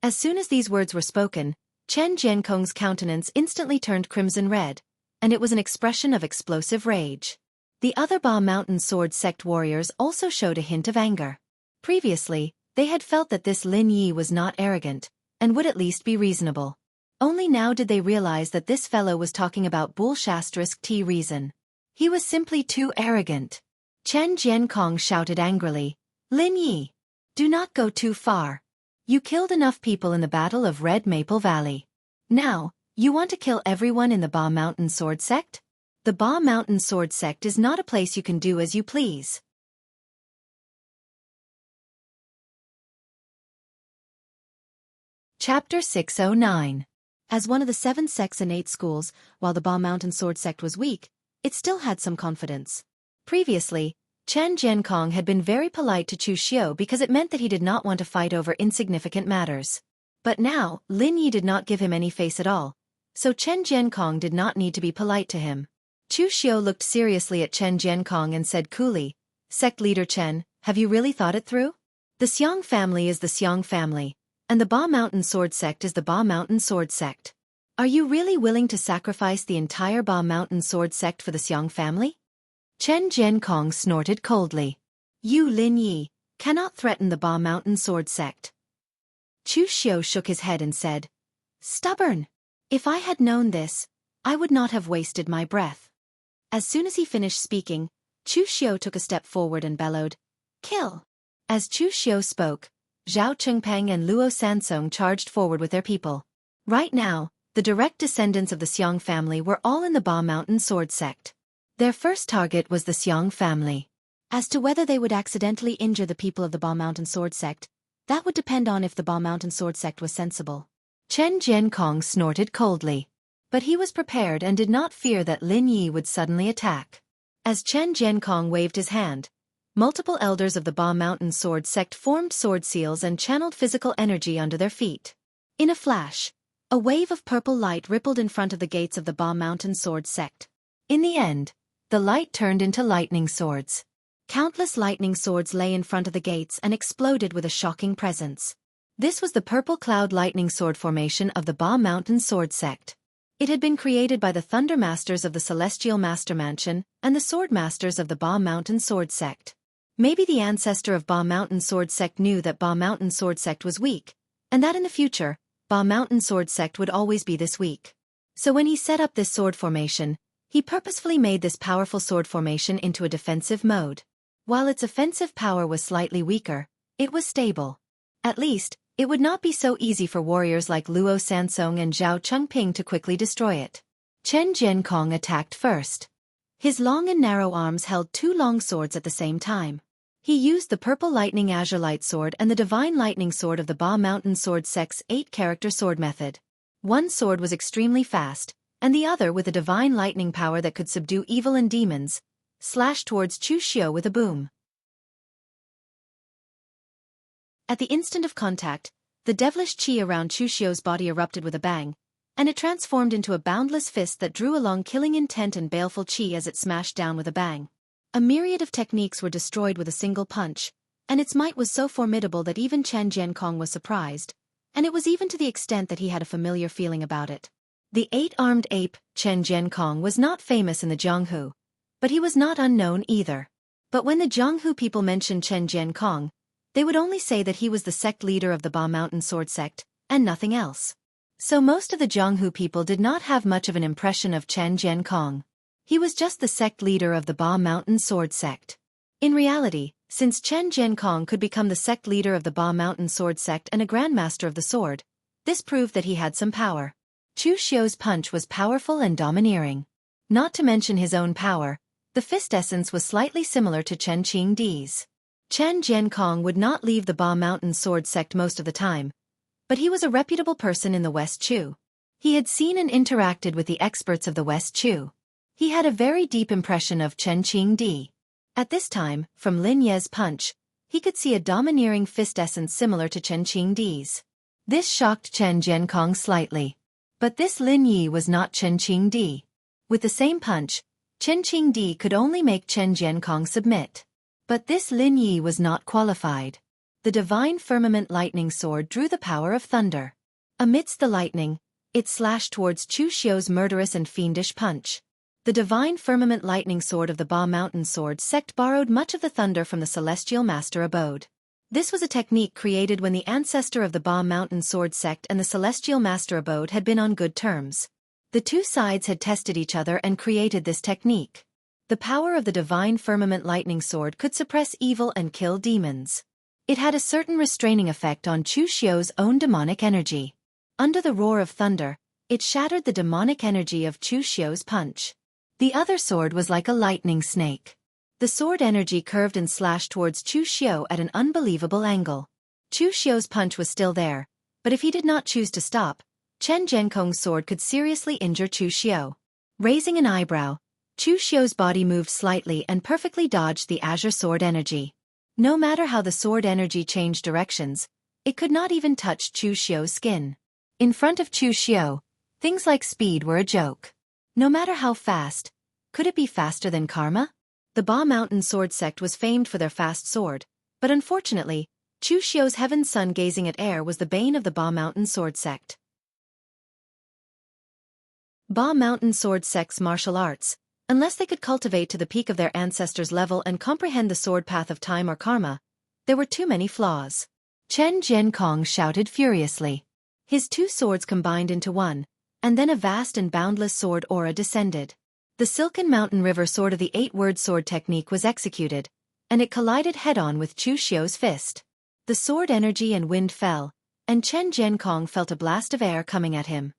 As soon as these words were spoken, Chen Jiankong's countenance instantly turned crimson red, and it was an expression of explosive rage. The other Ba Mountain Sword Sect warriors also showed a hint of anger. Previously, they had felt that this Lin Yi was not arrogant, and would at least be reasonable. Only now did they realize that this fellow was talking about bull*t reason. He was simply too arrogant. Chen Jiankong shouted angrily, Lin Yi, do not go too far. You killed enough people in the Battle of Red Maple Valley. Now, you want to kill everyone in the Ba Mountain Sword Sect? The Ba Mountain Sword Sect is not a place you can do as you please. Chapter 609. As one of the 7 sects in 8 schools, while the Ba Mountain Sword Sect was weak, it still had some confidence. Previously, Chen Jiankong had been very polite to Chu Xiao because it meant that he did not want to fight over insignificant matters. But now, Lin Yi did not give him any face at all, so Chen Jiankong did not need to be polite to him. Chu Xiao looked seriously at Chen Jiankong and said coolly, Sect leader Chen, have you really thought it through? The Xiang family is the Xiang family, and the Ba Mountain Sword Sect is the Ba Mountain Sword Sect. Are you really willing to sacrifice the entire Ba Mountain Sword Sect for the Xiang family? Chen Jiankong snorted coldly. You Lin Yi, cannot threaten the Ba Mountain Sword Sect. Chu Xiao shook his head and said, Stubborn! If I had known this, I would not have wasted my breath. As soon as he finished speaking, Chu Xiao took a step forward and bellowed, Kill! As Chu Xiao spoke, Zhao Chengpeng and Luo Sansong charged forward with their people. Right now, the direct descendants of the Xiang family were all in the Ba Mountain Sword Sect. Their first target was the Xiang family. As to whether they would accidentally injure the people of the Ba Mountain Sword Sect, that would depend on if the Ba Mountain Sword Sect was sensible. Chen Jiankong snorted coldly. But he was prepared and did not fear that Lin Yi would suddenly attack. As Chen Jiankong waved his hand, multiple elders of the Ba Mountain Sword Sect formed sword seals and channeled physical energy under their feet. In a flash, a wave of purple light rippled in front of the gates of the Ba Mountain Sword Sect. In the end, the light turned into lightning swords. Countless lightning swords lay in front of the gates and exploded with a shocking presence. This was the purple cloud lightning sword formation of the Ba Mountain Sword Sect. It had been created by the Thunder Masters of the Celestial Master Mansion and the Sword Masters of the Ba Mountain Sword Sect. Maybe the ancestor of Ba Mountain Sword Sect knew that Ba Mountain Sword Sect was weak, and that in the future, Ba Mountain Sword Sect would always be this weak. So when he set up this sword formation, he purposefully made this powerful sword formation into a defensive mode. While its offensive power was slightly weaker, it was stable. At least, it would not be so easy for warriors like Luo Sansong and Zhao Chengping to quickly destroy it. Chen Jiankong attacked first. His long and narrow arms held 2 long swords at the same time. He used the Purple Lightning Azure Light Sword and the Divine Lightning Sword of the Ba Mountain Sword Sect's 8-character sword method. One sword was extremely fast, and the other with a divine lightning power that could subdue evil and demons, slashed towards Chu Xiao with a boom. At the instant of contact, The devilish qi around Chu Xiu's body erupted with a bang, and it transformed into a boundless fist that drew along killing intent and baleful qi as it smashed down with a bang. A myriad of techniques were destroyed with a single punch, and its might was so formidable that even Chen Jiankong was surprised, and it was even to the extent that he had a familiar feeling about it. The eight-armed ape, Chen Jiankong, was not famous in the Jianghu, but he was not unknown either. But when the Jianghu people mentioned Chen Jiankong, they would only say that he was the sect leader of the Ba Mountain Sword Sect, and nothing else. So most of the Jianghu people did not have much of an impression of Chen Jiankong. He was just the sect leader of the Ba Mountain Sword Sect. In reality, since Chen Jiankong could become the sect leader of the Ba Mountain Sword Sect and a grandmaster of the sword, this proved that he had some power. Chu Xiu's punch was powerful and domineering. Not to mention his own power, the fist essence was slightly similar to Chen Qingdi's. Chen Jiankong would not leave the Ba Mountain Sword Sect most of the time, but he was a reputable person in the West Chu. He had seen and interacted with the experts of the West Chu. He had a very deep impression of Chen Qingdi. At this time, from Lin Ye's punch, he could see a domineering fist essence similar to Chen Qingdi's. This shocked Chen Jiankong slightly. But this Lin Yi was not Chen Qingdi. With the same punch, Chen Qingdi could only make Chen Jiankong submit. But this Lin Yi was not qualified. The divine firmament lightning sword drew the power of thunder. Amidst the lightning, it slashed towards Chu Xiu's murderous and fiendish punch. The divine firmament lightning sword of the Ba Mountain Sword Sect borrowed much of the thunder from the celestial master abode. This was a technique created when the ancestor of the Ba Mountain Sword Sect and the celestial master abode had been on good terms. The two sides had tested each other and created this technique. The power of the divine firmament lightning sword could suppress evil and kill demons. It had a certain restraining effect on Chu Xiu's own demonic energy. Under the roar of thunder, it shattered the demonic energy of Chu Xiu's punch. The other sword was like a lightning snake. The sword energy curved and slashed towards Chu Xiu at an unbelievable angle. Chu Xiu's punch was still there, but if he did not choose to stop, Chen Jiankong's sword could seriously injure Chu Xiu. Raising an eyebrow, Chu Xiu's body moved slightly and perfectly dodged the azure sword energy. No matter how the sword energy changed directions, it could not even touch Chu Xiu's skin. In front of Chu Xiu, things like speed were a joke. No matter how fast, could it be faster than karma? The Ba Mountain Sword Sect was famed for their fast sword, but unfortunately, Chu Xiu's heaven's sun gazing at air was the bane of the Ba Mountain Sword Sect. Ba Mountain Sword Sect's martial arts, unless they could cultivate to the peak of their ancestors' level and comprehend the sword path of time or karma, there were too many flaws. Chen Jiankong shouted furiously. His two swords combined into one, and then a vast and boundless sword aura descended. The Silken Mountain River sword of the eight-word sword technique was executed, and it collided head-on with Chu Xiu's fist. The sword energy and wind fell, and Chen Jiankong felt a blast of air coming at him.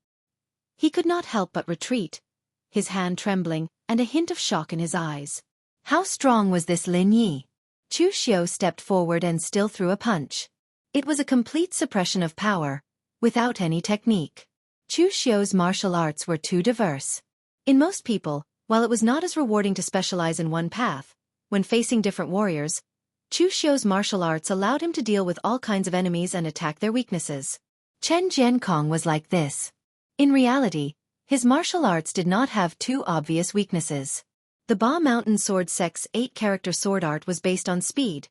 He could not help but retreat, his hand trembling, and a hint of shock in his eyes. How strong was this Lin Yi? Chu Xiu stepped forward and still threw a punch. It was a complete suppression of power, without any technique. Chu Xiu's martial arts were too diverse. In most people, while it was not as rewarding to specialize in one path, when facing different warriors, Chu Xiu's martial arts allowed him to deal with all kinds of enemies and attack their weaknesses. Chen Jiankong was like this. In reality, his martial arts did not have two obvious weaknesses. The Ba Mountain Sword Sect's 8-character sword art was based on speed,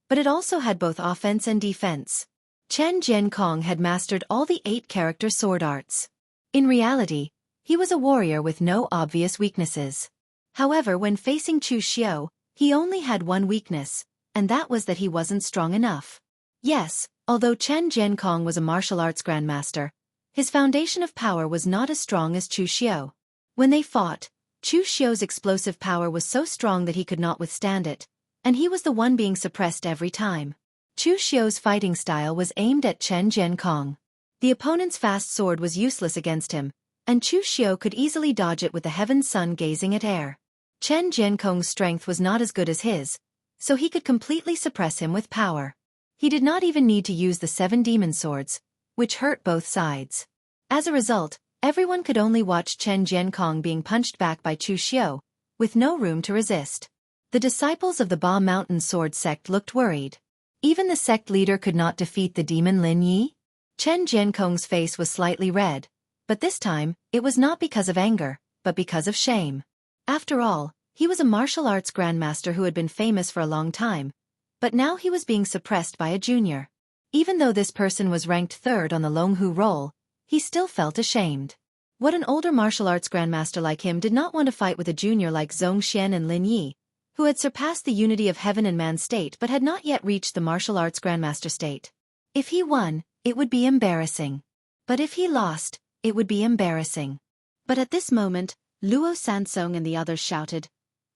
but it also had both offense and defense. Chen Jiankong had mastered all the 8-character sword arts. In reality, he was a warrior with no obvious weaknesses. However, when facing Chu Xiu, he only had one weakness, and that was that he wasn't strong enough. Yes, although Chen Jiankong was a martial arts grandmaster, his foundation of power was not as strong as Chu Xiu. When they fought, Chu Xiu's explosive power was so strong that he could not withstand it, and he was the one being suppressed every time. Chu Xiu's fighting style was aimed at Chen Jiankong. The opponent's fast sword was useless against him, and Chu Xiu could easily dodge it with the heaven's sun gazing at air. Chen Jiankong's strength was not as good as his, so he could completely suppress him with power. He did not even need to use the 7 demon swords, which hurt both sides. As a result, everyone could only watch Chen Jiankong being punched back by Chu Xiu, with no room to resist. The disciples of the Ba Mountain Sword Sect looked worried. Even the sect leader could not defeat the demon Lin Yi? Chen Jiankong's face was slightly red, but this time, it was not because of anger, but because of shame. After all, he was a martial arts grandmaster who had been famous for a long time, but now he was being suppressed by a junior. Even though this person was ranked third on the Longhu roll, he still felt ashamed. What an older martial arts grandmaster like him did not want to fight with a junior like Zhong Xian and Lin Yi, who had surpassed the unity of heaven and man state but had not yet reached the martial arts grandmaster state. If he won, it would be embarrassing. But if he lost, it would be embarrassing. But at this moment, Luo Sansong and the others shouted,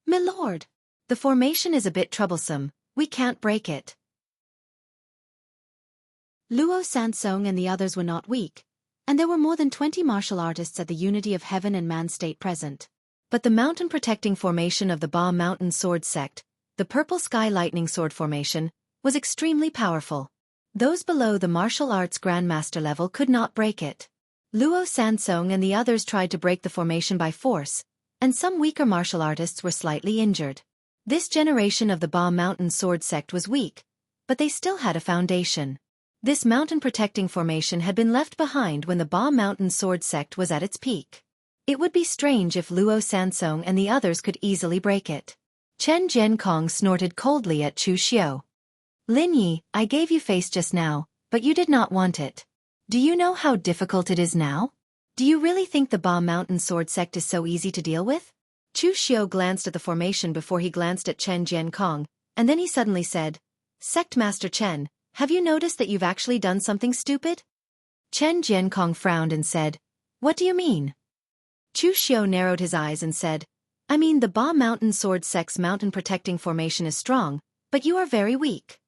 "My lord! The formation is a bit troublesome, we can't break it." Luo Sansong and the others were not weak, and there were more than 20 martial artists at the unity of heaven and man state present. But the mountain-protecting formation of the Ba Mountain Sword Sect, the Purple Sky Lightning Sword formation, was extremely powerful. Those below the martial arts grandmaster level could not break it. Luo Sansong and the others tried to break the formation by force, and some weaker martial artists were slightly injured. This generation of the Ba Mountain Sword Sect was weak, but they still had a foundation. This mountain-protecting formation had been left behind when the Ba Mountain Sword Sect was at its peak. It would be strange if Luo Sansong and the others could easily break it. Chen Jiankong snorted coldly at Chu Xiao. "Lin Yi, I gave you face just now, but you did not want it. Do you know how difficult it is now? Do you really think the Ba Mountain Sword Sect is so easy to deal with?" Chu Xiao glanced at the formation before he glanced at Chen Jiankong, and then he suddenly said, "Sect Master Chen, have you noticed that you've actually done something stupid?" Chen Jiankong frowned and said, "What do you mean?" Chu Xiao narrowed his eyes and said, "I mean the Ba Mountain Sword Sect's mountain-protecting formation is strong, but you are very weak."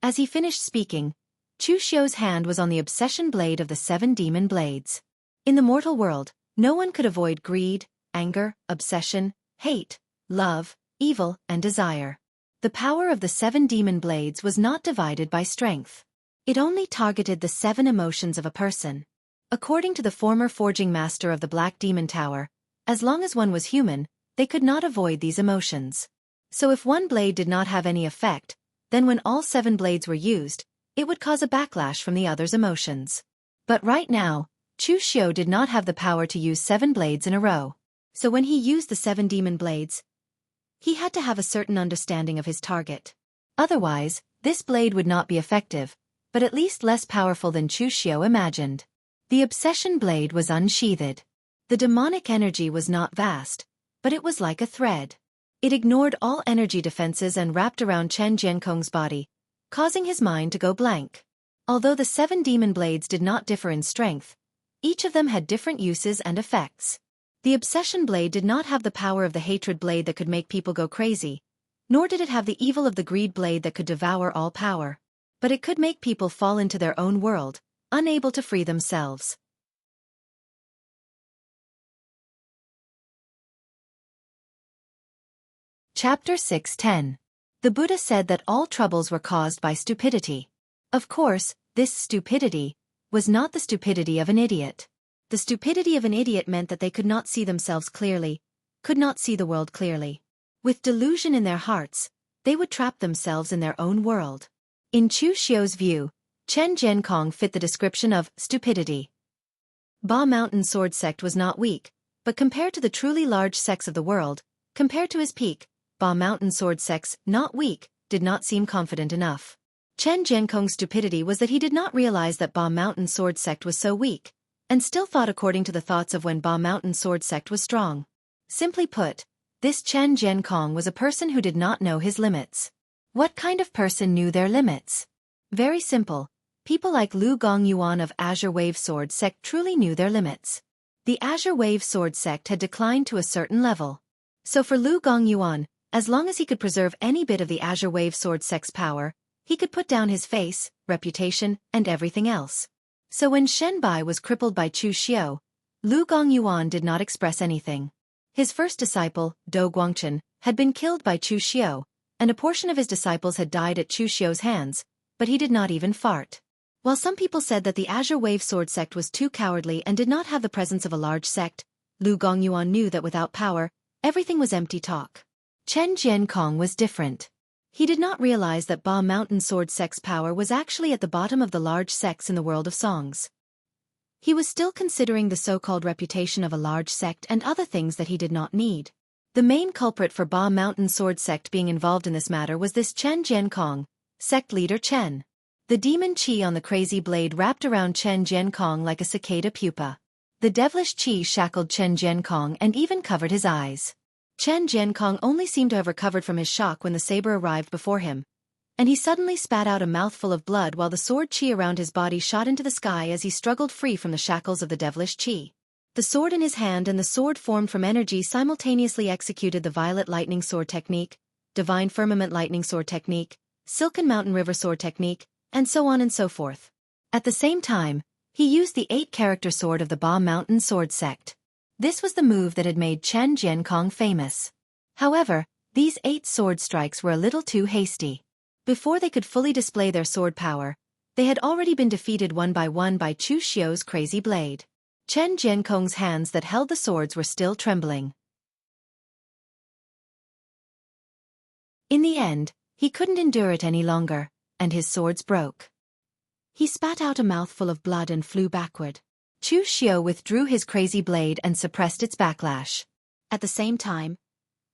As he finished speaking, Chu Xiao's hand was on the obsession blade of the 7 demon blades. In the mortal world, no one could avoid greed, anger, obsession, hate, love, evil, and desire. The power of the 7 demon blades was not divided by strength. It only targeted the 7 emotions of a person. According to the former forging master of the Black Demon Tower, as long as one was human, they could not avoid these emotions. So if one blade did not have any effect, then when all 7 blades were used, it would cause a backlash from the others' emotions. But right now, Chu Xiao did not have the power to use 7 blades in a row. So when he used the 7 demon blades, he had to have a certain understanding of his target. Otherwise, this blade would not be effective, but at least less powerful than Chu Xiao imagined. The obsession blade was unsheathed. The demonic energy was not vast, but it was like a thread. It ignored all energy defenses and wrapped around Chen Jiankong's body, causing his mind to go blank. Although the 7 demon blades did not differ in strength, each of them had different uses and effects. The obsession blade did not have the power of the hatred blade that could make people go crazy, nor did it have the evil of the greed blade that could devour all power. But it could make people fall into their own world, unable to free themselves. Chapter 6:10. The Buddha said that all troubles were caused by stupidity. Of course, this stupidity was not the stupidity of an idiot. The stupidity of an idiot meant that they could not see themselves clearly, could not see the world clearly. With delusion in their hearts, they would trap themselves in their own world. In Chu Xiao's view, Chen Jiankong fit the description of stupidity. Ba Mountain Sword Sect was not weak, but compared to the truly large sects of the world, compared to his peak, Ba Mountain Sword Sects, not weak, did not seem confident enough. Chen Jiankong's stupidity was that he did not realize that Ba Mountain Sword Sect was so weak, and still thought according to the thoughts of when Ba Mountain Sword Sect was strong. Simply put, this Chen Jiankong was a person who did not know his limits. What kind of person knew their limits? Very simple. People like Lu Gongyuan of Azure Wave Sword Sect truly knew their limits. The Azure Wave Sword Sect had declined to a certain level. So for Lu Gongyuan, as long as he could preserve any bit of the Azure Wave Sword Sect's power, he could put down his face, reputation, and everything else. So when Shen Bai was crippled by Chu Xiao, Lu Gongyuan did not express anything. His first disciple, Do Guangchen, had been killed by Chu Xiao, and a portion of his disciples had died at Chu Xiao's hands, but he did not even fart. While some people said that the Azure Wave Sword Sect was too cowardly and did not have the presence of a large sect, Lu Gongyuan knew that without power, everything was empty talk. Chen Jiankong was different. He did not realize that Ba Mountain Sword Sect's power was actually at the bottom of the large sects in the world of songs. He was still considering the so-called reputation of a large sect and other things that he did not need. The main culprit for Ba Mountain Sword Sect being involved in this matter was this Chen Jiankong, sect leader Chen. The demon chi on the crazy blade wrapped around Chen Jiankong like a cicada pupa. The devilish chi shackled Chen Jiankong and even covered his eyes. Chen Jiankong only seemed to have recovered from his shock when the saber arrived before him, and he suddenly spat out a mouthful of blood while the sword chi around his body shot into the sky as he struggled free from the shackles of the devilish chi. The sword in his hand and the sword formed from energy simultaneously executed the Violet Lightning Sword technique, Divine Firmament Lightning Sword technique, Silken Mountain River Sword technique, and so on and so forth. At the same time, he used the 8-character sword of the Ba Mountain Sword Sect. This was the move that had made Chen Jiankong famous. However, these 8 sword strikes were a little too hasty. Before they could fully display their sword power, they had already been defeated one by Chu Xiao's crazy blade. Chen Jiankong's hands that held the swords were still trembling. In the end, he couldn't endure it any longer, and his swords broke. He spat out a mouthful of blood and flew backward. Chu Xiao withdrew his crazy blade and suppressed its backlash. At the same time,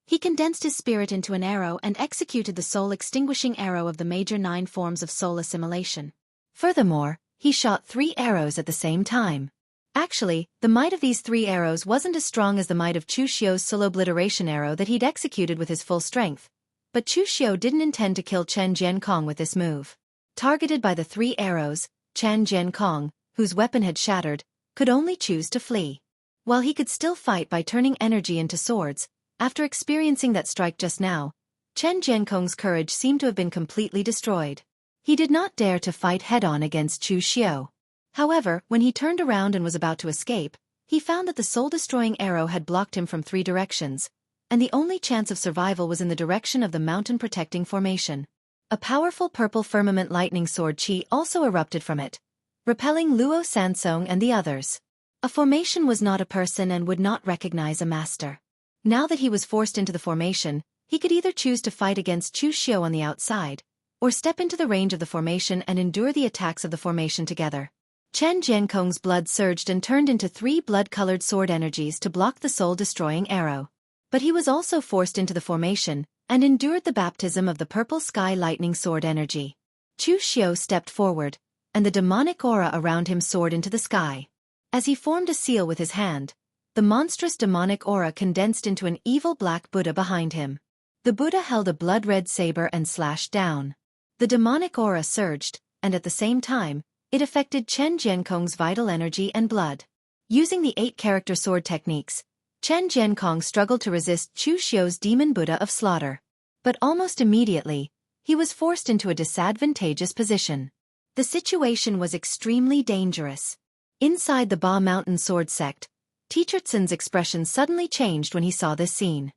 he condensed his spirit into an arrow and executed the soul-extinguishing arrow of the major 9 forms of soul assimilation. Furthermore, he shot 3 arrows at the same time. Actually, the might of these 3 arrows wasn't as strong as the might of Chu Xiao's soul obliteration arrow that he'd executed with his full strength, but Chu Xiao didn't intend to kill Chen Jiankong with this move. Targeted by the 3 arrows, Chen Jiankong, whose weapon had shattered, could only choose to flee. While he could still fight by turning energy into swords, after experiencing that strike just now, Chen Jiankong's courage seemed to have been completely destroyed. He did not dare to fight head-on against Chu Xiao. However, when he turned around and was about to escape, he found that the soul-destroying arrow had blocked him from 3 directions, and the only chance of survival was in the direction of the mountain-protecting formation. A powerful purple firmament lightning sword chi also erupted from it, repelling Luo Sansong and the others. A formation was not a person and would not recognize a master. Now that he was forced into the formation, he could either choose to fight against Chu Xiao on the outside, or step into the range of the formation and endure the attacks of the formation together. Chen Jiankong's blood surged and turned into 3 blood-colored sword energies to block the soul-destroying arrow. But he was also forced into the formation, and endured the baptism of the purple sky lightning sword energy. Chu Xiao stepped forward, and the demonic aura around him soared into the sky. As he formed a seal with his hand, the monstrous demonic aura condensed into an evil black Buddha behind him. The Buddha held a blood-red saber and slashed down. The demonic aura surged, and at the same time, it affected Chen Jiankong's vital energy and blood. Using the 8-character sword techniques, Chen Jiankong struggled to resist Chu Xiao's demon Buddha of slaughter. But almost immediately, he was forced into a disadvantageous position. The situation was extremely dangerous. Inside the Ba Mountain Sword Sect, Teacher Tsin's expression suddenly changed when he saw this scene.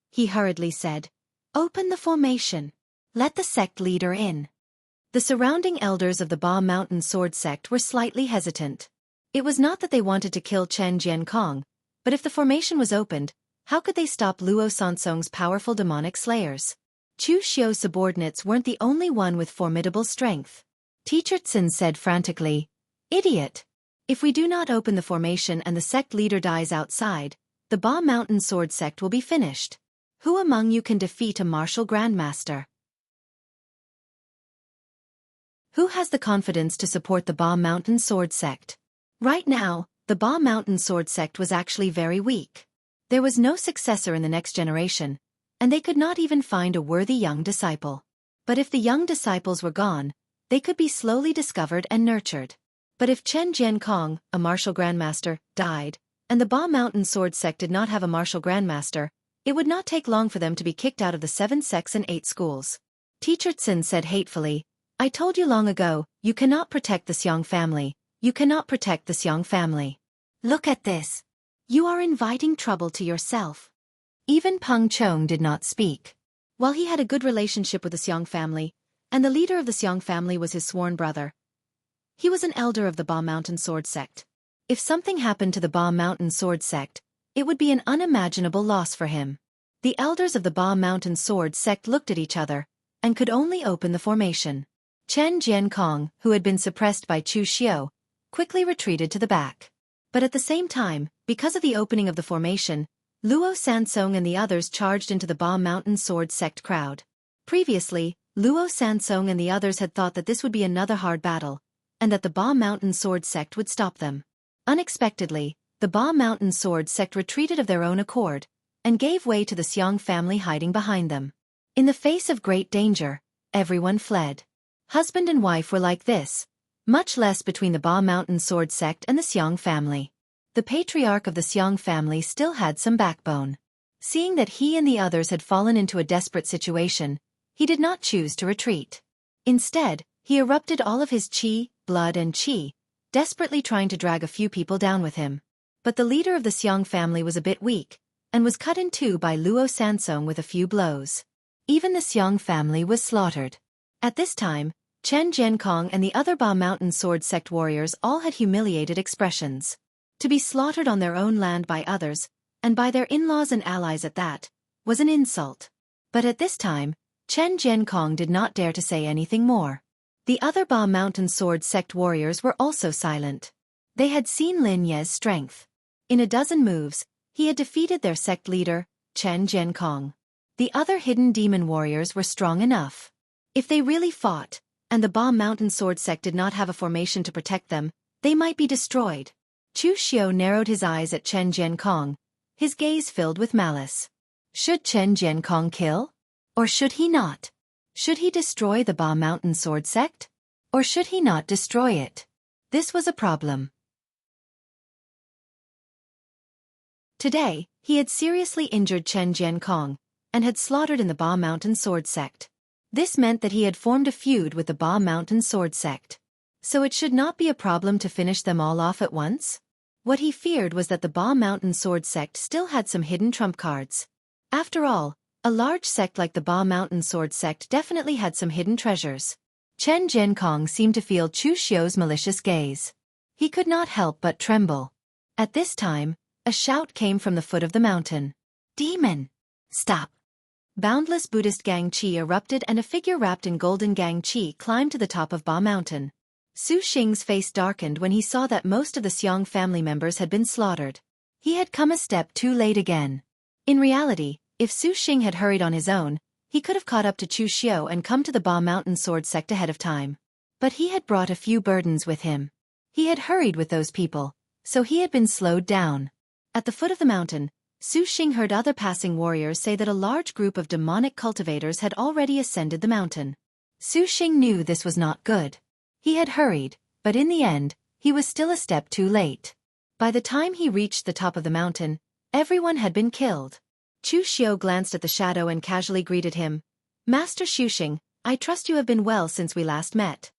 He hurriedly said, "Open the formation. Let the sect leader in." The surrounding elders of the Ba Mountain Sword Sect were slightly hesitant. It was not that they wanted to kill Chen Jiankong, but if the formation was opened, how could they stop Luo Sansong's powerful demonic slayers? Chu Xiao's subordinates weren't the only one with formidable strength. Teacher Tsin said frantically, "Idiot! If we do not open the formation and the sect leader dies outside, the Ba Mountain Sword Sect will be finished. Who among you can defeat a martial grandmaster? Who has the confidence to support the Ba Mountain Sword Sect?" Right now, the Ba Mountain Sword Sect was actually very weak. There was no successor in the next generation, and they could not even find a worthy young disciple. But if the young disciples were gone, they could be slowly discovered and nurtured. But if Chen Jiankong, a martial grandmaster, died, and the Ba Mountain Sword Sect did not have a martial grandmaster, it would not take long for them to be kicked out of the 7 sects and 8 schools. Teacher Tsin said hatefully, "I told you long ago, you cannot protect the Xiong family. You cannot protect the Xiong family. Look at this. You are inviting trouble to yourself." Even Peng Chong did not speak. While he had a good relationship with the Xiong family, and the leader of the Xiong family was his sworn brother, he was an elder of the Ba Mountain Sword Sect. If something happened to the Ba Mountain Sword Sect, it would be an unimaginable loss for him. The elders of the Ba Mountain Sword Sect looked at each other, and could only open the formation. Chen Jiankong, who had been suppressed by Chu Xiao, quickly retreated to the back. But at the same time, because of the opening of the formation, Luo Sansong and the others charged into the Ba Mountain Sword Sect crowd. Previously, Luo Sansong and the others had thought that this would be another hard battle, and that the Ba Mountain Sword Sect would stop them. Unexpectedly, the Ba Mountain Sword Sect retreated of their own accord, and gave way to the Xiong family hiding behind them. In the face of great danger, everyone fled. Husband and wife were like this, much less between the Ba Mountain Sword Sect and the Xiong family. The patriarch of the Xiong family still had some backbone. Seeing that he and the others had fallen into a desperate situation, he did not choose to retreat. Instead, he erupted all of his qi, blood and qi, desperately trying to drag a few people down with him. But the leader of the Xiong family was a bit weak, and was cut in two by Luo Sansong with a few blows. Even the Xiong family was slaughtered. At this time, Chen Jiankong and the other Ba Mountain Sword Sect warriors all had humiliated expressions. To be slaughtered on their own land by others, and by their in-laws and allies at that, was an insult. But at this time, Chen Jiankong did not dare to say anything more. The other Ba Mountain Sword Sect warriors were also silent. They had seen Lin Ye's strength. In a dozen moves, he had defeated their sect leader, Chen Jiankong. The other hidden demon warriors were strong enough. If they really fought, and the Ba Mountain Sword Sect did not have a formation to protect them, they might be destroyed. Chu Xiao narrowed his eyes at Chen Jiankong, his gaze filled with malice. Should Chen Jiankong kill? Or should he not? Should he destroy the Ba Mountain Sword Sect? Or should he not destroy it? This was a problem. Today, he had seriously injured Chen Jiankong, and had slaughtered in the Ba Mountain Sword Sect. This meant that he had formed a feud with the Ba Mountain Sword Sect. So it should not be a problem to finish them all off at once? What he feared was that the Ba Mountain Sword Sect still had some hidden trump cards. After all, a large sect like the Ba Mountain Sword Sect definitely had some hidden treasures. Chen Jiankong seemed to feel Chu Xiao's malicious gaze. He could not help but tremble. At this time, a shout came from the foot of the mountain. Demon! Stop! Boundless Buddhist Gang Qi erupted and a figure wrapped in golden Gang Qi climbed to the top of Ba Mountain. Su Xing's face darkened when he saw that most of the Xiong family members had been slaughtered. He had come a step too late again. In reality, if Su Xing had hurried on his own, he could have caught up to Chu Xiao and come to the Ba Mountain Sword Sect ahead of time. But he had brought a few burdens with him. He had hurried with those people, so he had been slowed down. At the foot of the mountain, Su Xing heard other passing warriors say that a large group of demonic cultivators had already ascended the mountain. Su Xing knew this was not good. He had hurried, but in the end, he was still a step too late. By the time he reached the top of the mountain, everyone had been killed. Chu Xiao glanced at the shadow and casually greeted him. Master Xu Xing, I trust you have been well since we last met.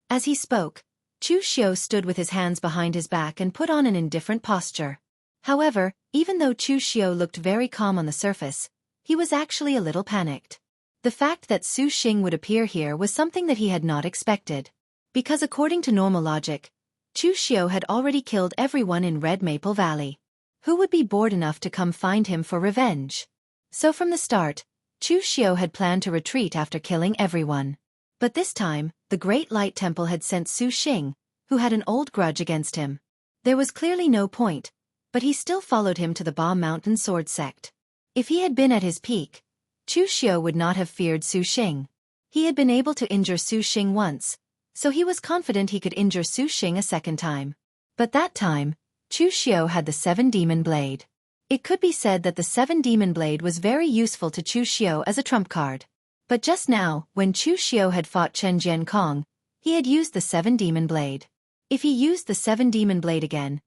As he spoke, Chu Xiao stood with his hands behind his back and put on an indifferent posture. However, even though Chu Xiao looked very calm on the surface, he was actually a little panicked. The fact that Su Xing would appear here was something that he had not expected. Because according to normal logic, Chu Xiao had already killed everyone in Red Maple Valley. Who would be bored enough to come find him for revenge? So from the start, Chu Xiao had planned to retreat after killing everyone. But this time, the Great Light Temple had sent Su Xing, who had an old grudge against him. There was clearly no point, but he still followed him to the Ba Mountain Sword Sect. If he had been at his peak, Chu Xiao would not have feared Su Xing. He had been able to injure Su Xing once, so he was confident he could injure Su Xing a second time. But that time, Chu Xiao had the 7-demon blade. It could be said that the 7-demon blade was very useful to Chu Xiao as a trump card. But just now, when Chu Xiao had fought Chen Jiankong, he had used the 7-demon blade. If he used the 7-demon blade again,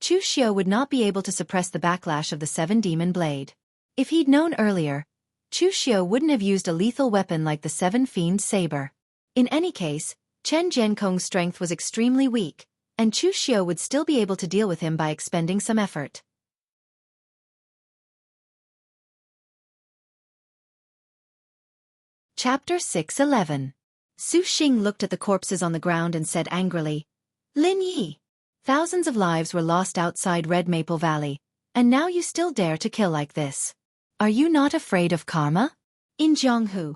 Chu Xiao would not be able to suppress the backlash of the 7-demon blade. If he'd known earlier, Chu Xiao wouldn't have used a lethal weapon like the 7-fiend saber. In any case, Chen Jiankong's strength was extremely weak, and Chu Xiao would still be able to deal with him by expending some effort. Chapter 6:11. Su Xing looked at the corpses on the ground and said angrily, Lin Yi! Thousands of lives were lost outside Red Maple Valley, and now you still dare to kill like this. Are you not afraid of karma? In Jianghu,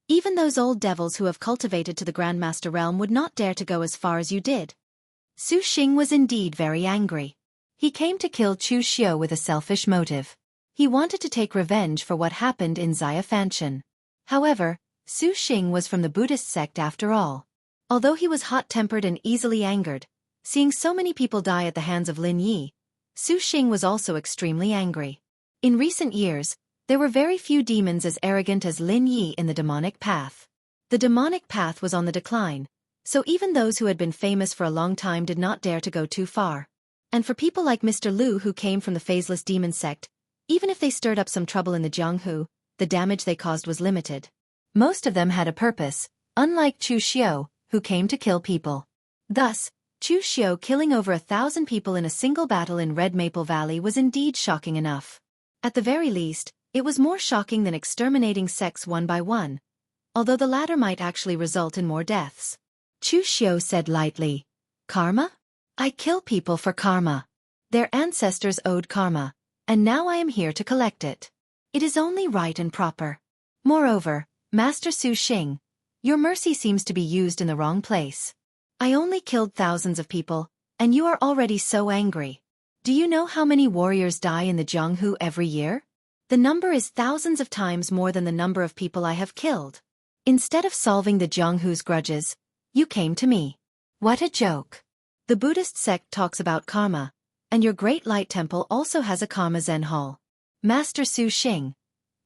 Even those old devils who have cultivated to the Grandmaster realm would not dare to go as far as you did. Su Xing was indeed very angry. He came to kill Chu Xiu with a selfish motive. He wanted to take revenge for what happened in Xiaofan. However, Su Xing was from the Buddhist sect after all. Although he was hot-tempered and easily angered, seeing so many people die at the hands of Lin Yi, Su Xing was also extremely angry. In recent years, there were very few demons as arrogant as Lin Yi in the demonic path. The demonic path was on the decline, so even those who had been famous for a long time did not dare to go too far. And for people like Mr. Lu who came from the phaseless demon sect, even if they stirred up some trouble in the Jianghu, the damage they caused was limited. Most of them had a purpose, unlike Chu Xiu, who came to kill people. Thus, Chu Xiu killing over 1,000 people in a single battle in Red Maple Valley was indeed shocking enough. At the very least, it was more shocking than exterminating sects one by one, although the latter might actually result in more deaths. Chu Xiu said lightly, "Karma? I kill people for karma. Their ancestors owed karma, and now I am here to collect it. It is only right and proper. Moreover, Master Su Xing, your mercy seems to be used in the wrong place. I only killed thousands of people, and you are already so angry. Do you know how many warriors die in the Jianghu every year? The number is thousands of times more than the number of people I have killed. Instead of solving the Jianghu's grudges, you came to me. What a joke. The Buddhist sect talks about karma, and your Great Light Temple also has a karma Zen hall. Master Su Xing,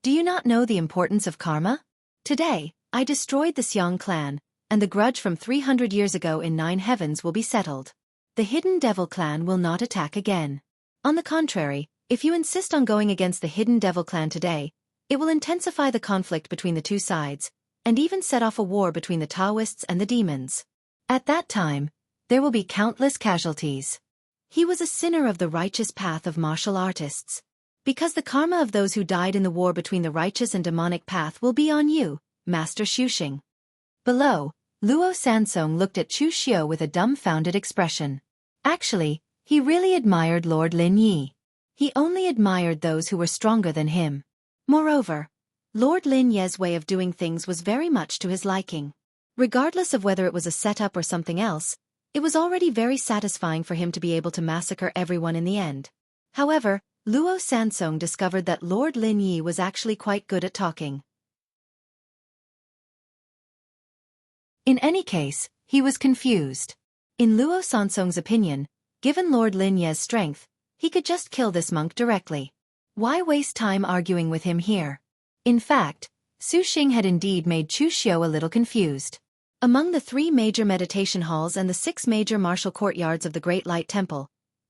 do you not know the importance of karma? Today, I destroyed the Xiang clan, and the grudge from 300 years ago in 9 heavens will be settled. The Hidden Devil clan will not attack again. On the contrary, if you insist on going against the Hidden Devil clan today, it will intensify the conflict between the two sides, and even set off a war between the Taoists and the demons. At that time, there will be countless casualties. He was a sinner of the righteous path of martial artists. Because the karma of those who died in the war between the righteous and demonic path will be on you, Master Xu Xing." Below, Luo Sansong looked at Chu Xiu with a dumbfounded expression. Actually, he really admired Lord Lin Yi. He only admired those who were stronger than him. Moreover, Lord Lin Ye's way of doing things was very much to his liking. Regardless of whether it was a setup or something else, it was already very satisfying for him to be able to massacre everyone in the end. However, Luo Sansong discovered that Lord Lin Yi was actually quite good at talking. In any case, he was confused. In Luo Sansong's opinion, given Lord Lin Ye's strength, he could just kill this monk directly. Why waste time arguing with him here? In fact, Su Xing had indeed made Chu Xiu a little confused. Among the 3 major meditation halls and the 6 major martial courtyards of the Great Light Temple,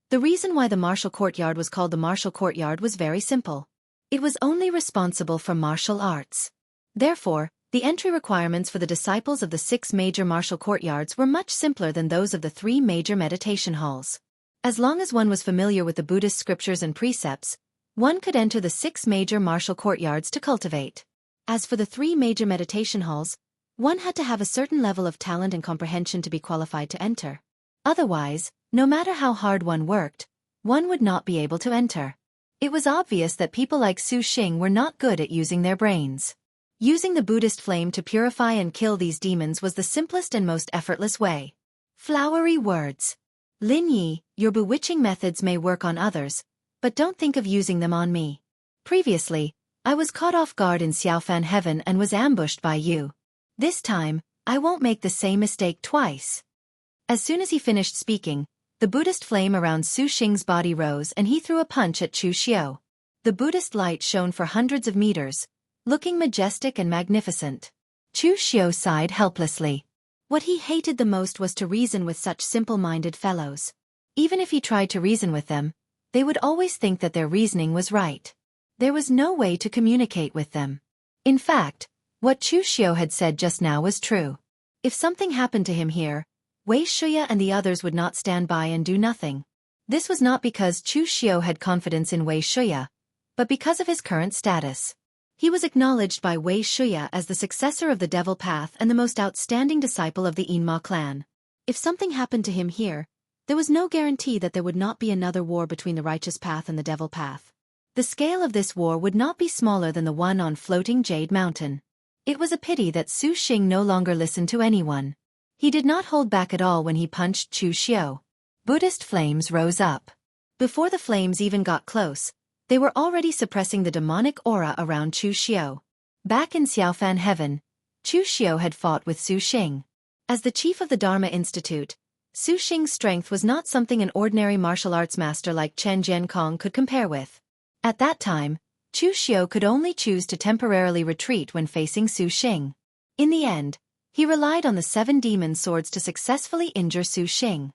the reason why the martial courtyard was called the martial courtyard was very simple. It was only responsible for martial arts. Therefore, the entry requirements for the disciples of the 6 major martial courtyards were much simpler than those of the 3 major meditation halls. As long as one was familiar with the Buddhist scriptures and precepts, one could enter the 6 major martial courtyards to cultivate. As for the 3 major meditation halls, one had to have a certain level of talent and comprehension to be qualified to enter. Otherwise, no matter how hard one worked, one would not be able to enter. It was obvious that people like Su Xing were not good at using their brains. Using the Buddhist flame to purify and kill these demons was the simplest and most effortless way. Flowery words. Lin Yi, your bewitching methods may work on others, but don't think of using them on me. Previously, I was caught off guard in Xiaofan heaven and was ambushed by you. This time, I won't make the same mistake twice. As soon as he finished speaking, the Buddhist flame around Su Xing's body rose and he threw a punch at Chu Xiu. The Buddhist light shone for hundreds of meters, looking majestic and magnificent. Chu Xiu sighed helplessly. What he hated the most was to reason with such simple-minded fellows. Even if he tried to reason with them, they would always think that their reasoning was right. There was no way to communicate with them. In fact, what Chu Xiu had said just now was true. If something happened to him here, Wei Shuya and the others would not stand by and do nothing. This was not because Chu Xiu had confidence in Wei Shuya, but because of his current status. He was acknowledged by Wei Shuya as the successor of the Devil Path and the most outstanding disciple of the Yinma clan. If something happened to him here, there was no guarantee that there would not be another war between the Righteous Path and the Devil Path. The scale of this war would not be smaller than the one on Floating Jade Mountain. It was a pity that Su Xing no longer listened to anyone. He did not hold back at all when he punched Chu Xiao. Buddhist flames rose up. Before the flames even got close, they were already suppressing the demonic aura around Chu Xiao. Back in Xiaofan heaven, Chu Xiao had fought with Su Xing. As the chief of the Dharma Institute, Su Xing's strength was not something an ordinary martial arts master like Chen Jiankong could compare with. At that time, Chu Xiao could only choose to temporarily retreat when facing Su Xing. In the end, he relied on the 7 demon swords to successfully injure Su Xing.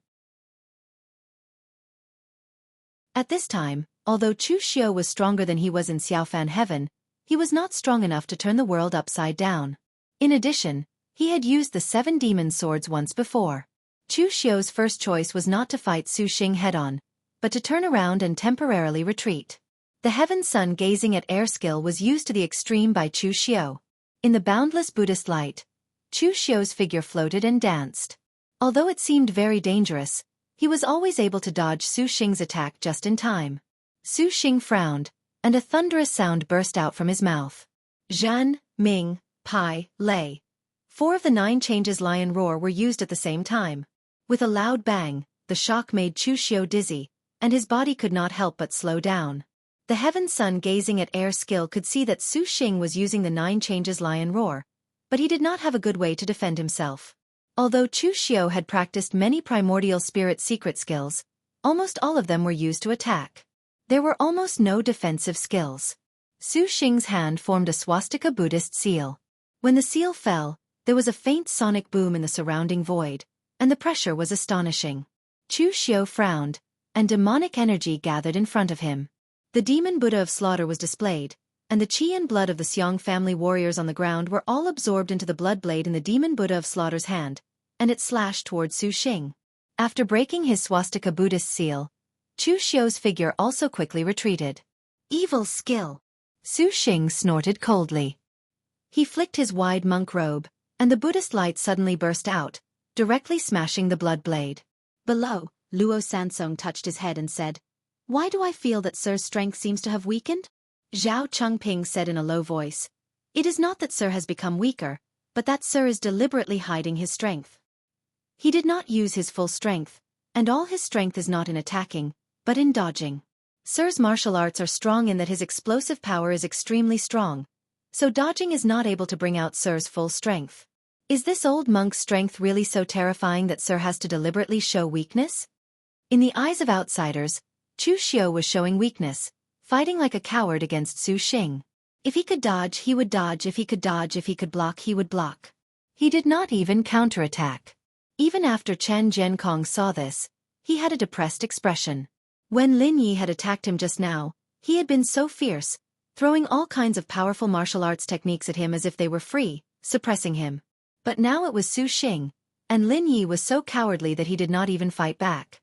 At this time, although Chu Xiao was stronger than he was in Xiaofan heaven, he was not strong enough to turn the world upside down. In addition, he had used the 7 demon swords once before. Chu Xiao's first choice was not to fight Su Xing head-on, but to turn around and temporarily retreat. The heaven sun gazing at air skill was used to the extreme by Chu Xiao. In the boundless Buddhist light, Chu Xiao's figure floated and danced. Although it seemed very dangerous, he was always able to dodge Su Xing's attack just in time. Su Xing frowned, and a thunderous sound burst out from his mouth. Zhan, Ming, Pai, Lei. 4 of the 9 changes lion roar were used at the same time. With a loud bang, the shock made Chu Xiao dizzy, and his body could not help but slow down. The heaven sun gazing at air skill could see that Su Xing was using the 9 changes lion roar, but he did not have a good way to defend himself. Although Chu Xiao had practiced many primordial spirit secret skills, almost all of them were used to attack. There were almost no defensive skills. Su Xing's hand formed a swastika Buddhist seal. When the seal fell, there was a faint sonic boom in the surrounding void, and the pressure was astonishing. Chu Xiao frowned, and demonic energy gathered in front of him. The demon Buddha of slaughter was displayed, and the qi and blood of the Xiong family warriors on the ground were all absorbed into the blood blade in the demon Buddha of slaughter's hand, and it slashed toward Su Xing. After breaking his swastika Buddhist seal, Chu Xiao's figure also quickly retreated. Evil skill! Su Xing snorted coldly. He flicked his wide monk robe, and the Buddhist light suddenly burst out, directly smashing the blood blade. Below, Luo Sansong touched his head and said, "Why do I feel that Sir's strength seems to have weakened?" Zhao Chengping said in a low voice, "It is not that Sir has become weaker, but that Sir is deliberately hiding his strength. He did not use his full strength, and all his strength is not in attacking, but in dodging. Sir's martial arts are strong in that his explosive power is extremely strong, so dodging is not able to bring out Sir's full strength. Is this old monk's strength really so terrifying that Sir has to deliberately show weakness?" In the eyes of outsiders, Chu Xiao was showing weakness, fighting like a coward against Su Xing. If he could dodge, he would dodge. If he could dodge, if he could block, he would block. He did not even counterattack. Even after Chen Jiankong saw this, he had a depressed expression. When Lin Yi had attacked him just now, he had been so fierce, throwing all kinds of powerful martial arts techniques at him as if they were free, suppressing him. But now it was Su Xing, and Lin Yi was so cowardly that he did not even fight back.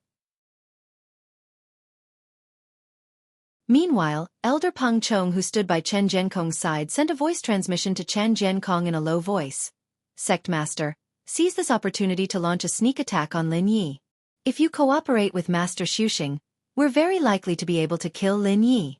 Meanwhile, Elder Peng Chong, who stood by Chen Jiankong's side, sent a voice transmission to Chen Jiankong in a low voice. "Sect Master, seize this opportunity to launch a sneak attack on Lin Yi. If you cooperate with Master Xuxing, we're very likely to be able to kill Lin Yi."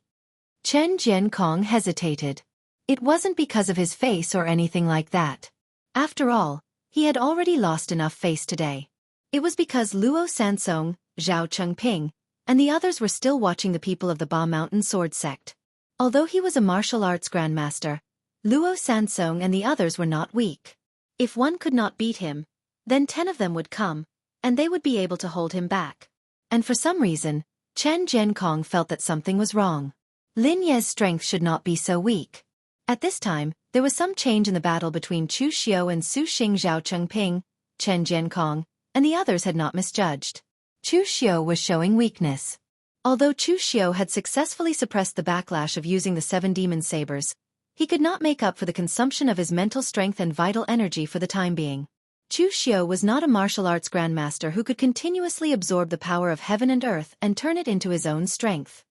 Chen Jiankong hesitated. It wasn't because of his face or anything like that. After all, he had already lost enough face today. It was because Luo Sansong, Zhao Chengping, and the others were still watching the people of the Ba Mountain Sword Sect. Although he was a martial arts grandmaster, Luo Sansong and the others were not weak. If one could not beat him, then 10 of them would come, and they would be able to hold him back. And for some reason, Chen Jiankong felt that something was wrong. Lin Ye's strength should not be so weak. At this time, there was some change in the battle between Chu Xiao and Su Xing. Zhao Chengping, Chen Jiankong, and the others had not misjudged. Chu Xiao was showing weakness. Although Chu Xiao had successfully suppressed the backlash of using the 7 demon sabers, he could not make up for the consumption of his mental strength and vital energy for the time being. Chu Xiao was not a martial arts grandmaster who could continuously absorb the power of heaven and earth and turn it into his own strength.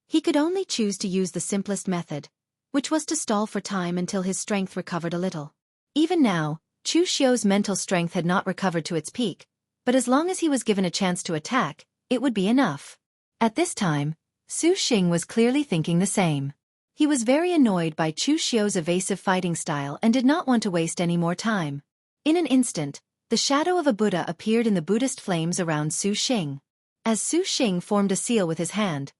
He could only choose to use the simplest method, which was to stall for time until his strength recovered a little. Even now, Chu Xiao's mental strength had not recovered to its peak, but as long as he was given a chance to attack, it would be enough. At this time, Su Xing was clearly thinking the same. He was very annoyed by Chu Xiu's evasive fighting style and did not want to waste any more time. In an instant, the shadow of a Buddha appeared in the Buddhist flames around Su Xing. As Su Xing formed a seal with his hand,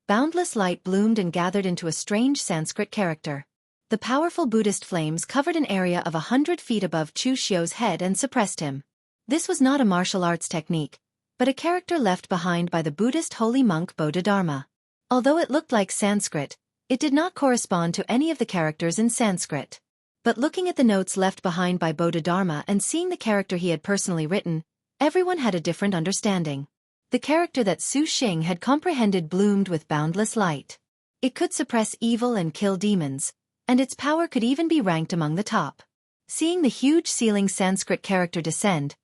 boundless light bloomed and gathered into a strange Sanskrit character. The powerful Buddhist flames covered an area of 100 feet above Chu Xiu's head and suppressed him. This was not a martial arts technique, but a character left behind by the Buddhist holy monk Bodhidharma. Although it looked like Sanskrit, it did not correspond to any of the characters in Sanskrit. But looking at the notes left behind by Bodhidharma and seeing the character he had personally written, everyone had a different understanding. The character that Su Xing had comprehended bloomed with boundless light. It could suppress evil and kill demons, and its power could even be ranked among the top. Seeing the huge ceiling Sanskrit character descend,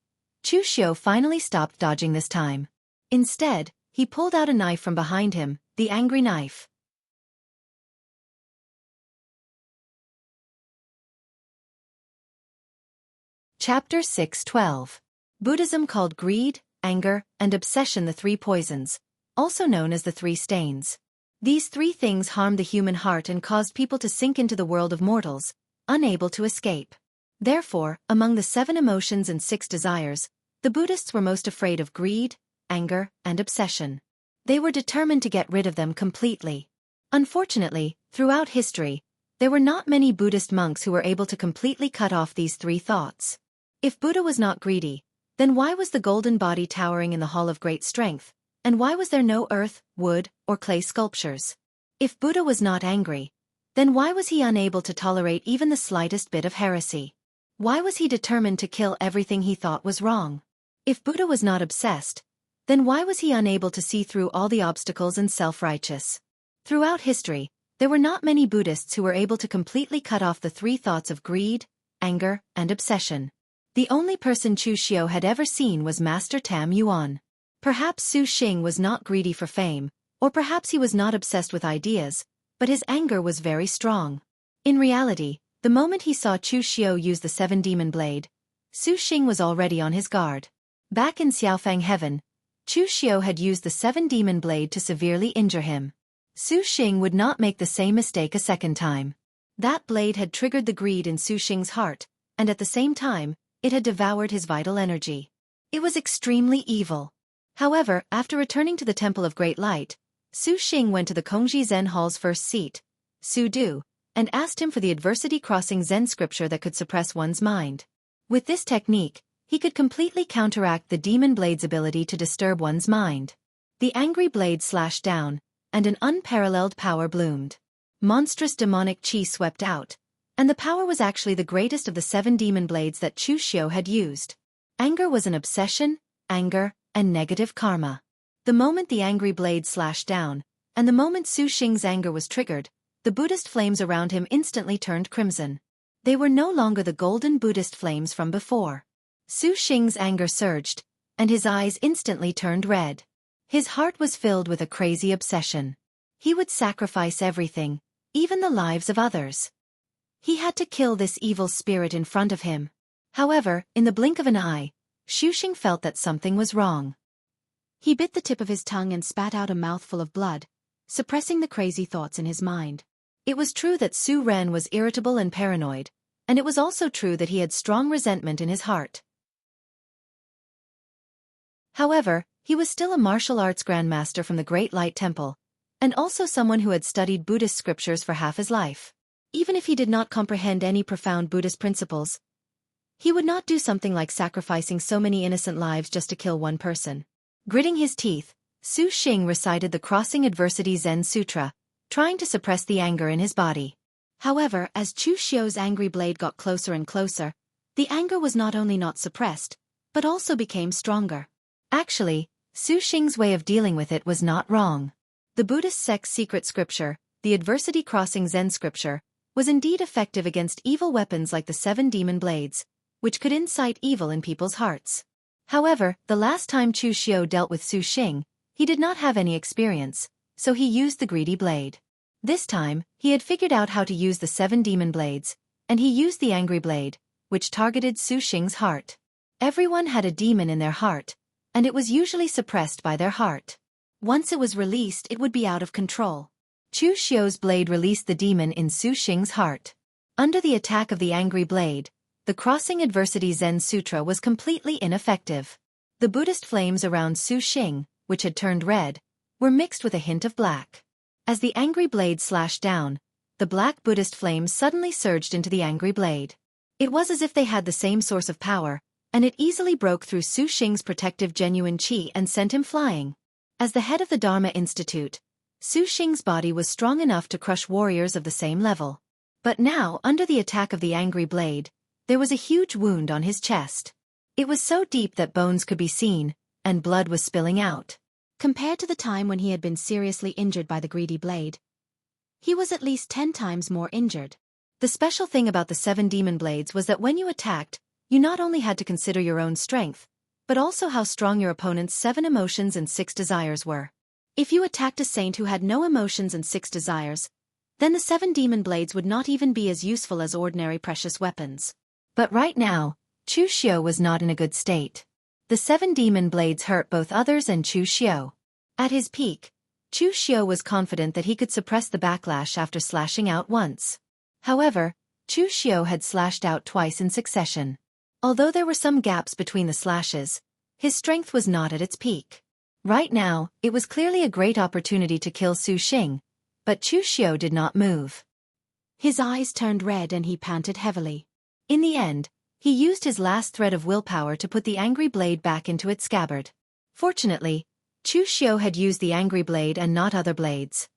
Chu Xiu finally stopped dodging this time. Instead, he pulled out a knife from behind him, the angry knife. Chapter 6:12. Buddhism called greed, anger, and obsession the three poisons, also known as the three stains. These three things harmed the human heart and caused people to sink into the world of mortals, unable to escape. Therefore, among the 7 emotions and 6 desires, the Buddhists were most afraid of greed, anger, and obsession. They were determined to get rid of them completely. Unfortunately, throughout history, there were not many Buddhist monks who were able to completely cut off these 3 thoughts. If Buddha was not greedy, then why was the golden body towering in the Hall of Great Strength, and why was there no earth, wood, or clay sculptures? If Buddha was not angry, then why was he unable to tolerate even the slightest bit of heresy? Why was he determined to kill everything he thought was wrong? If Buddha was not obsessed, then why was he unable to see through all the obstacles and self-righteous? Throughout history, there were not many Buddhists who were able to completely cut off the 3 thoughts of greed, anger, and obsession. The only person Chu Xiu had ever seen was Master Tam Yuan. Perhaps Su Xing was not greedy for fame, or perhaps he was not obsessed with ideas, but his anger was very strong. In reality, the moment he saw Chu Xiu use the 7-demon blade, Su Xing was already on his guard. Back in Xiaofan heaven, Chu Xiu had used the 7-demon blade to severely injure him. Su Xing would not make the same mistake a second time. That blade had triggered the greed in Su Xing's heart, and at the same time, it had devoured his vital energy. It was extremely evil. However, after returning to the Temple of Great Light, Su Xing went to the Kongji Zen Hall's first seat, Su Du, and asked him for the adversity-crossing Zen scripture that could suppress one's mind. With this technique, he could completely counteract the demon blade's ability to disturb one's mind. The angry blade slashed down, and an unparalleled power bloomed. Monstrous demonic chi swept out, and the power was actually the greatest of the 7 demon blades that Chu Xiu had used. Anger was an obsession, anger, and negative karma. The moment the angry blade slashed down, and the moment Su Xing's anger was triggered, the Buddhist flames around him instantly turned crimson. They were no longer the golden Buddhist flames from before. Su Xing's anger surged, and his eyes instantly turned red. His heart was filled with a crazy obsession. He would sacrifice everything, even the lives of others. He had to kill this evil spirit in front of him. However, in the blink of an eye, Su Xing felt that something was wrong. He bit the tip of his tongue and spat out a mouthful of blood, suppressing the crazy thoughts in his mind. It was true that Su Ren was irritable and paranoid, and it was also true that he had strong resentment in his heart. However, he was still a martial arts grandmaster from the Great Light Temple, and also someone who had studied Buddhist scriptures for half his life. Even if he did not comprehend any profound Buddhist principles, he would not do something like sacrificing so many innocent lives just to kill one person. Gritting his teeth, Su Xing recited the Crossing Adversity Zen Sutra, trying to suppress the anger in his body. However, as Chu Xiu's angry blade got closer and closer, the anger was not only not suppressed, but also became stronger. Actually, Su Xing's way of dealing with it was not wrong. The Buddhist sect's secret scripture, the Adversity Crossing Zen Scripture, was indeed effective against evil weapons like the 7 demon blades, which could incite evil in people's hearts. However, the last time Chu Xiu dealt with Su Xing, he did not have any experience, so he used the greedy blade. This time, he had figured out how to use the 7 demon blades, and he used the angry blade, which targeted Su Xing's heart. Everyone had a demon in their heart, and it was usually suppressed by their heart. Once it was released, it would be out of control. Chu Xiu's blade released the demon in Su Xing's heart. Under the attack of the angry blade, the Crossing Adversity Zen Sutra was completely ineffective. The Buddhist flames around Su Xing, which had turned red, were mixed with a hint of black. As the angry blade slashed down, the black Buddhist flames suddenly surged into the angry blade. It was as if they had the same source of power, and it easily broke through Su Xing's protective genuine qi and sent him flying. As the head of the Dharma Institute, Su Xing's body was strong enough to crush warriors of the same level. But now, under the attack of the angry blade, there was a huge wound on his chest. It was so deep that bones could be seen, and blood was spilling out. Compared to the time when he had been seriously injured by the greedy blade, he was at least 10 times more injured. The special thing about the 7 demon blades was that when you attacked, you not only had to consider your own strength, but also how strong your opponent's 7 emotions and 6 desires were. If you attacked a saint who had no emotions and 6 desires, then the 7 demon blades would not even be as useful as ordinary precious weapons. But right now, Chu Xiu was not in a good state. The 7 demon blades hurt both others and Chu Xiu. At his peak, Chu Xiu was confident that he could suppress the backlash after slashing out once. However, Chu Xiu had slashed out twice in succession. Although there were some gaps between the slashes, his strength was not at its peak. Right now, it was clearly a great opportunity to kill Su Xing, but Chu Xiu did not move. His eyes turned red and he panted heavily. In the end, he used his last thread of willpower to put the angry blade back into its scabbard. Fortunately, Chu Xiu had used the angry blade and not other blades.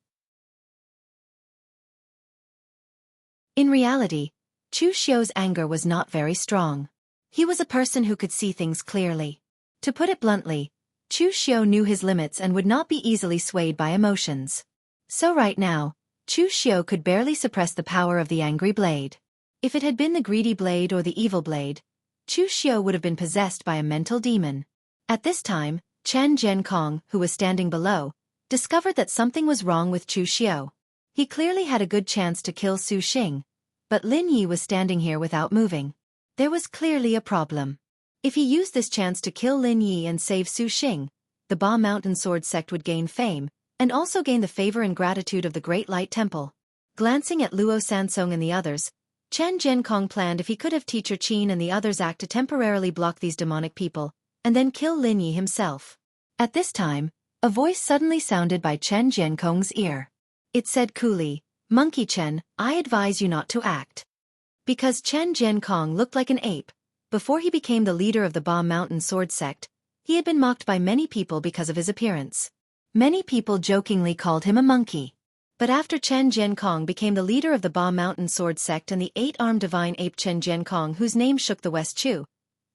In reality, Chu Xiu's anger was not very strong. He was a person who could see things clearly. To put it bluntly, Chu Xiu knew his limits and would not be easily swayed by emotions. So right now, Chu Xiu could barely suppress the power of the angry blade. If it had been the greedy blade or the evil blade, Chu Xiu would have been possessed by a mental demon. At this time, Chen Jiankong, who was standing below, discovered that something was wrong with Chu Xiu. He clearly had a good chance to kill Su Xing, but Lin Yi was standing here without moving. There was clearly a problem. If he used this chance to kill Lin Yi and save Su Xing, the Ba Mountain Sword sect would gain fame, and also gain the favor and gratitude of the Great Light Temple. Glancing at Luo Sansong and the others, Chen Jiankong planned if he could have Teacher Qin and the others act to temporarily block these demonic people, and then kill Lin Yi himself. At this time, a voice suddenly sounded by Chen Jiankong's ear. It said coolly, "Monkey Chen, I advise you not to act." Because Chen Jiankong looked like an ape, before he became the leader of the Ba Mountain Sword sect, he had been mocked by many people because of his appearance. Many people jokingly called him a monkey. But after Chen Jiankong became the leader of the Ba Mountain Sword sect and the 8-armed divine ape Chen Jiankong, whose name shook the West Chu,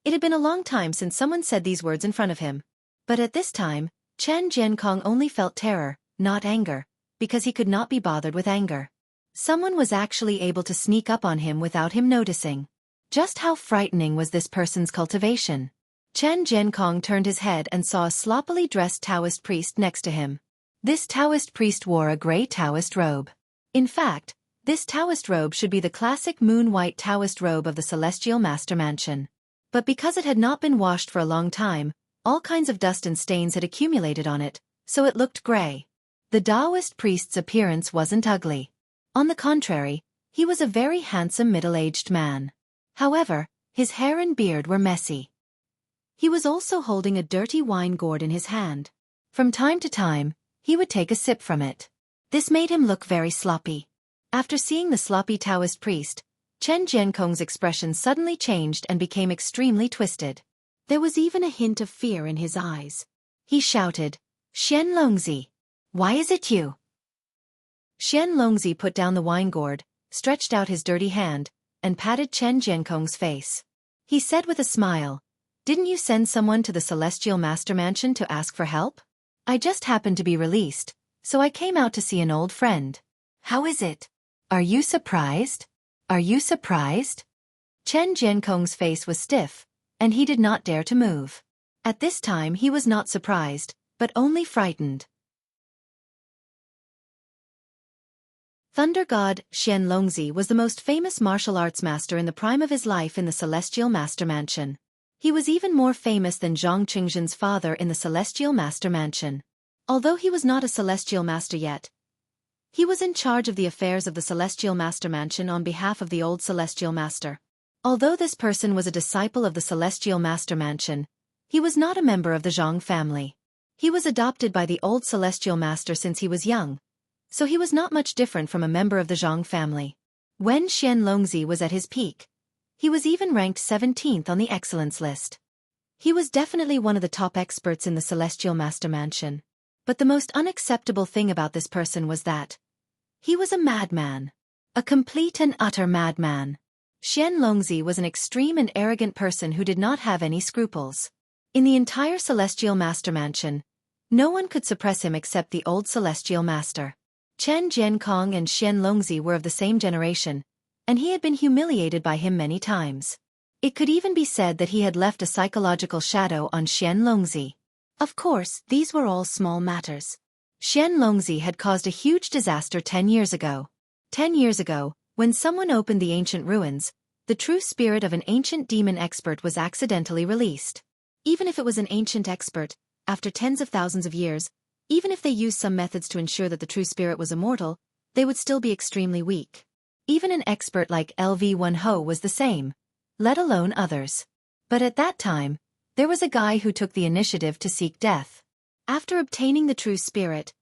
it had been a long time since someone said these words in front of him. But at this time, Chen Jiankong only felt terror, not anger, because he could not be bothered with anger. Someone was actually able to sneak up on him without him noticing. Just how frightening was this person's cultivation? Chen Jiankong turned his head and saw a sloppily dressed Taoist priest next to him. This Taoist priest wore a gray Taoist robe. In fact, this Taoist robe should be the classic moon-white Taoist robe of the Celestial Master Mansion. But because it had not been washed for a long time, all kinds of dust and stains had accumulated on it, so it looked gray. The Taoist priest's appearance wasn't ugly. On the contrary, he was a very handsome middle-aged man. However, his hair and beard were messy. He was also holding a dirty wine gourd in his hand. From time to time, he would take a sip from it. This made him look very sloppy. After seeing the sloppy Taoist priest, Chen Jiankong's expression suddenly changed and became extremely twisted. There was even a hint of fear in his eyes. He shouted, "Xian Longzi! Why is it you?" Xian Longzi put down the wine gourd, stretched out his dirty hand, and patted Chen Jiankong's face. He said with a smile, "Didn't you send someone to the Celestial Master Mansion to ask for help? I just happened to be released, so I came out to see an old friend. How is it? Are you surprised? Are you surprised?" Chen Jiankong's face was stiff, and he did not dare to move. At this time he was not surprised, but only frightened. Thunder God Xian Longzi was the most famous martial arts master in the prime of his life in the Celestial Master Mansion. He was even more famous than Zhang Qingzhen's father in the Celestial Master Mansion. Although he was not a Celestial Master yet, He was in charge of the affairs of the Celestial Master Mansion on behalf of the old Celestial Master. Although this person was a disciple of the Celestial Master Mansion, he was not a member of the Zhang family. He was adopted by the old Celestial Master since he was young, so he was not much different from a member of the Zhang family. When Xianlongzi was at his peak, he was even ranked 17th on the excellence list. He was definitely one of the top experts in the Celestial Master Mansion. But the most unacceptable thing about this person was that he was a madman. A complete and utter madman. Xianlongzi was an extreme and arrogant person who did not have any scruples. In the entire Celestial Master Mansion, no one could suppress him except the old Celestial Master. Chen Jiankong and Xianlongzi were of the same generation, and he had been humiliated by him many times. It could even be said that he had left a psychological shadow on Xianlongzi. Of course, these were all small matters. Xianlongzi had caused a huge disaster 10 years ago. 10 years ago, when someone opened the ancient ruins, the true spirit of an ancient demon expert was accidentally released. Even if it was an ancient expert, after tens of thousands of years, even if they used some methods to ensure that the true spirit was immortal, they would still be extremely weak. Even an expert like LV1 Ho was the same, let alone others. But at that time, there was a guy who took the initiative to seek death. After obtaining the true spirit,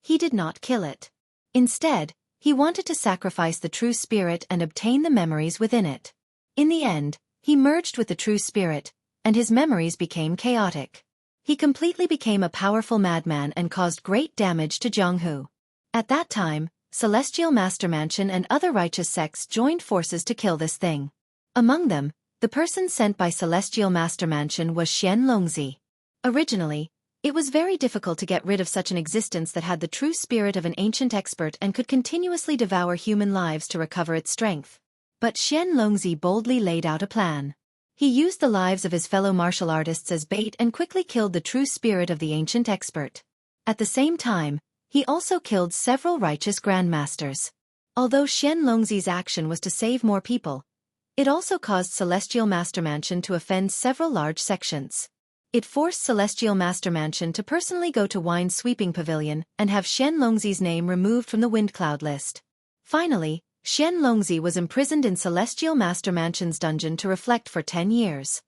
he did not kill it. Instead, he wanted to sacrifice the true spirit and obtain the memories within it. In the end, he merged with the true spirit, and his memories became chaotic. He completely became a powerful madman and caused great damage to Jianghu. At that time, Celestial Master Mansion and other righteous sects joined forces to kill this thing. Among them, the person sent by Celestial Master Mansion was Xianlongzi. Originally, it was very difficult to get rid of such an existence that had the true spirit of an ancient expert and could continuously devour human lives to recover its strength. But Xianlongzi boldly laid out a plan. He used the lives of his fellow martial artists as bait and quickly killed the true spirit of the ancient expert. At the same time, he also killed several righteous grandmasters. Although Xianlongzi's action was to save more people, it also caused Celestial Master Mansion to offend several large sections. It forced Celestial Master Mansion to personally go to Wine Sweeping Pavilion and have Xianlongzi's name removed from the Wind Cloud list. Finally, Xianlongzi was imprisoned in Celestial Master Mansion's dungeon to reflect for 10 years.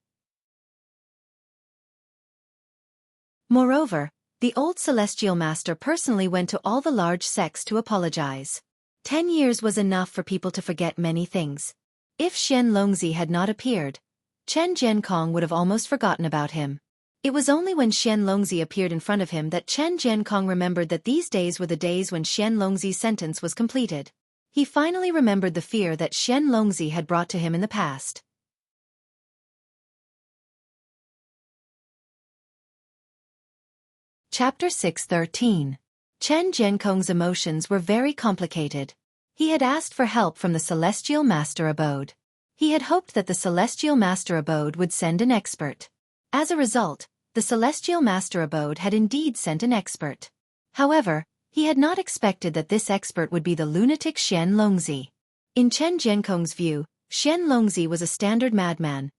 Moreover, the old Celestial Master personally went to all the large sects to apologize. 10 years was enough for people to forget many things. If Xianlongzi had not appeared, Chen Jiankong would have almost forgotten about him. It was only when Xianlongzi appeared in front of him that Chen Jiankong remembered that these days were the days when Xianlongzi's sentence was completed. He finally remembered the fear that Xianlongzi had brought to him in the past. Chapter 6:13. Chen Jiankong's emotions were very complicated. He had asked for help from the Celestial Master Abode. He had hoped that the Celestial Master Abode would send an expert. As a result, the Celestial Master Abode had indeed sent an expert. However, he had not expected that this expert would be the lunatic Xianlongzi. In Chen Jiankong's view, Xianlongzi was a standard madman,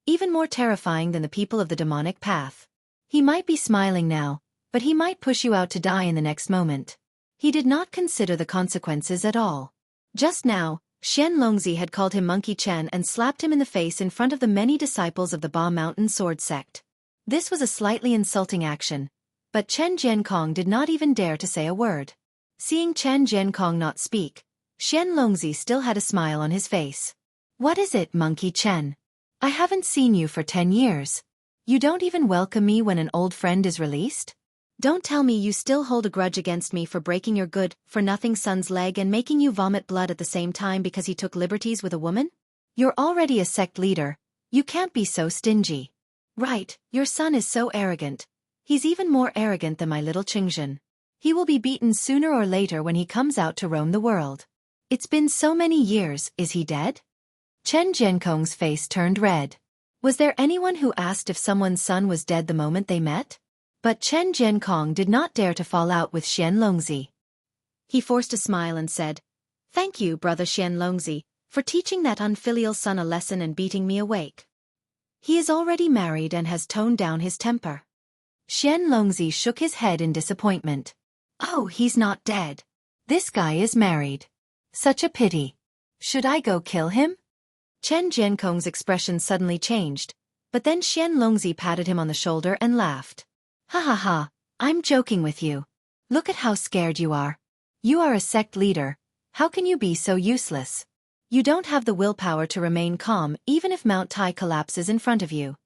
even more terrifying than the people of the demonic path. He might be smiling now, but he might push you out to die in the next moment. He did not consider the consequences at all. Just now, Xianlongzi had called him Monkey Chen and slapped him in the face in front of the many disciples of the Ba Mountain Sword Sect. This was a slightly insulting action, but Chen Jiankong did not even dare to say a word. Seeing Chen Jiankong not speak, Xianlongzi still had a smile on his face. "What is it, Monkey Chen? I haven't seen you for 10 years. You don't even welcome me when an old friend is released? Don't tell me you still hold a grudge against me for breaking your good-for-nothing son's leg and making you vomit blood at the same time because he took liberties with a woman? You're already a sect leader. You can't be so stingy. Right, your son is so arrogant. He's even more arrogant than my little Qingzhen. He will be beaten sooner or later when he comes out to roam the world. It's been so many years, is he dead?" Chen Jiankong's face turned red. Was there anyone who asked if someone's son was dead the moment they met? But Chen Jiankong did not dare to fall out with Xianlongzi. He forced a smile and said, "Thank you, brother Xianlongzi, for teaching that unfilial son a lesson and beating me awake. He is already married and has toned down his temper." Xianlongzi shook his head in disappointment. "Oh, he's not dead. This guy is married. Such a pity. Should I go kill him? Chen Jiankong's expression suddenly changed, but then Xian Longzi patted him on the shoulder and laughed. Ha ha ha, I'm joking with you. Look at how scared you are. You are a sect leader. How can you be so useless? You don't have the willpower to remain calm even if Mount Tai collapses in front of you.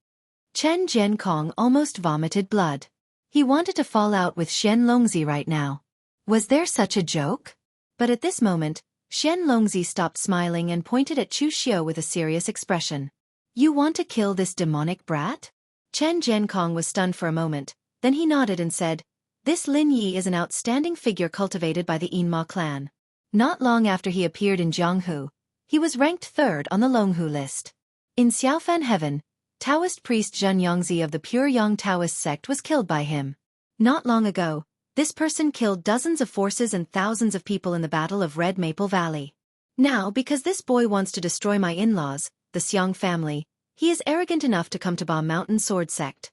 Chen Jiankong almost vomited blood. He wanted to fall out with Xian Longzi right now. Was there such a joke? But at this moment, Xian Longzi stopped smiling and pointed at Chu Xiao with a serious expression. You want to kill this demonic brat? Chen Jiankong was stunned for a moment, then he nodded and said, This Lin Yi is an outstanding figure cultivated by the Yinma clan. Not long after he appeared in Jianghu, he was ranked 3rd on the Longhu list. In Xiaofan heaven, Taoist priest Zhen Yongzi of the Pure Yang Taoist sect was killed by him. Not long ago, this person killed dozens of forces and thousands of people in the Battle of Red Maple Valley. Now, because this boy wants to destroy my in-laws, the Xiong family, he is arrogant enough to come to Ba Mountain Sword Sect.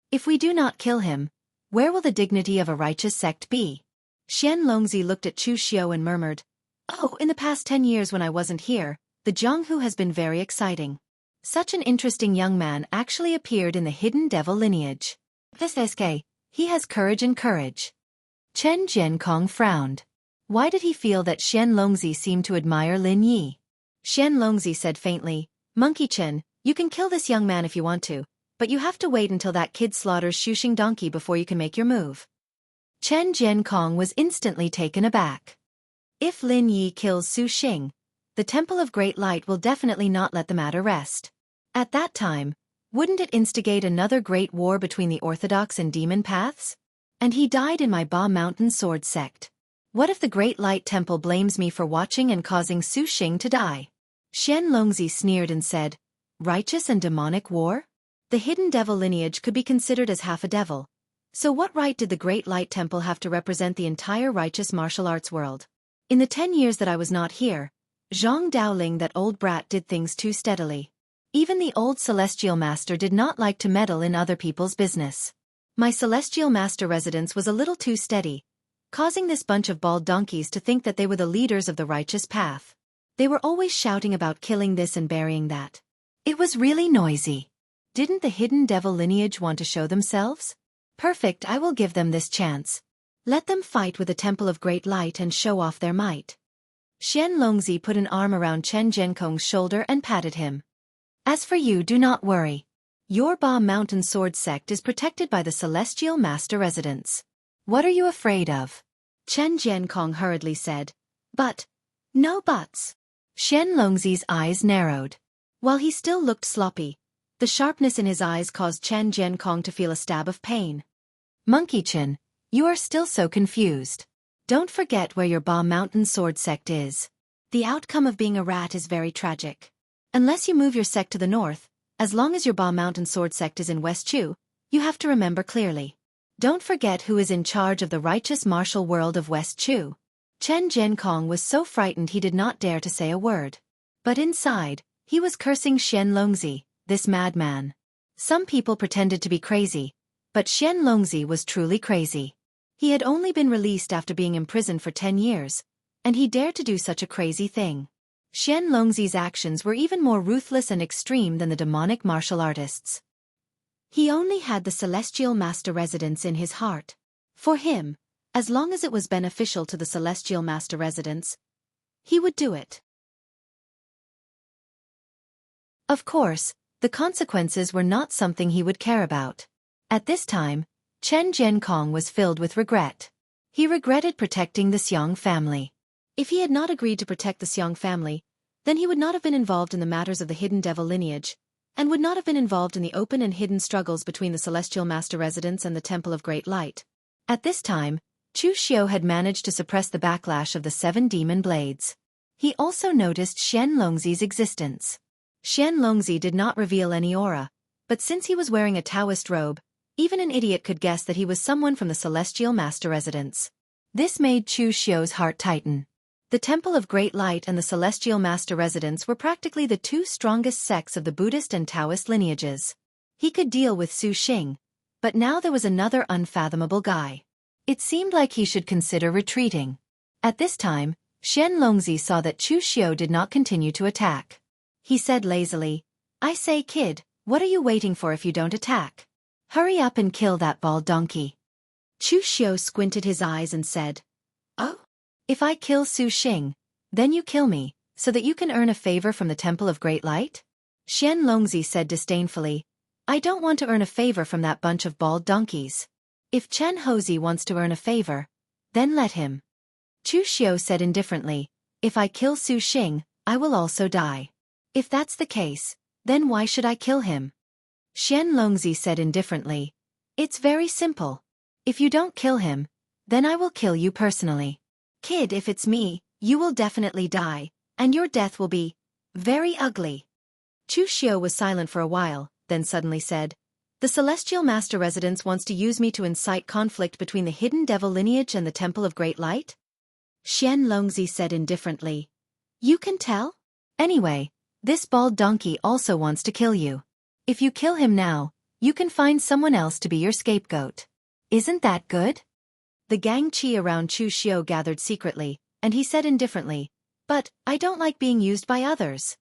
If we do not kill him, where will the dignity of a righteous sect be? Xian Longzi looked at Chu Xiao and murmured, Oh, in the past 10 years when I wasn't here, the Jianghu has been very exciting. Such an interesting young man actually appeared in the hidden devil lineage. This SK, he has courage and courage. Chen Jiankong frowned. Why did he feel that Xian Longzi seemed to admire Lin Yi? Xian Longzi said faintly, Monkey Chen, you can kill this young man if you want to, but you have to wait until that kid slaughters Shuxing donkey before you can make your move. Chen Jiankong was instantly taken aback. If Lin Yi kills Su Xing, the Temple of Great Light will definitely not let the matter rest. At that time, wouldn't it instigate another great war between the orthodox and demon paths? And he died in my Ba Mountain Sword Sect. What if the Great Light Temple blames me for watching and causing Su Xing to die? Xian Longzi sneered and said, Righteous and demonic war? The hidden devil lineage could be considered as half a devil. So what right did the Great Light Temple have to represent the entire righteous martial arts world? In the 10 years that I was not here, Zhang Daoling, that old brat, did things too steadily. Even the old Celestial Master did not like to meddle in other people's business. My Celestial Master residence was a little too steady, causing this bunch of bald donkeys to think that they were the leaders of the righteous path. They were always shouting about killing this and burying that. It was really noisy. Didn't the hidden devil lineage want to show themselves? Perfect, I will give them this chance. Let them fight with the Temple of Great Light and show off their might. Xian Longzi put an arm around Chen Jiankong's shoulder and patted him. As for you, do not worry. Your Ba Mountain Sword Sect is protected by the Celestial Master Residence. What are you afraid of? Chen Jiankong hurriedly said. But, no buts. Xian Longzi's eyes narrowed. While he still looked sloppy, the sharpness in his eyes caused Chen Jiankong to feel a stab of pain. Monkey Chen, you are still so confused. Don't forget where your Ba Mountain Sword Sect is. The outcome of being a rat is very tragic. Unless you move your sect to the north, as long as your Ba Mountain Sword Sect is in West Chu, you have to remember clearly. Don't forget who is in charge of the righteous martial world of West Chu. Chen Jiankong was so frightened he did not dare to say a word. But inside, he was cursing Xian Longzi, this madman. Some people pretended to be crazy, but Xian Longzi was truly crazy. He had only been released after being imprisoned for 10 years, and he dared to do such a crazy thing. Xian Longzi's actions were even more ruthless and extreme than the demonic martial artists. He only had the Celestial Master Residence in his heart. For him, as long as it was beneficial to the Celestial Master Residence, he would do it. Of course, the consequences were not something he would care about. At this time, Chen Jiankong was filled with regret. He regretted protecting the Xiong family. If he had not agreed to protect the Xiong family, then he would not have been involved in the matters of the hidden devil lineage, and would not have been involved in the open and hidden struggles between the Celestial Master Residence and the Temple of Great Light. At this time, Chu Xiao had managed to suppress the backlash of the 7 demon blades. He also noticed Xian Longzi's existence. Xian Longzi did not reveal any aura, but since he was wearing a Taoist robe, even an idiot could guess that he was someone from the Celestial Master Residence. This made Chu Xiao's heart tighten. The Temple of Great Light and the Celestial Master Residence were practically the 2 strongest sects of the Buddhist and Taoist lineages. He could deal with Su Xing, but now there was another unfathomable guy. It seemed like he should consider retreating. At this time, Xian Longzi saw that Chu Xiu did not continue to attack. He said lazily, "I say, kid, what are you waiting for if you don't attack? Hurry up and kill that bald donkey." Chu Xiu squinted his eyes and said, "Oh? If I kill Su Xing, then you kill me, so that you can earn a favor from the Temple of Great Light?" Xian Longzi said disdainfully, "I don't want to earn a favor from that bunch of bald donkeys. If Chen Hozi wants to earn a favor, then let him." Chu Xiu said indifferently, "If I kill Su Xing, I will also die. If that's the case, then why should I kill him?" Xian Longzi said indifferently, "It's very simple. If you don't kill him, then I will kill you personally. Kid, if it's me, you will definitely die, and your death will be very ugly." Chu Xiu was silent for a while, then suddenly said, "The Celestial Master Residence wants to use me to incite conflict between the hidden devil lineage and the Temple of Great Light?" Xian Longzi said indifferently, "You can tell? Anyway, this bald donkey also wants to kill you. If you kill him now, you can find someone else to be your scapegoat. Isn't that good?" The gang Qi around Chu Xiu gathered secretly, and he said indifferently, "But I don't like being used by others."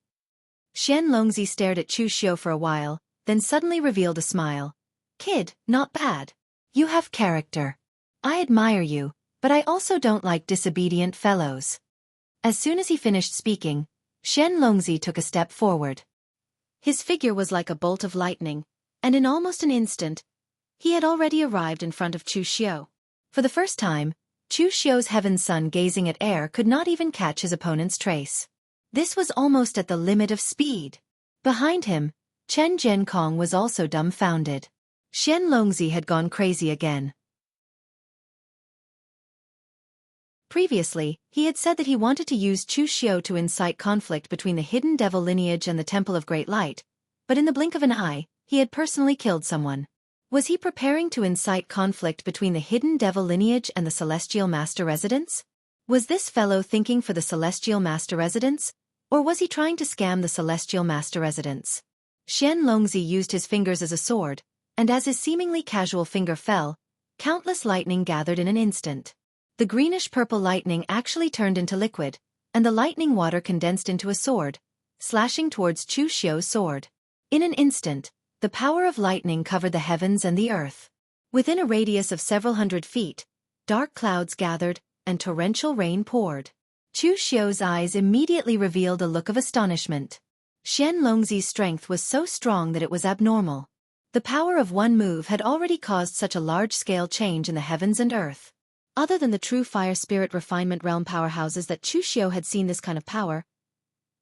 Xian Longzi stared at Chu Xiu for a while, then suddenly revealed a smile. "Kid, not bad. You have character. I admire you, but I also don't like disobedient fellows." As soon as he finished speaking, Xian Longzi took a step forward. His figure was like a bolt of lightning, and in almost an instant, he had already arrived in front of Chu Xiu. For the first time, Chu Xiu's heaven sun gazing at air could not even catch his opponent's trace. This was almost at the limit of speed. Behind him, Chen Jiankong was also dumbfounded. Xian Longzi had gone crazy again. Previously, he had said that he wanted to use Chu Xiu to incite conflict between the hidden devil lineage and the Temple of Great Light, but in the blink of an eye, he had personally killed someone. Was he preparing to incite conflict between the hidden devil lineage and the Celestial Master Residence? Was this fellow thinking for the Celestial Master Residence, or was he trying to scam the Celestial Master Residence? Xian Longzi used his fingers as a sword, and as his seemingly casual finger fell, countless lightning gathered in an instant. The greenish-purple lightning actually turned into liquid, and the lightning water condensed into a sword, slashing towards Chu Xiu's sword. In an instant, the power of lightning covered the heavens and the earth. Within a radius of several hundred feet, dark clouds gathered, and torrential rain poured. Chu Xiu's eyes immediately revealed a look of astonishment. Xian Longzi's strength was so strong that it was abnormal. The power of one move had already caused such a large-scale change in the heavens and earth. Other than the true fire spirit refinement realm powerhouses that Chu Xiu had seen this kind of power,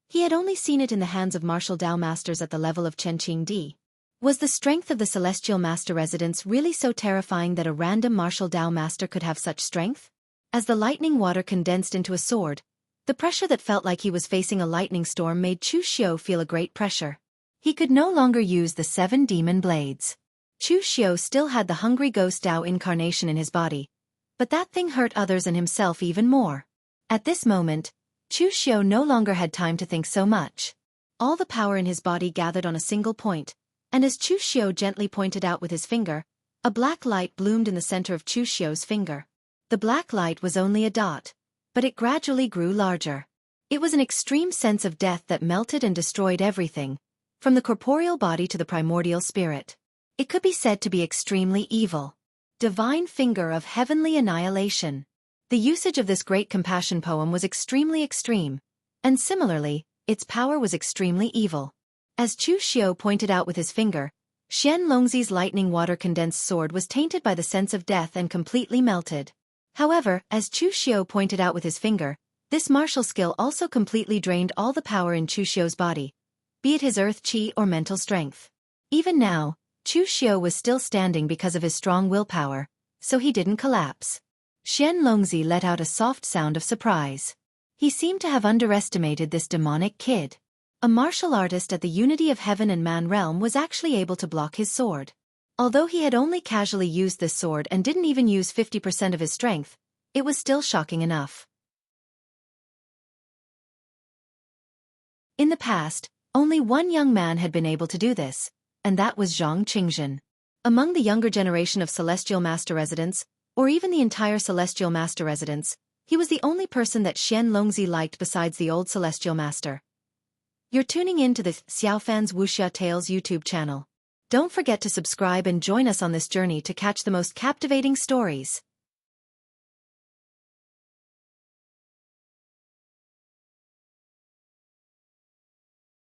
he had only seen it in the hands of martial Dao masters at the level of Chen Qingdi. Was the strength of the Celestial Master Residence really so terrifying that a random martial Dao master could have such strength? As the lightning water condensed into a sword, the pressure that felt like he was facing a lightning storm made Chu Xiu feel a great pressure. He could no longer use the 7 demon blades. Chu Xiu still had the hungry ghost Dao incarnation in his body, but that thing hurt others and himself even more. At this moment, Chu Xiu no longer had time to think so much. All the power in his body gathered on a single point, and as Chu Xiu gently pointed out with his finger, a black light bloomed in the center of Chu Xiu's finger. The black light was only a dot, but it gradually grew larger. It was an extreme sense of death that melted and destroyed everything, from the corporeal body to the primordial spirit. It could be said to be extremely evil. Divine Finger of Heavenly Annihilation. The usage of this great compassion poem was extremely extreme, and similarly, its power was extremely evil. As Chu Xiu pointed out with his finger, Xian Longzi's lightning water condensed sword was tainted by the sense of death and completely melted. However, as Chu Xiu pointed out with his finger, this martial skill also completely drained all the power in Chu Xiu's body, be it his earth qi or mental strength. Even now, Chu Xiu was still standing because of his strong willpower, so he didn't collapse. Xian Longzi let out a soft sound of surprise. He seemed to have underestimated this demonic kid. A martial artist at the Unity of Heaven and Man realm was actually able to block his sword. Although he had only casually used this sword and didn't even use 50% of his strength, it was still shocking enough. In the past, only one young man had been able to do this, and that was Zhang Qingzhen. Among the younger generation of Celestial Master Residents, or even the entire Celestial Master residence. He was the only person that Xian Longzi liked besides the old Celestial Master. You're tuning in to the Xiaofan's Wuxia Tales YouTube channel. Don't forget to subscribe and join us on this journey to catch the most captivating stories.